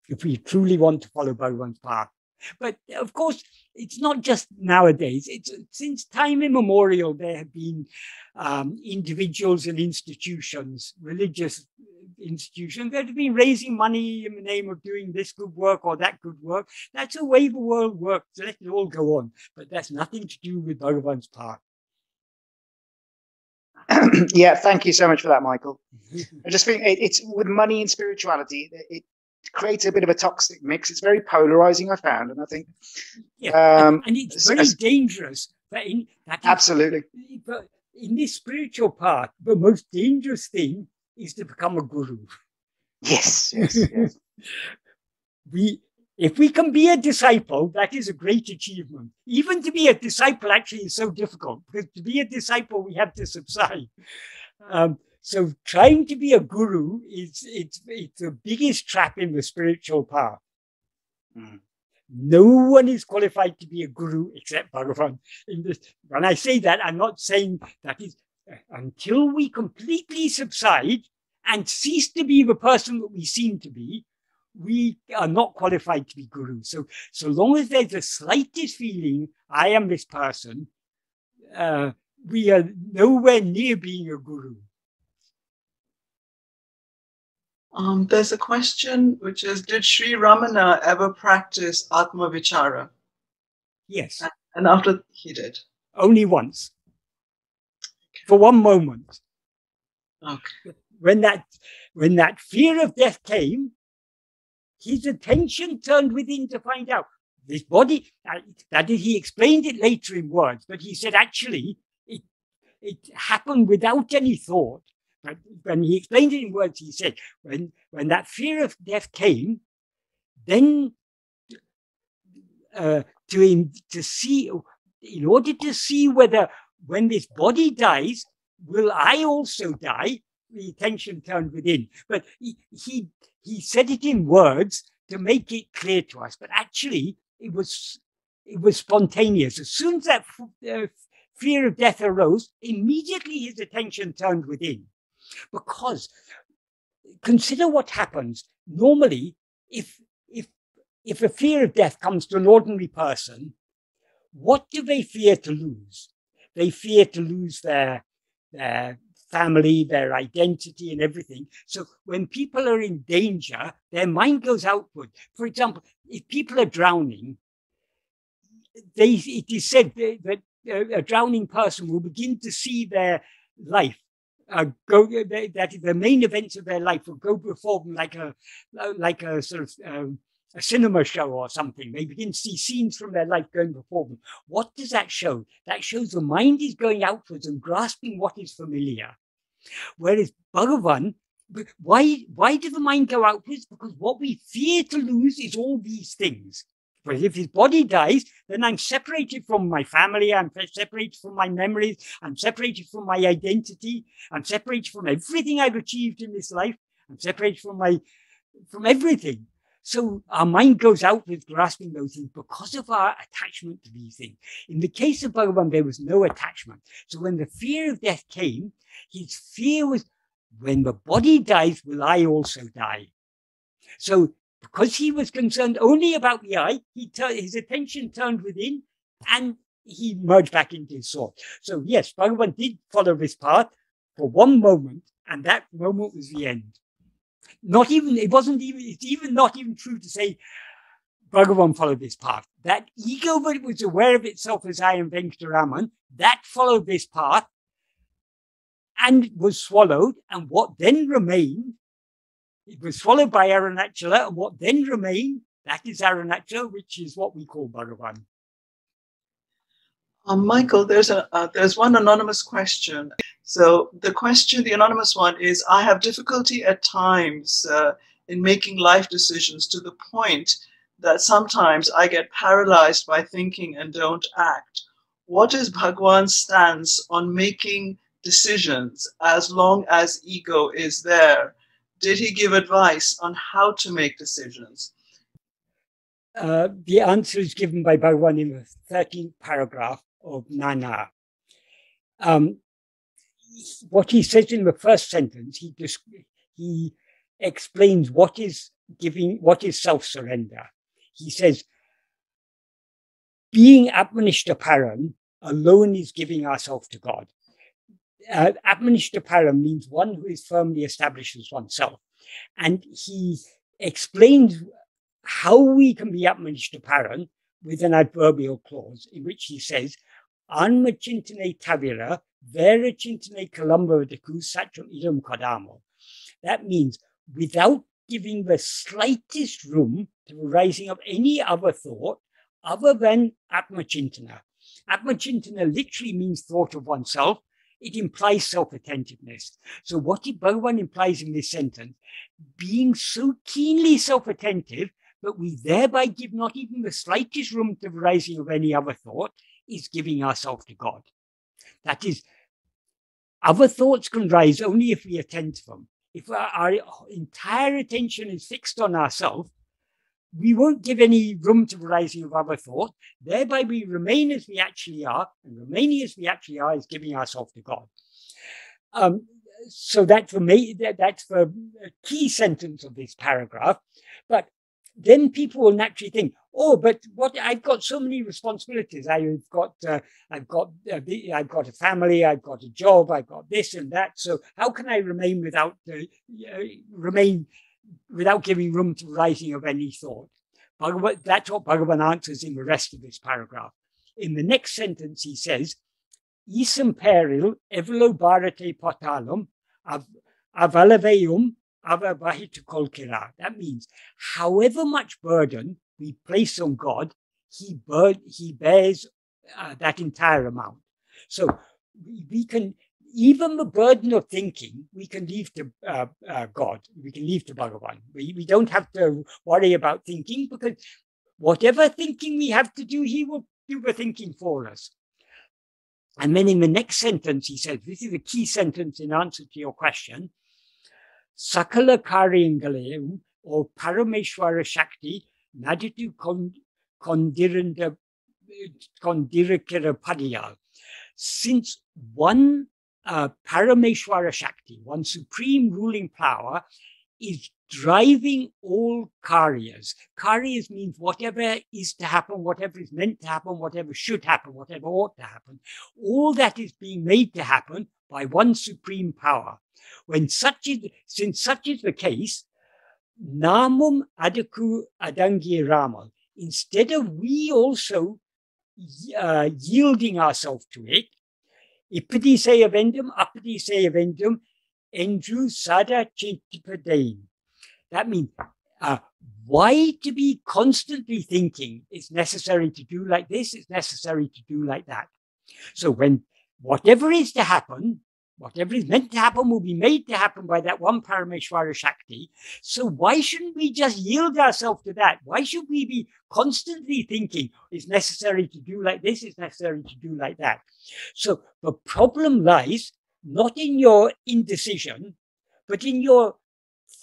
If we truly want to follow Bhagavan's path. But of course, it's not just nowadays. It's since time immemorial, there have been individuals and institutions, religious institutions that have been raising money in the name of doing this good work or that good work. That's the way the world works. Let it all go on. But that's nothing to do with Bhagavan's path. Yeah, thank you so much for that, Michael. I just think it's with money and spirituality, it creates a bit of a toxic mix. It's very polarizing, I found, and I think and it's very dangerous. Absolutely. But in this spiritual path, the most dangerous thing is to become a guru. Yes. If we can be a disciple, that is a great achievement. Even to be a disciple actually is so difficult, because to be a disciple, we have to subside. So trying to be a guru it's the biggest trap in the spiritual path. No one is qualified to be a guru except Bhagavan. When I say that, I'm not saying that is until we completely subside and cease to be the person that we seem to be, we are not qualified to be guru. So long as there's the slightest feeling, I am this person, we are nowhere near being a guru. There's a question which is, did Śrī Ramana ever practice Atma-vichara? Yes. And after he did? Only once. Okay. For one moment. Okay. When that fear of death came, his attention turned within to find out, this body, that is, he explained it later in words, but he said actually it happened without any thought. But when he explained it in words, he said, when that fear of death came, then to see, in order to see whether when this body dies, will I also die? The attention turned within. But he said it in words to make it clear to us. But actually, it was spontaneous. As soon as that fear of death arose, immediately his attention turned within. Because consider what happens. Normally, if a fear of death comes to an ordinary person, what do they fear to lose? They fear to lose their family, their identity, and everything. So when people are in danger, their mind goes outward. For example, if people are drowning, it is said that a drowning person will begin to see their life that is, the main events of their life will go before them like a sort of a cinema show or something. They begin to see scenes from their life going before them. What does that show? That shows the mind is going outwards and grasping what is familiar. Whereas Bhagavan, why does the mind go outwards? Because what we fear to lose is all these things. Because if his body dies, then I'm separated from my family, I'm separated from my memories, I'm separated from my identity, I'm separated from everything I've achieved in this life, I'm separated from everything. So our mind goes out with grasping those things because of our attachment to these things. In the case of Bhagavan, there was no attachment. So when the fear of death came, his fear was, when the body dies, will I also die? So because he was concerned only about the I, his attention turned within and he merged back into his soul. So yes, Bhagavan did follow this path for one moment, and that moment was the end. It's even not even true to say Bhagavan followed this path. That ego that was aware of itself as I am Venkataraman, that followed this path and was swallowed, and what then remained, it was swallowed by Arunachala, and what then remained, that is Arunachala, which is what we call Bhagavan. Michael, there's one anonymous question. So the anonymous one is, I have difficulty at times in making life decisions to the point that sometimes I get paralyzed by thinking and don't act. What is Bhagavan's stance on making decisions as long as ego is there? Did he give advice on how to make decisions? The answer is given by Bhagavan in the 13th paragraph of Nāṉ Ār. What he says in the first sentence, he explains what is self-surrender. He says, being Atma-vichara alone is giving ourselves to God. Atma-vichara means one who is firmly established as oneself. And he explains how we can be Atma-vichara with an adverbial clause in which he says, Anmachintane tavira, vera chintane kalambavadaku satcham idam kadamo. That means without giving the slightest room to the rising of any other thought other than Atmachintana. Atmachintana literally means thought of oneself. It implies self-attentiveness. So what Bhagavan implies in this sentence, being so keenly self-attentive that we thereby give not even the slightest room to the rising of any other thought, is giving ourselves to God. That is, other thoughts can rise only if we attend to them. If our entire attention is fixed on ourselves, we won't give any room to the rising of other thought. Thereby we remain as we actually are, and remaining as we actually are is giving ourselves to God. So that's the key sentence of this paragraph. But then people will naturally think, oh, but I've got so many responsibilities. I've got a family, I've got a job, I've got this and that. So how can I remain without giving room to the rising of any thought? That's what Bhagavan answers in the rest of this paragraph. In the next sentence, he says, Isam peril evelo bharate patalum avalaveum avavahita kolkira. That means, however much burden we place on God, he bears that entire amount. So we can, even the burden of thinking, we can leave to God. We can leave to Bhagavan. We don't have to worry about thinking, because whatever thinking we have to do, he will do the thinking for us. And then in the next sentence, he says, this is a key sentence in answer to your question, Sakala Karyangale, or Parameshwara Shakti, Nadatu Koḍiyiṭ Padiyal. Since one Parameshwara Shakti, one supreme ruling power, is driving all karyas. Karyas means whatever is to happen, whatever is meant to happen, whatever should happen, whatever ought to happen. All that is being made to happen by one supreme power. Since such is the case, Nāmum adaku adangi ramal. Instead of we also yielding ourselves to it, Upadēśa Undiyār, Endru sada chittipadēn. That means why to be constantly thinking it's necessary to do like this, it's necessary to do like that. So when whatever is to happen, whatever is meant to happen will be made to happen by that one Parameshwara Shakti. So why shouldn't we just yield ourselves to that? Why should we be constantly thinking it's necessary to do like this, it's necessary to do like that? So the problem lies not in your indecision, but in your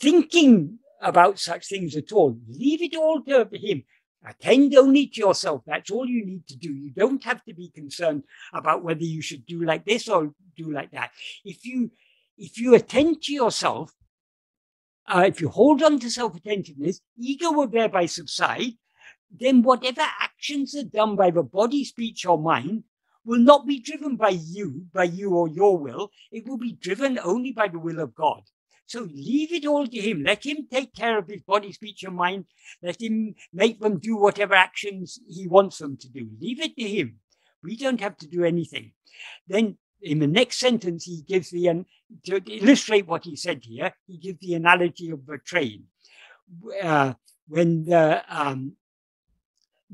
thinking about such things at all. Leave it all to him. Attend only to yourself. That's all you need to do. You don't have to be concerned about whether you should do like this or do like that. If you attend to yourself, if you hold on to self-attentiveness, ego will thereby subside. Then whatever actions are done by the body, speech, or mind will not be driven by you or your will. It will be driven only by the will of God. So leave it all to him. Let him take care of his body, speech, and mind. Let him make them do whatever actions he wants them to do. Leave it to him. We don't have to do anything. Then in the next sentence, he gives to illustrate what he said here, he gives the analogy of the train. When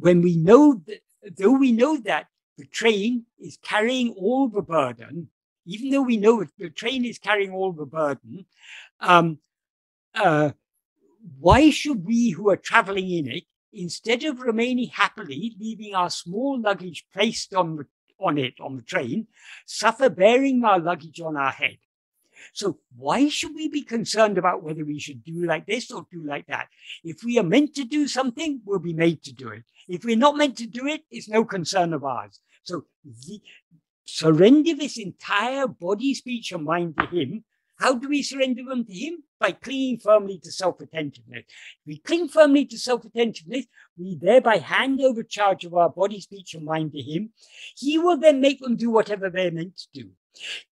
we know that, though we know that the train is carrying all the burden, even though we know the train is carrying all the burden, why should we who are traveling in it, instead of remaining happily, leaving our small luggage placed on the train, suffer bearing our luggage on our head? So why should we be concerned about whether we should do like this or do like that? If we are meant to do something, we'll be made to do it. If we're not meant to do it, it's no concern of ours. So surrender this entire body, speech, and mind to him. How do we surrender them to him? By clinging firmly to self-attentiveness. If we cling firmly to self-attentiveness, we thereby hand over charge of our body, speech, and mind to him. He will then make them do whatever they're meant to do.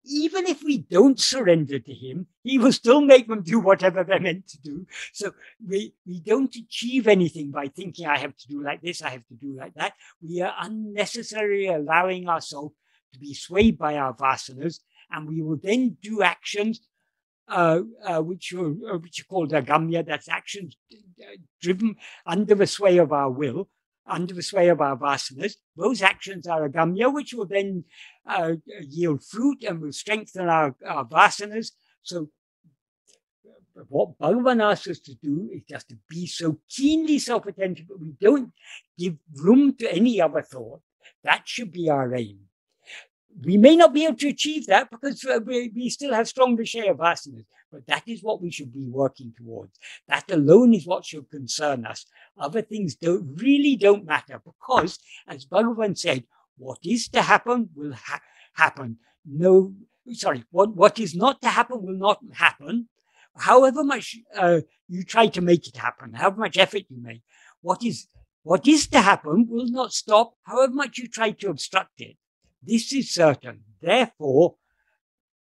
Even if we don't surrender to him, he will still make them do whatever they're meant to do. So we don't achieve anything by thinking, I have to do like this, I have to do like that. We are unnecessarily allowing ourselves to be swayed by our vasanas, and we will then do actions which are called agamya. That's actions driven under the sway of our will, under the sway of our vasanas. Those actions are agamya, which will then yield fruit and will strengthen our vasanas. So what Bhagavan asks us to do is just to be so keenly self-attentive that we don't give room to any other thought. That should be our aim. We may not be able to achieve that because we still have strong Vishaya vasanas, but that is what we should be working towards. That alone is what should concern us. Other things really don't matter, because, as Bhagavan said, what is to happen will happen. What is not to happen will not happen. However much you try to make it happen, however much effort you make, what is to happen will not stop, however much you try to obstruct it. This is certain. Therefore,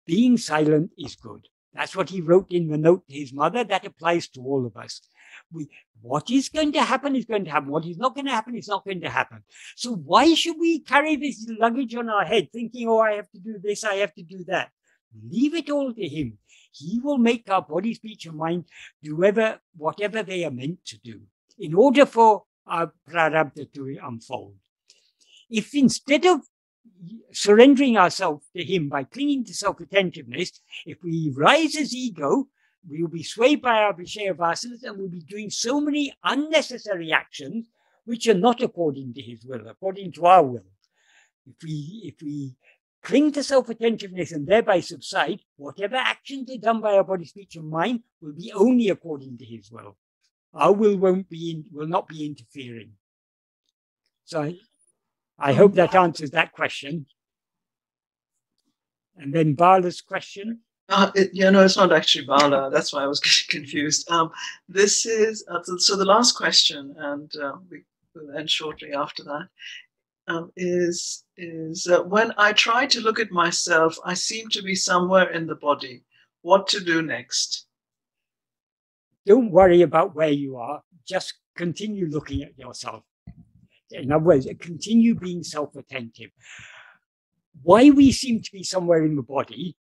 being silent is good. That's what he wrote in the note to his mother. That applies to all of us. What is going to happen is going to happen. What is not going to happen is not going to happen. So why should we carry this luggage on our head thinking, oh, I have to do this, I have to do that? Leave it all to him. He will make our body, speech, and mind do whatever they are meant to do. In order for our prarabdha to unfold. If instead of surrendering ourselves to him by clinging to self-attentiveness, if we rise as ego, we will be swayed by our Vishaya vasanas and we'll be doing so many unnecessary actions which are not according to his will, according to our will. If we cling to self-attentiveness and thereby subside, whatever actions are done by our body, speech, and mind will be only according to his will. Our will will not be interfering. So I hope that answers that question. And then Bala's question. It's not actually Bala. That's why I was getting confused. This is so the last question, and we will end shortly after that. Is when I try to look at myself, I seem to be somewhere in the body. What to do next? Don't worry about where you are. Just continue looking at yourself. In other words, continue being self-attentive. Why we seem to be somewhere in the body?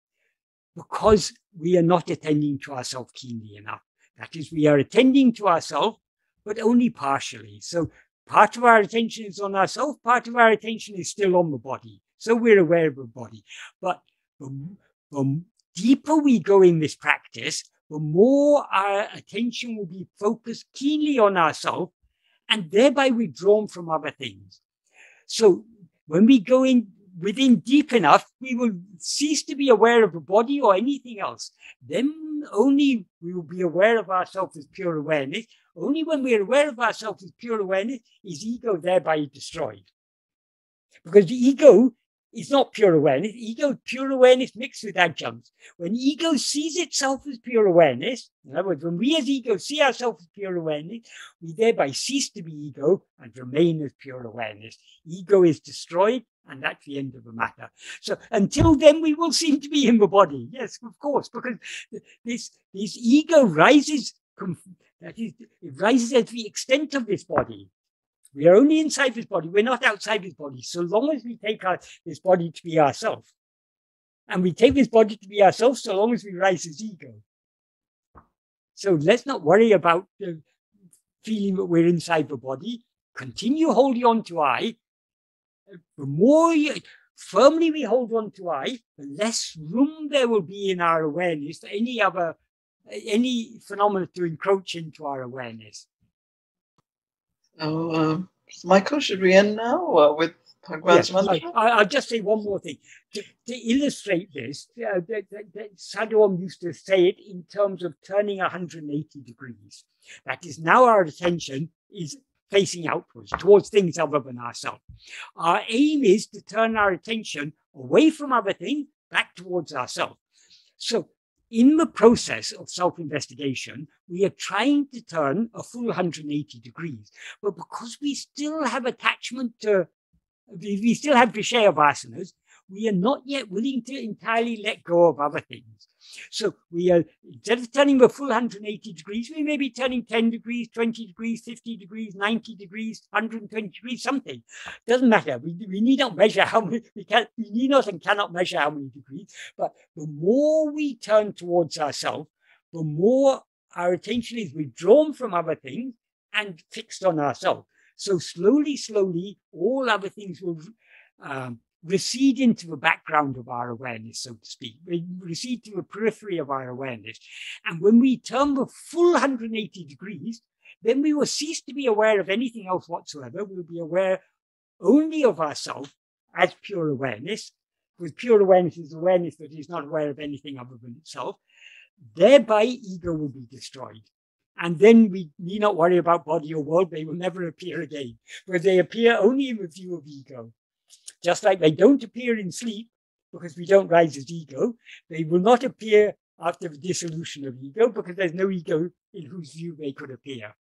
Because we are not attending to ourselves keenly enough. That is, we are attending to ourselves, but only partially. So part of our attention is on ourselves, part of our attention is still on the body. So we're aware of the body. But the deeper we go in this practice, the more our attention will be focused keenly on ourselves and thereby withdrawn from other things. So when we go in within deep enough, we will cease to be aware of the body or anything else. Then only we will be aware of ourselves as pure awareness. Only when we are aware of ourselves as pure awareness is ego thereby destroyed. Because the ego is not pure awareness. Ego, pure awareness mixed with adjuncts. When ego sees itself as pure awareness, in other words, when we as ego see ourselves as pure awareness, we thereby cease to be ego and remain as pure awareness. Ego is destroyed, and that's the end of the matter. So until then, we will seem to be in the body. Yes, of course, because this ego rises, that is, it rises at the extent of this body. We are only inside this body. We're not outside this body. So long as we take this body to be ourselves. And we take this body to be ourselves so long as we rise as ego. So let's not worry about the feeling that we're inside the body. Continue holding on to I. The more firmly we hold on to I, the less room there will be in our awareness for any phenomena to encroach into our awareness. Oh, Michael, should we end now with Bhagavan's mantra? I'll just say one more thing. To illustrate this, Sadhguru used to say it in terms of turning 180 degrees. That is, now our attention is facing outwards, towards things other than ourselves. Our aim is to turn our attention away from other things, back towards ourselves. So in the process of self-investigation, we are trying to turn a full 180 degrees. But because we still have attachment to, we still have Vishaya vasanas, we are not yet willing to entirely let go of other things. So we are, instead of turning the full 180 degrees, we may be turning 10 degrees, 20 degrees, 50 degrees, 90 degrees, 120 degrees, something. Doesn't matter. We need not measure how many, we need not and cannot measure how many degrees. But the more we turn towards ourselves, the more our attention is withdrawn from other things and fixed on ourselves. So slowly, slowly, all other things will recede into the background of our awareness, so to speak. We recede to the periphery of our awareness. And when we turn the full 180 degrees, then we will cease to be aware of anything else whatsoever. We'll be aware only of ourselves as pure awareness, because pure awareness is awareness that is not aware of anything other than itself. Thereby, ego will be destroyed. And then we need not worry about body or world. They will never appear again, because they appear only in the view of ego. Just like they don't appear in sleep, because we don't rise as ego, they will not appear after the dissolution of ego, because there's no ego in whose view they could appear.